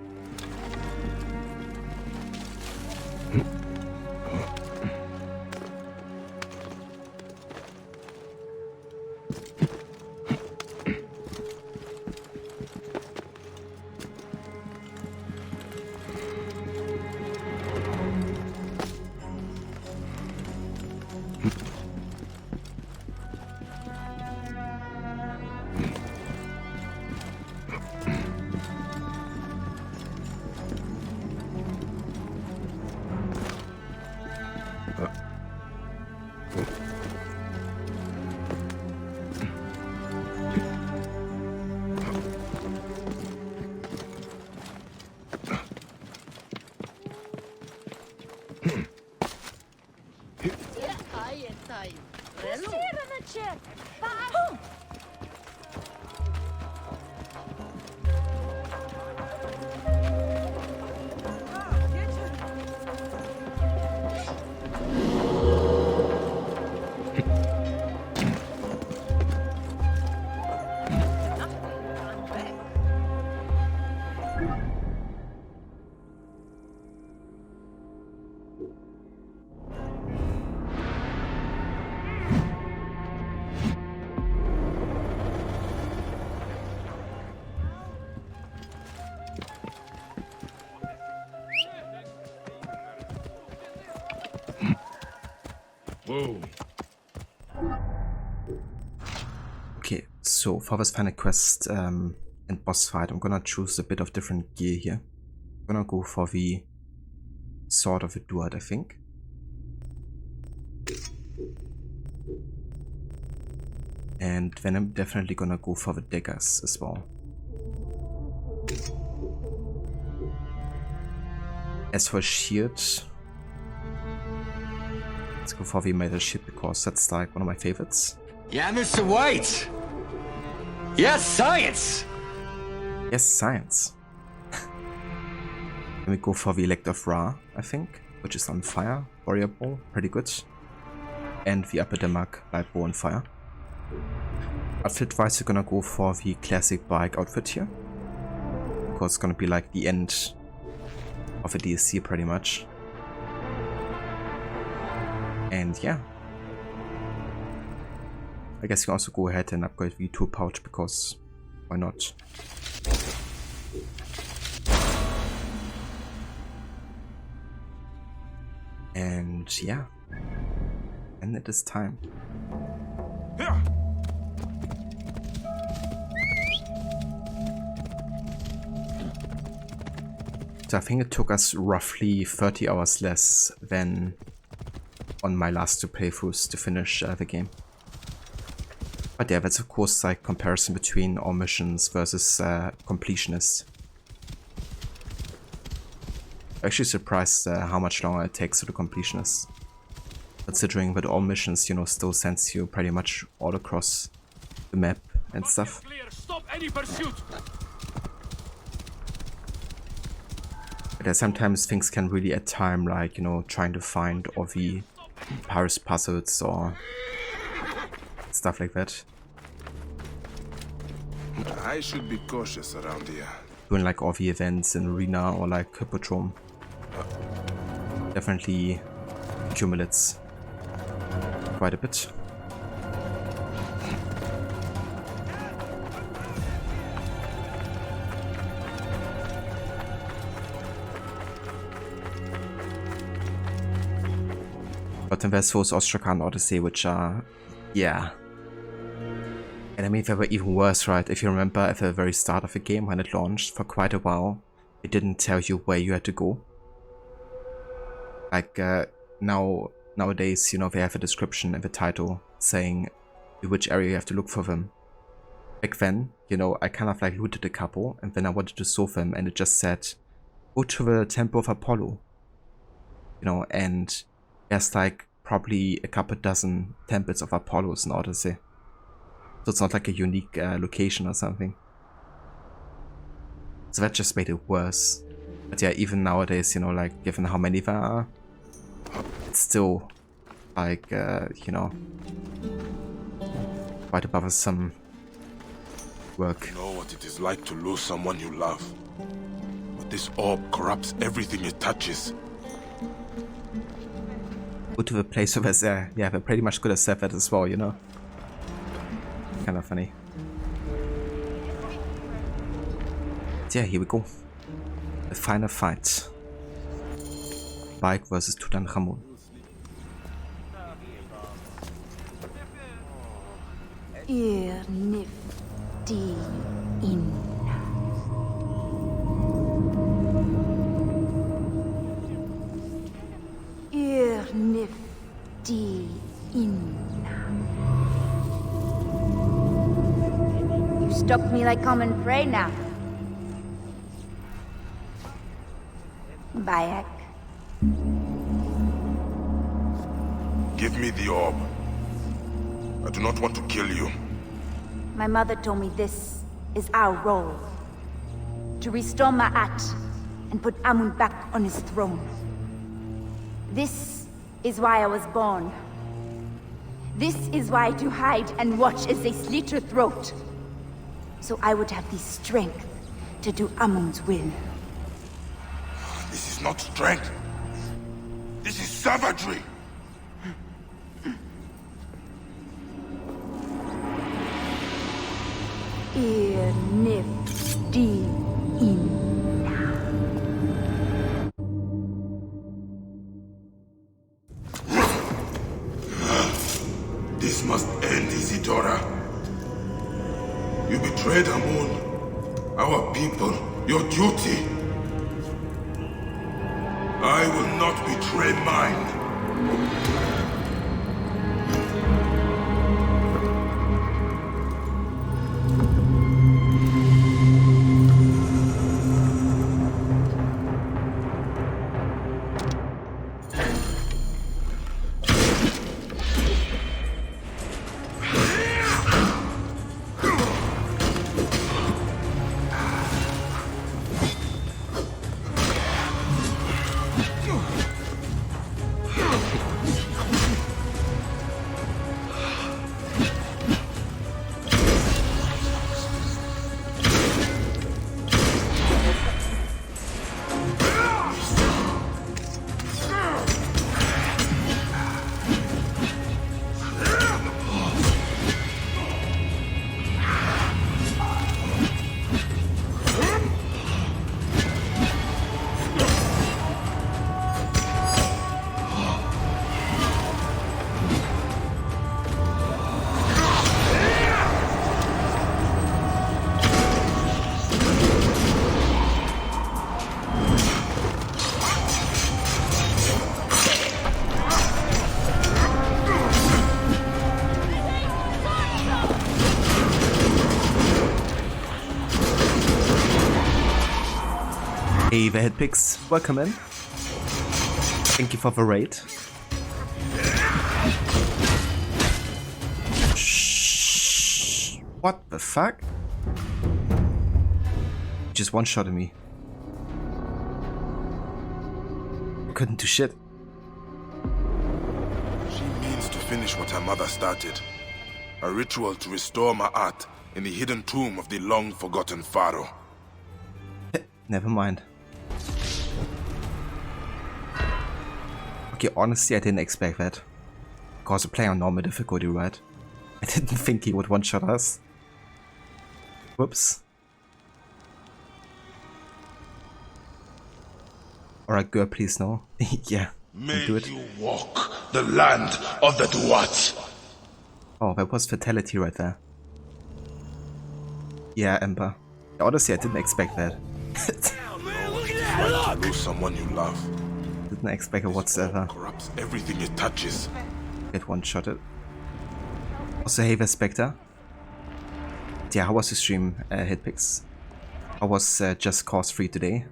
Whoa. Okay, so for this final quest and boss fight, I'm gonna choose a bit of different gear here. I'm gonna go for the Sword of a Duat, I think. And then I'm definitely gonna go for the daggers as well. As for shield, let's go for the metal shield because that's like one of my favorites. Yeah, Mr. White! Yes, science! Yes, science. Let me go for the Elect of Ra, I think, which is on fire. Warrior Bow, pretty good. And the Epidemic Light Bow on fire. Outfit-wise, we're gonna go for the classic bike outfit here. Because it's gonna be like the end of a DLC pretty much. And yeah. I guess you can also go ahead and upgrade the tool pouch because why not? And yeah. And it is time. So I think it took us roughly 30 hours less than on my last two playthroughs to finish the game. But yeah, that's of course like comparison between all missions versus completionists. Actually surprised how much longer it takes to the completionist. Considering that all missions, you know, still sends you pretty much all across the map and stuff. Stop any pursuit! But sometimes things can really add time, like, you know, trying to find all the Paris puzzles or stuff like that. I should be cautious around here. Doing like all the events in Arena or like Hippodrome definitely accumulates quite a bit. But then there's those Ostrakhan Odyssey, which are, yeah. And I mean, they were even worse, right? If you remember at the very start of the game when it launched, for quite a while, it didn't tell you where you had to go. Like, nowadays, you know, they have a description in the title saying in which area you have to look for them. Back then, you know, I kind of like looted a couple, and then I wanted to solve them, and it just said, go to the Temple of Apollo. you know, and there's like probably a couple dozen temples of Apollos in Odyssey. So it's not like a unique location or something. So that just made it worse. But yeah, even nowadays, you know, like given how many there are, it's still like, you know, quite above some work. You know what it is like to lose someone you love. But this orb corrupts everything it touches. Go to the place where there's, yeah, they pretty much could have said that as well, you know. Kind of funny. But yeah, here we go. The final fight. Bike versus Tutankhamun. Nifty in. Nifty in. You stalk me like common prey now. Bayek. Give me the orb. I do not want to kill you. My mother told me this is our role. To restore Ma'at and put Amun back on his throne. This is why I was born. This is why to hide and watch as they slit her throat. So I would have the strength to do Amun's will. This is not strength. This is savagery. Nifty in. This must end, Isidora. You betrayed Amun, our people, your duty. I will not betray mine. Hey, the head picks, welcome in. Thank you for the raid. Shh. What the fuck? Just one-shotted me. Couldn't do shit. She means to finish what her mother started. A ritual to restore Ma'at in the hidden tomb of the long-forgotten Pharaoh. Never mind. Okay, honestly, I didn't expect that. Because we're playing on normal difficulty, right? I didn't think he would one-shot us. Whoops. Alright, girl, please no. Yeah, May do it. you walk the land of the Duat. Oh, that was fatality right there. Yeah, Ember. Honestly, I didn't expect that. Like to lose someone you love. Didn't expect it whatsoever. Corrupts everything it touches. Get one-shotted. Also, hey, the Spectre. Yeah, how was the stream, Hitpix? I was Just Cause 3 today.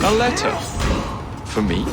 A letter. For me?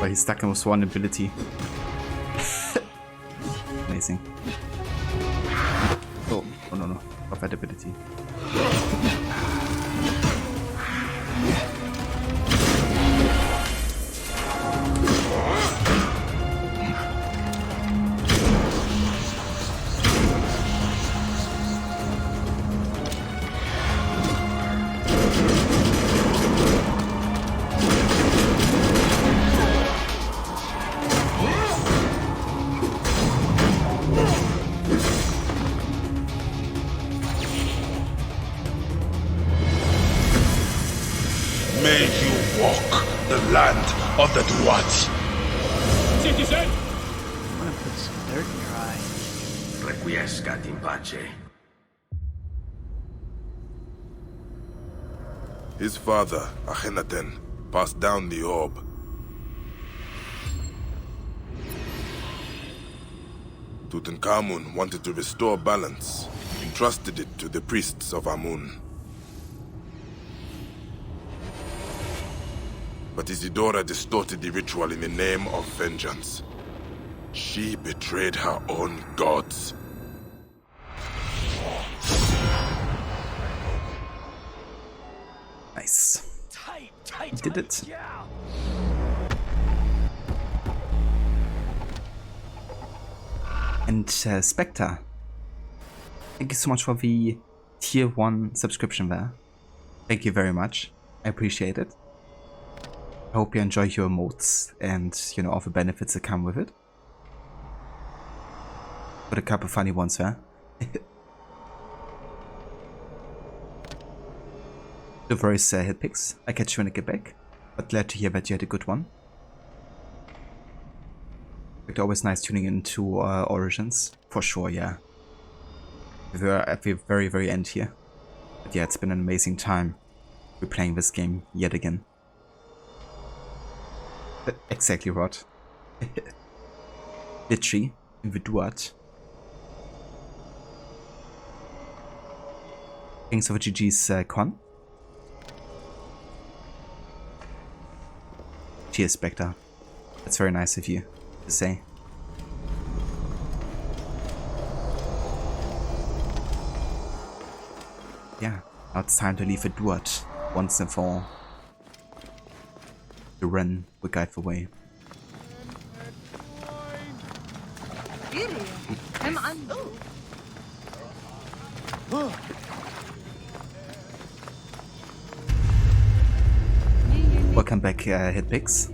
But he's stuck in with one ability. Amazing. Oh no. Of that ability. May you walk the land of the Duats. Citizen! I'm gonna put some dirt in your eye. Requiescat in pace. His father, Akhenaten, passed down the orb. Tutankhamun wanted to restore balance, entrusted it to the priests of Amun. But Isidora distorted the ritual in the name of vengeance. She betrayed her own gods. Nice. He did it. And Spectre, thank you so much for the tier 1 subscription there. Thank you very much. I appreciate it. I hope you enjoy your emotes and, you know, all the benefits that come with it. Got a couple funny ones there. The various hit picks. I catch you when I get back. But glad to hear that you had a good one. It's always nice tuning into Origins. For sure, yeah. We're at the very, very end here. But yeah, it's been an amazing time replaying this game yet again. Exactly, Rod. Literally, in the Duat. Thanks for GG's con. Cheers, Spectre. That's very nice of you to say. Yeah, now it's time to leave the Duat once and for all. The Ren will guide the way. Welcome back, Hitpix.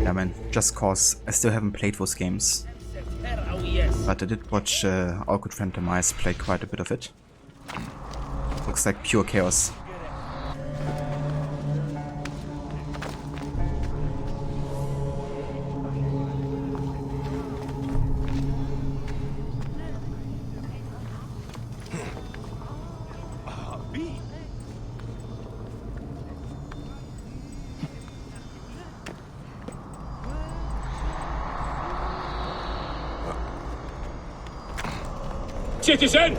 Yeah man, just cause I still haven't played those games. But I did watch our good friend Demise play quite a bit of it. Looks like pure chaos. Citizen!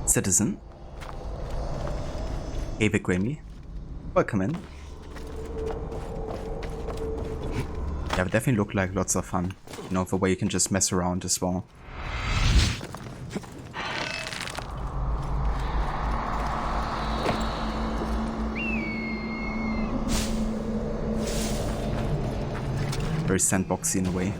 Citizen. Ava Grammy. Welcome in. Yeah, but definitely look like lots of fun. You know, the way you can just mess around as well. Very sandboxy in a way.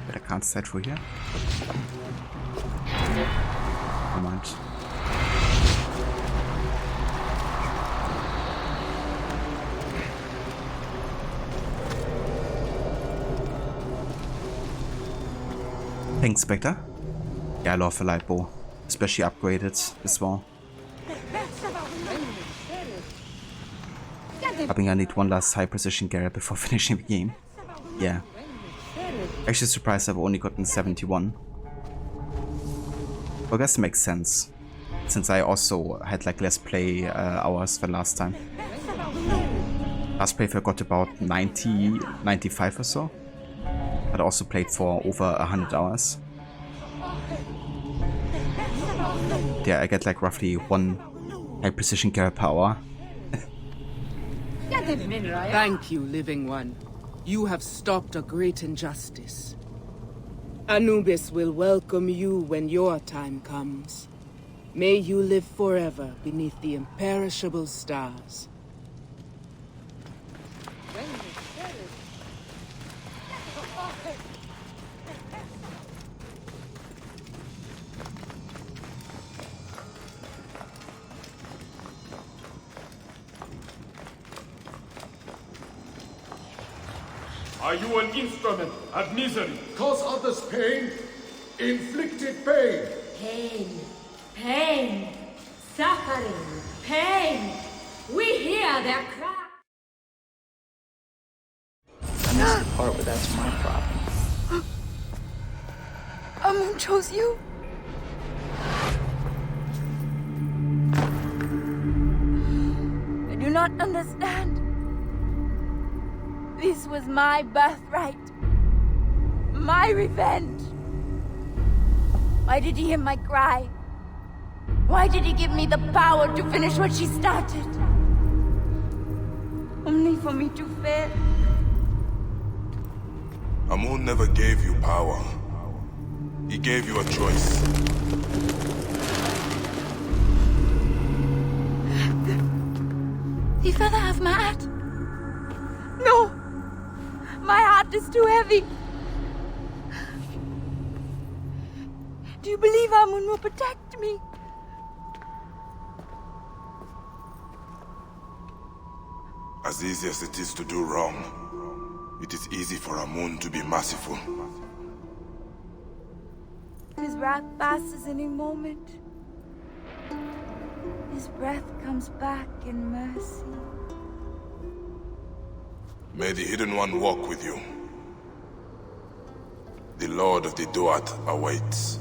But I can't set through here. Never mind. Pink Spectre. Yeah, I love the light bow, especially upgraded as well. I think I need one last high precision Garrett before finishing the game. Yeah. Actually surprised I've only gotten 71. Well, I guess it makes sense, since I also had like less play hours than last time. Last playthrough I got about 90, 95 or so. But I also played for over 100 hours. Yeah, I get like roughly one high precision Garrett per hour. Thank you, Living One. You have stopped a great injustice. Anubis will welcome you when your time comes. May you live forever beneath the imperishable stars. Are you an instrument of misery? Cause others pain, inflicted pain. Pain, pain, suffering, pain. We hear their cry. I missed the part where that's my problem. Amun chose you. I do not understand. This was my birthright. My revenge. Why did he hear my cry? Why did he give me the power to finish what she started? Only for me to fail. Amun never gave you power. He gave you a choice. The feather of my heart. No! My heart is too heavy. Do you believe Amun will protect me? As easy as it is to do wrong, it is easy for Amun to be merciful. His wrath passes any moment. His breath comes back in mercy. May the Hidden One walk with you. The Lord of the Duat awaits.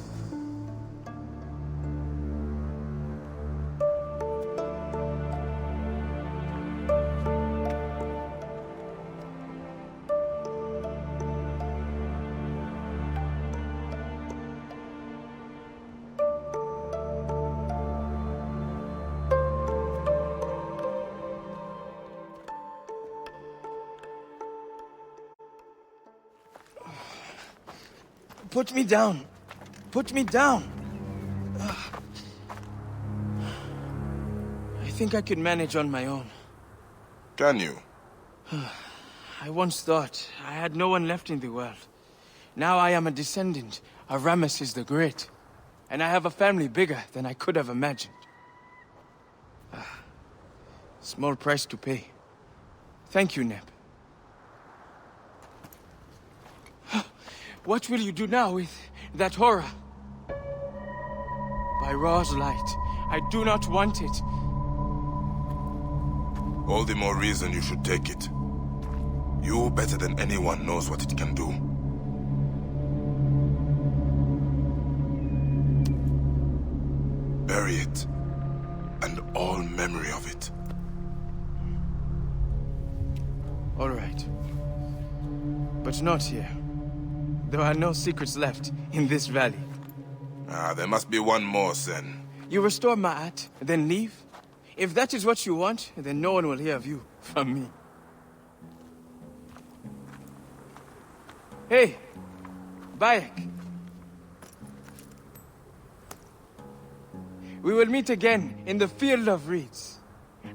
Put me down. Put me down. I think I could manage on my own. Can you? I once thought I had no one left in the world. Now I am a descendant of Ramesses the Great. And I have a family bigger than I could have imagined. Small price to pay. Thank you, Neb. What will you do now with that horror? By Ra's light, I do not want it. All the more reason you should take it. You, better than anyone, knows what it can do. Bury it, and all memory of it. All right. But not here. There are no secrets left in this valley. There must be one more, Sen. You restore Ma'at, then leave? If that is what you want, then no one will hear of you from me. Hey, Bayek. We will meet again in the Field of Reeds.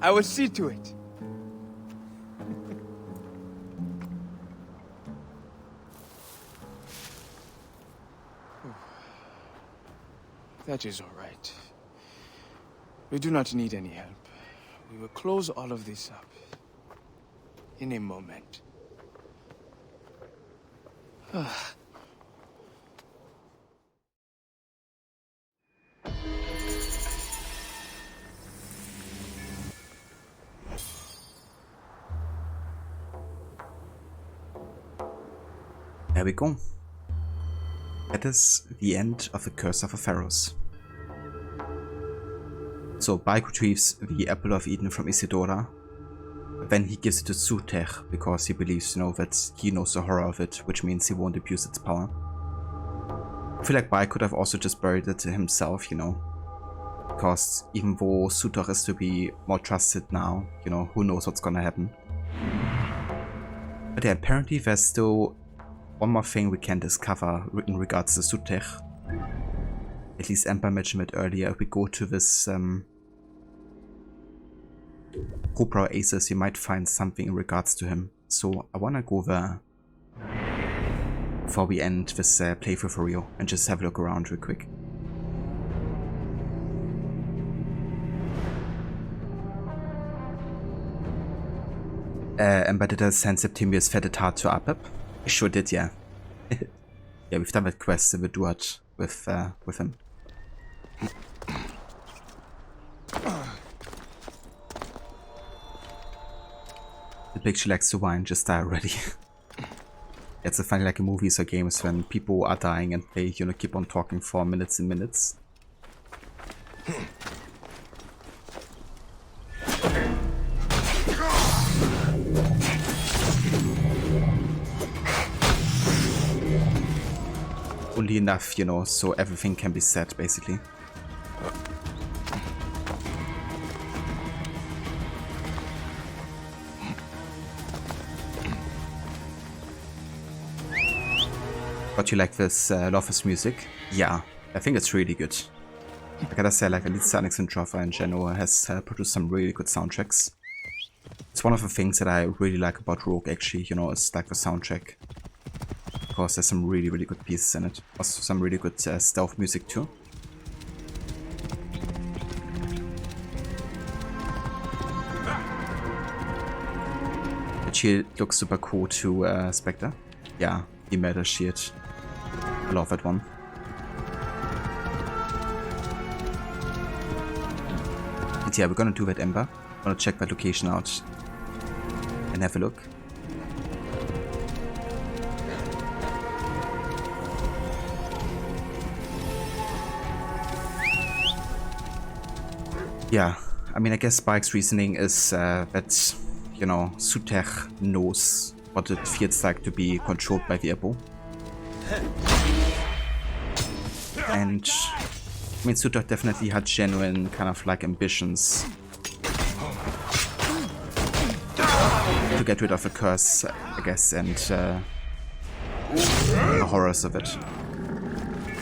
I will see to it. That is all right. We do not need any help. We will close all of this up in a moment. There we go. That is the end of the Curse of the Pharaohs. So Bayek retrieves the Apple of Eden from Isidora. Then he gives it to Suter because he believes, that he knows the horror of it, which means he won't abuse its power. I feel like Bayek could have also just buried it himself, because even though Suter is to be more trusted now, who knows what's gonna happen. But yeah, apparently there's still one more thing we can discover in regards to Suter. At least Ember mentioned it earlier. If we go to this Cobra Aces, you might find something in regards to him. So I wanna go there before we end this playthrough for real and just have a look around real quick. Ember, did I send Septimius Fetted Heart to Apep? I sure did, yeah. Yeah, we've done that quest in the Duat with him. The picture likes to whine, just die already. It's so funny, like in movies or games when people are dying and they, keep on talking for minutes and minutes. Only enough, so everything can be said, basically. But you like this Lothos music? Yeah, I think it's really good. I gotta say, like, at least Alex and Joffa in general has produced some really good soundtracks. It's one of the things that I really like about Rogue, actually, is like the soundtrack. Because there's some really, really good pieces in it. Also some really good stealth music too. The shield looks super cool too, Spectre. Yeah, the meta shield. I love that one. And yeah, we're gonna do that, Ember. I'm gonna check that location out and have a look. Yeah, I mean, I guess Bayek's reasoning is that, Suter knows what it feels like to be controlled by the Apple. And, I mean, Suter definitely had genuine kind of like ambitions to get rid of the curse, I guess, and the horrors of it. So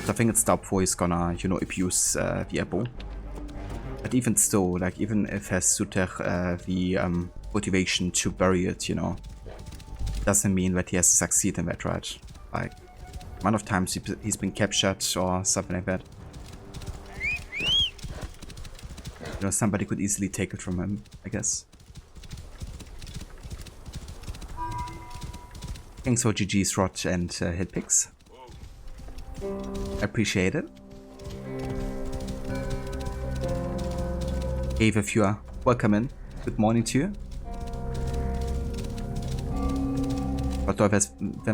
I think it's doubtful he's gonna, abuse the Apple. But even still, like, even if has Suter the motivation to bury it, doesn't mean that he has to succeed in that, right? Like, amount of times he's been captured or something like that. Somebody could easily take it from him, I guess. Thanks for GG's Rot and hit picks. Appreciate it. Hey, if you are welcome in. Good morning to you. But wenn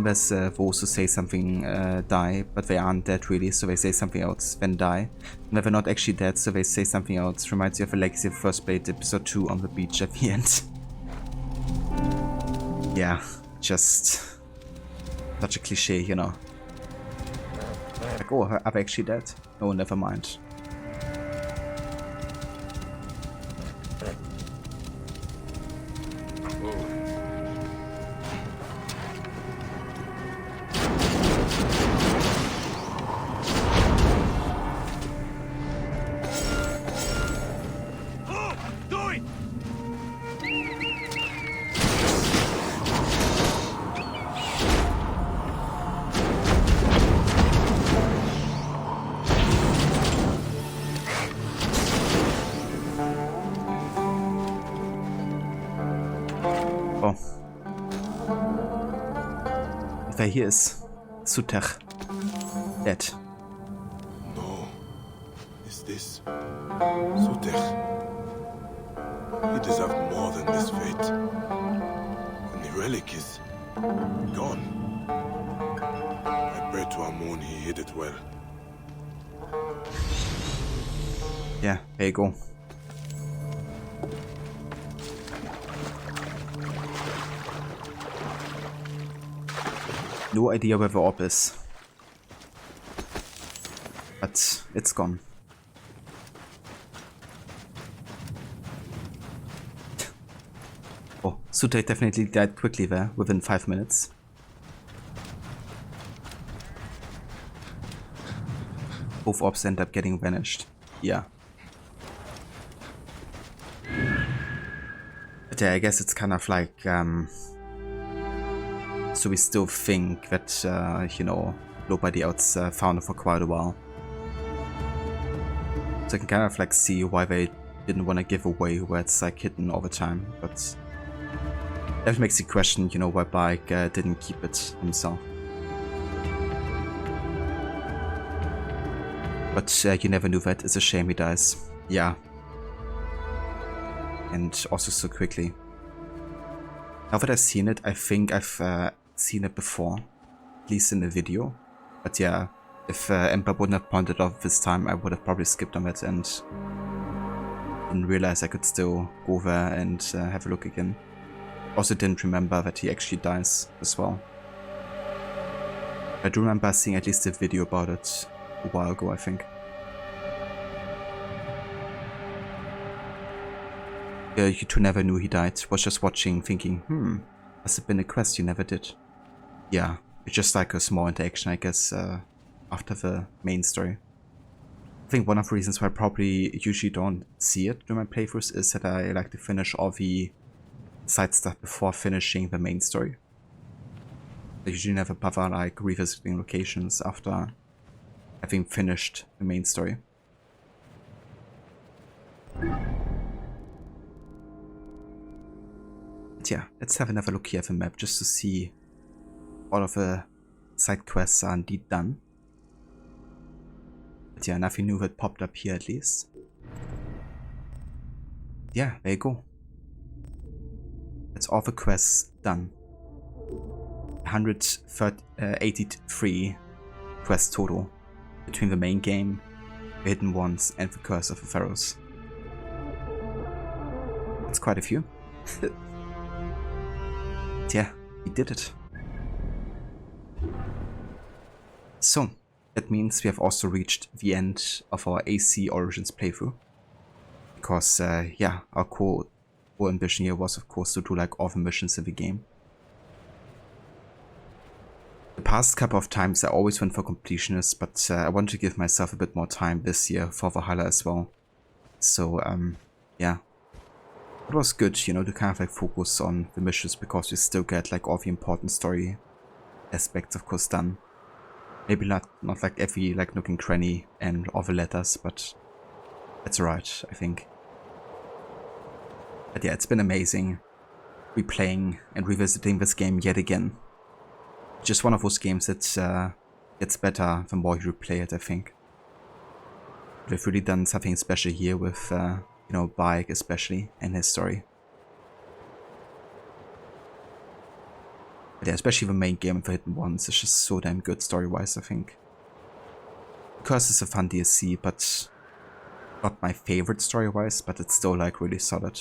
wir es to say something die, but they aren't dead really, so they say something else, then die. And they're not actually dead, so they say something else. Reminds you of a Legacy of First Blade episode 2 on the beach at the end. Yeah, just such a cliche, you know. Like, oh, are they actually dead? No, never mind. Here is Suter dead. No. Is this Suter? He deserved more than this fate. And the relic is gone. I pray to Amun he hid it well. Yeah, there you go. No idea where the orb is. But it's gone. Oh, Suter definitely died quickly there, within 5 minutes. Both orbs end up getting vanished. Yeah. But yeah, I guess it's kind of like, so we still think that, you know, nobody else found it for quite a while. So I can kind of like see why they didn't want to give away where it's like hidden all the time, but that makes you question, you know, why Bike didn't keep it himself. But you never knew that. It's a shame he dies. Yeah. And also so quickly. Now that I've seen it, I think I've seen it before, at least in a video. But yeah, if Ember wouldn't have pointed out this time, I would have probably skipped on it and didn't realize I could still go there and have a look again. Also didn't remember that he actually dies as well. I do remember seeing at least a video about it a while ago, I think. Yeah, you two never knew he died. Was just watching, thinking, must have been a quest you never did. Yeah, it's just like a small interaction, I guess, after the main story. I think one of the reasons why I probably usually don't see it during my playthroughs is that I like to finish all the side stuff before finishing the main story. I usually never bother like revisiting locations after having finished the main story. But yeah, let's have another look here at the map just to see all of the side quests are indeed done. But yeah, nothing new that popped up here at least. Yeah, there you go. That's all the quests done. 183 quests total between the main game, the hidden ones, and the Curse of the Pharaohs. That's quite a few. Yeah, we did it. So, that means we have also reached the end of our AC Origins playthrough. Because, yeah, our core ambition here was, of course, to do like all the missions in the game. The past couple of times I always went for completionists, but I wanted to give myself a bit more time this year for Valhalla as well. So, yeah. It was good, you know, to kind of like focus on the missions because we still get like all the important story aspects, of course, done. Maybe not like every like nook and cranny and all the letters, but that's alright, I think. But yeah, it's been amazing replaying and revisiting this game yet again. Just one of those games that gets better the more you replay it, I think. We've really done something special here with you know, Bayek especially, and his story. But yeah, especially the main game of the Hidden Ones is just so damn good story-wise, I think. Curse is a fun DLC, but not my favorite story-wise, but it's still like really solid.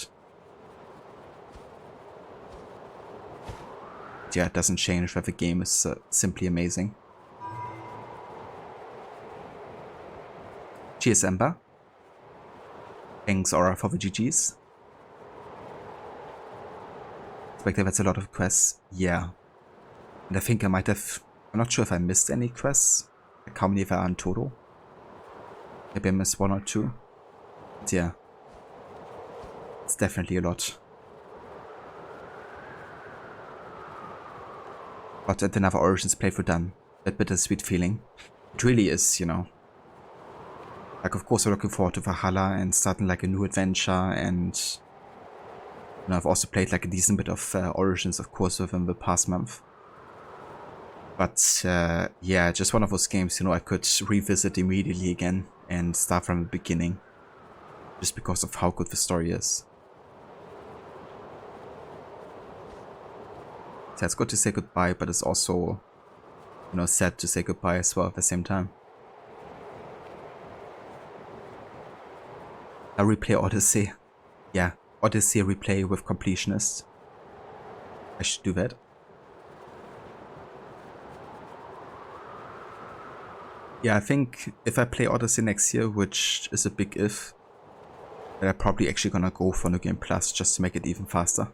But yeah, it doesn't change that the game is simply amazing. Cheers, Ember. Thanks, Aura, for the GGs. Expect that's a lot of quests. Yeah. And I think I might have... I'm not sure if I missed any quests. Like how many there are in total. Maybe I missed 1 or 2. But yeah. It's definitely a lot. But at another Origins playthrough done. That bittersweet feeling. It really is, you know. Like, of course, I'm looking forward to Valhalla and starting like a new adventure, and you know, I've also played like a decent bit of Origins, of course, within the past month. But yeah, just one of those games, you know, I could revisit immediately again and start from the beginning, just because of how good the story is. So it's good to say goodbye, but it's also, you know, sad to say goodbye as well at the same time. I replay Odyssey. Yeah, Odyssey replay with completionist. I should do that. Yeah, I think if I play Odyssey next year, which is a big if, then I'm probably actually gonna go for New Game Plus just to make it even faster.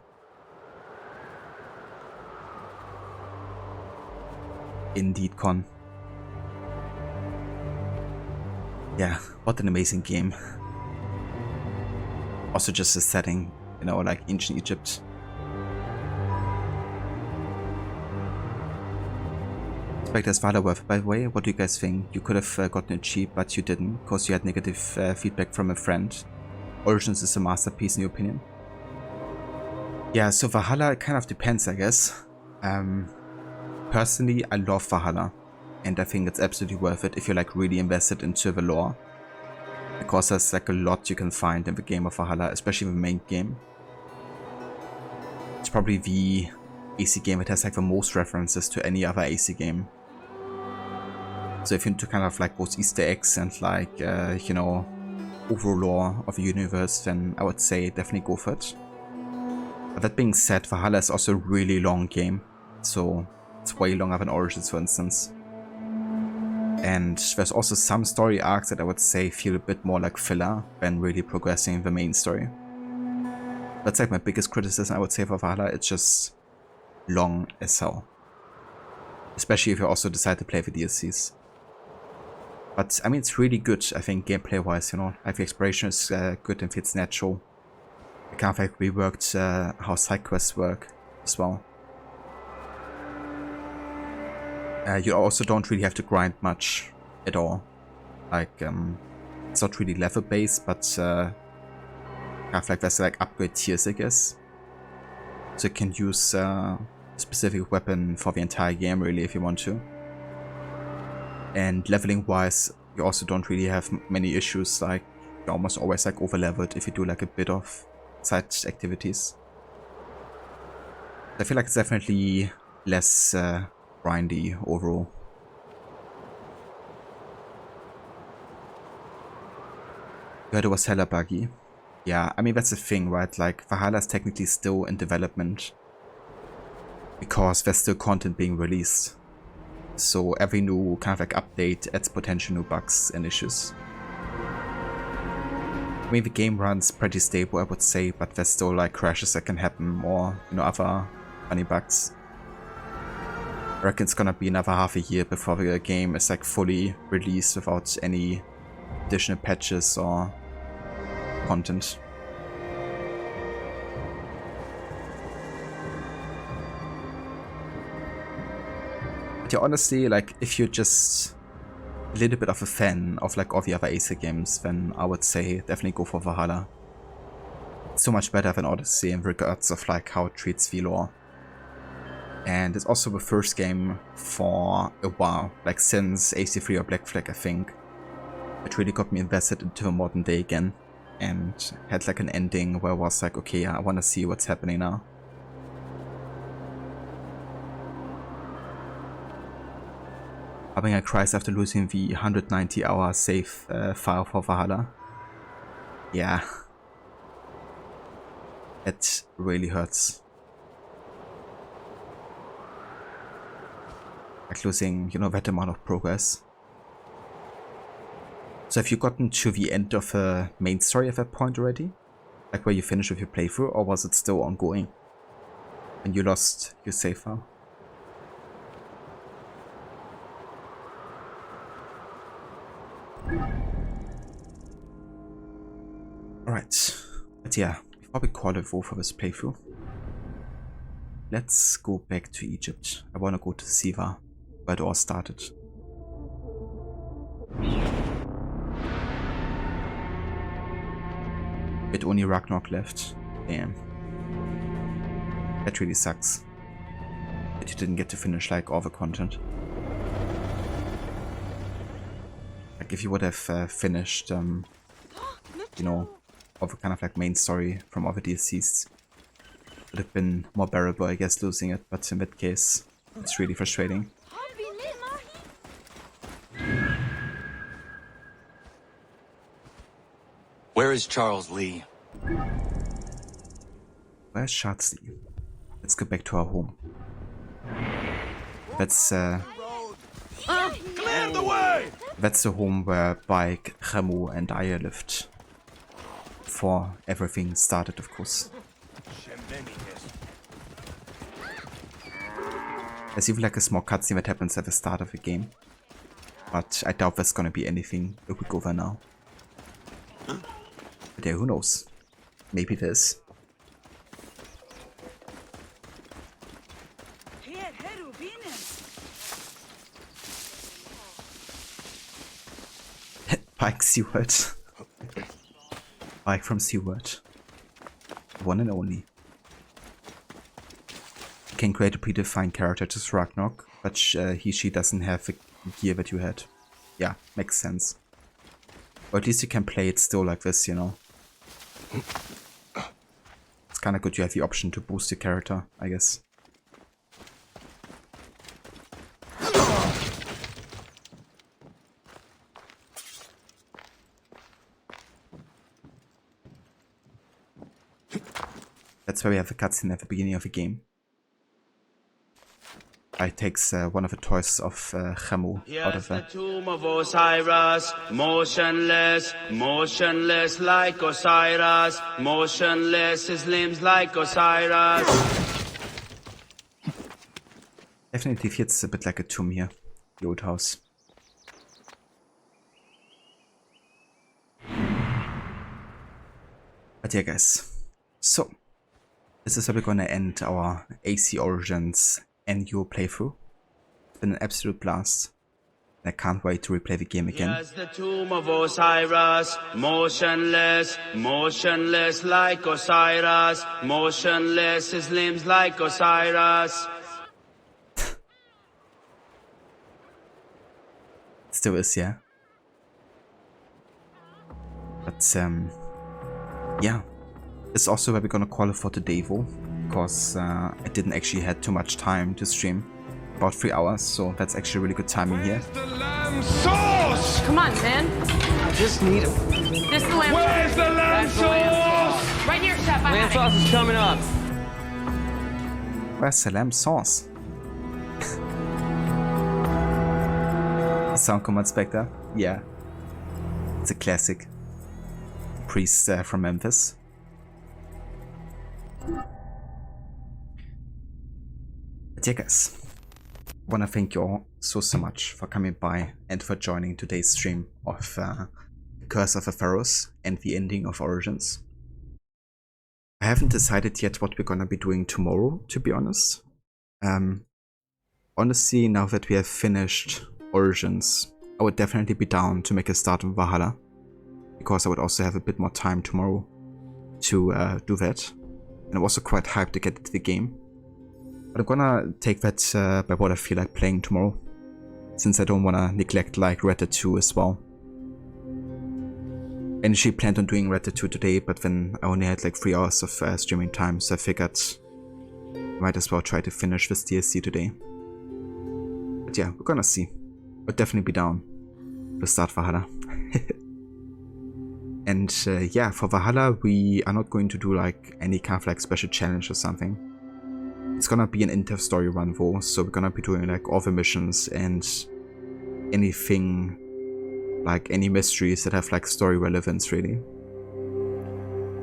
Indeed, Con. Yeah, what an amazing game. Also just the setting, you know, like ancient Egypt. Spectre's Valor worth, by the way. What do you guys think? You could have gotten it cheap, but you didn't, because you had negative feedback from a friend. Origins is a masterpiece in your opinion? Yeah, so Valhalla, it kind of depends, I guess. Personally, I love Valhalla, and I think it's absolutely worth it if you're like really invested into the lore. Because there's like a lot you can find in the game of Valhalla, especially the main game. It's probably the AC game that has like the most references to any other AC game. So if you're into kind of like those Easter eggs and like, you know, overall lore of the universe, then I would say definitely go for it. But that being said, Valhalla is also a really long game. So it's way longer than Origins, for instance. And there's also some story arcs that I would say feel a bit more like filler than really progressing the main story. That's like my biggest criticism, I would say, for Valhalla. It's just long as hell. Especially if you also decide to play the DLCs. But I mean, it's really good, I think, gameplay wise, you know. Like the exploration is good and feels natural. I kind of like reworked how side quests work as well. You also don't really have to grind much at all. Like, it's not really level based, but kind of like there's like upgrade tiers, I guess. So you can use a specific weapon for the entire game, really, if you want to. And leveling wise, you also don't really have many issues. Like, you're almost always like over leveled if you do like a bit of side activities. I feel like it's definitely less grindy overall. You heard it was hella buggy. Yeah, I mean, that's the thing, right? Like, Valhalla is technically still in development because there's still content being released. So every new kind of like update adds potential new bugs and issues. I mean, the game runs pretty stable, I would say, but there's still like crashes that can happen or, you know, other funny bugs. I reckon it's gonna be another half a year before the game is like fully released without any additional patches or content. But yeah, honestly, like, if you're just a little bit of a fan of like all the other AC games, then I would say definitely go for Valhalla. It's so much better than Odyssey in regards of like how it treats the lore. And it's also the first game for a while, like since AC3 or Black Flag, I think. It really got me invested into the modern day again. and had like an ending where I was like, okay, I want to see what's happening now. Having a cries after losing the 190-hour save file for Valhalla. Yeah. It really hurts. Like losing, you know, that amount of progress. So have you gotten to the end of the main story at that point already? Like where you finished with your playthrough, or was it still ongoing? And you lost your save file? Alright, but yeah, before we call it over this playthrough, let's go back to Egypt. I want to go to Siva, where it all started. With only Ragnarok left. Damn. That really sucks. That you didn't get to finish like all the content. Like if you would have finished, you know, all the kind of like main story from all the DLCs, would have been more bearable, I guess, losing it. But in that case, it's really frustrating. Where is Charles Lee? Where's Charles Lee? Let's go back to our home. That's Clear the way! That's the home where Bike, Ramu and Aya lived. Before everything started, of course. There's even like a small cutscene that happens at the start of the game. But I doubt there's gonna be anything if we go there now. But yeah, who knows? Maybe there is. Pike Seward. Pike from Seward. One and only. You can create a predefined character to Ragnarok, but she doesn't have the gear that you had. Yeah, makes sense. Or at least you can play it still like this, you know. It's kinda good you have the option to boost your character, I guess. That's why we have a cutscene at the beginning of the game. It takes one of the toys of Ramu out of Here's there. the tomb of Osiris, motionless, motionless like Osiris, motionless, his limbs like Osiris. Definitely feels a bit like a tomb here, the old house. But yeah guys, so this is how we're gonna end our AC Origins NU playthrough. It's been an absolute blast. I can't wait to replay the game again. Here's the tomb of Osiris, motionless, motionless like Osiris, motionless, his limbs like Osiris. Still is, yeah. But yeah, it's also where we're gonna call it for today though, because I didn't actually had too much time to stream, about 3 hours, so that's actually really good timing here. The lamb sauce! Come on, man. I just need it. This is the lamb sauce. Where's the lamb sauce? Right here, Chef. Lamb sauce is coming up. Where's the lamb sauce? Sound Command Spectre? Yeah. It's a classic. Priest from Memphis. But yeah guys, I wanna thank you all so much for coming by and for joining today's stream of Curse of the Pharaohs and the ending of Origins. I haven't decided yet what we're gonna be doing tomorrow, to be honest. Honestly, now that we have finished Origins, I would definitely be down to make a start on Valhalla, because I would also have a bit more time tomorrow to do that. And I'm also quite hyped to get into the game. But I'm gonna take that by what I feel like playing tomorrow, since I don't wanna neglect like Red Dead 2 as well. initially planned on doing Red Dead 2 today, but then I only had like 3 hours of streaming time, so I figured I might as well try to finish this DLC today. But yeah, we're gonna see. I'll definitely be down to start Valhalla. And yeah, for Valhalla we are not going to do like any kind of like special challenge or something. It's gonna be an in-depth story run though, so we're gonna be doing like all the missions and anything, like any mysteries that have like story relevance really.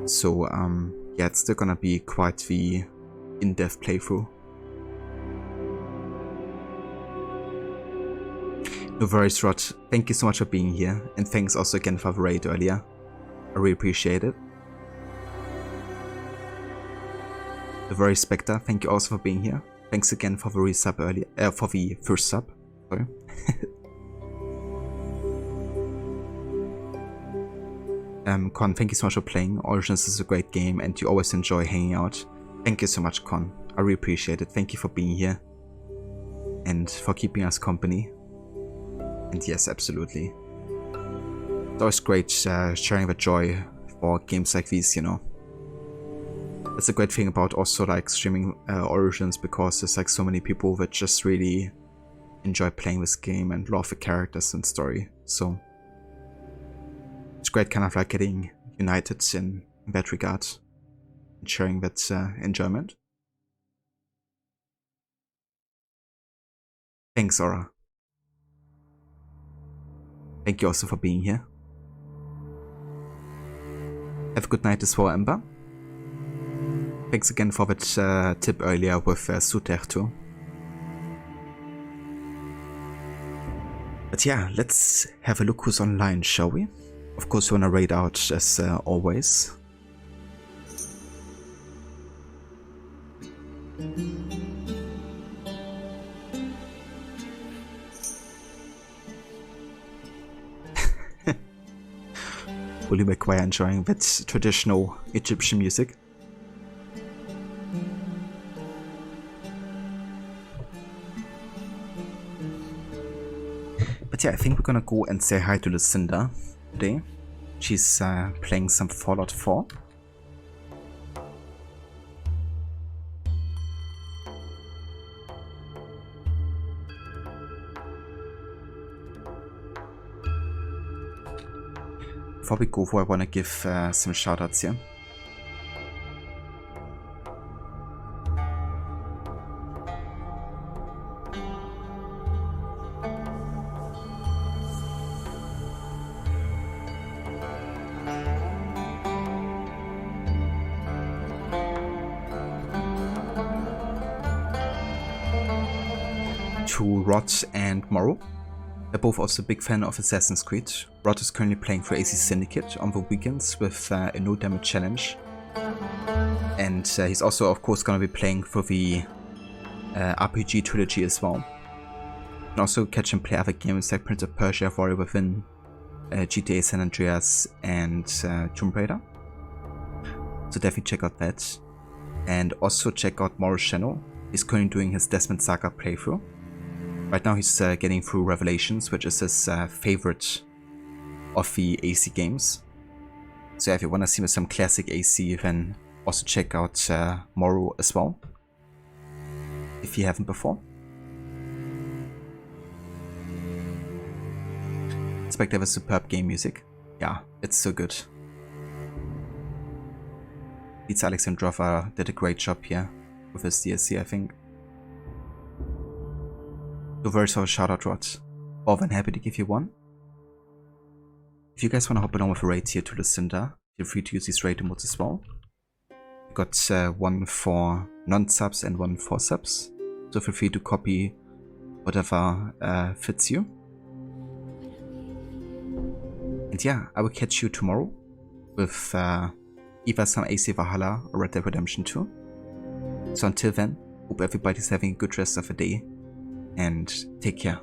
So yeah, it's still gonna be quite the in-depth playthrough. No worries, Rod. Thank you so much for being here, and thanks also again for the raid earlier. I really appreciate it. The very Spectre, thank you also for being here. Thanks again for the resub earlier, for the first sub. Sorry. Con, thank you so much for playing. Origins is a great game, and you always enjoy hanging out. Thank you so much, Con. I really appreciate it. Thank you for being here and for keeping us company. And yes, absolutely. It's always great sharing the joy for games like these, you know. That's a great thing about also like streaming Origins, because there's like so many people that just really enjoy playing this game and love the characters and story. So it's great kind of like getting united in that regard and sharing that enjoyment. Thanks, Aura. Thank you also for being here. Have a good night as well, Ember. Thanks again for that tip earlier with Suter too. But yeah, let's have a look who's online, shall we? Of course, we wanna raid out as always. Willie McQuire enjoying that traditional Egyptian music. But yeah, I think we're gonna go and say hi to Lucinda today. She's playing some Fallout 4. Before we go, I want to give some shoutouts here. To Rod and Morrow. They're both also a big fan of Assassin's Creed. Rod is currently playing for AC Syndicate on the weekends with a no damage challenge. And he's also of course gonna be playing for the RPG trilogy as well. You can also catch him play other games like Prince of Persia, Warrior Within, GTA San Andreas and Tomb Raider. So definitely check out that. And also check out Morrow's channel. He's currently doing his Desmond Saga playthrough. Right now he's getting through Revelations, which is his favorite of the AC games. So if you want to see some classic AC, then also check out Morrow as well, if you haven't before. Expect to have a superb game music. Yeah, it's so good. Beats Alexandrova did a great job here with his DLC, I think. So very so shout out, Rod. More than happy to give you one. If you guys want to hop along with a raid here to Lucinda, feel free to use these raid emotes as well. We got one for non-subs and one for subs. So feel free to copy whatever fits you. And yeah, I will catch you tomorrow with either some AC Valhalla or Red Dead Redemption 2. So until then, hope everybody's having a good rest of the day. And take care.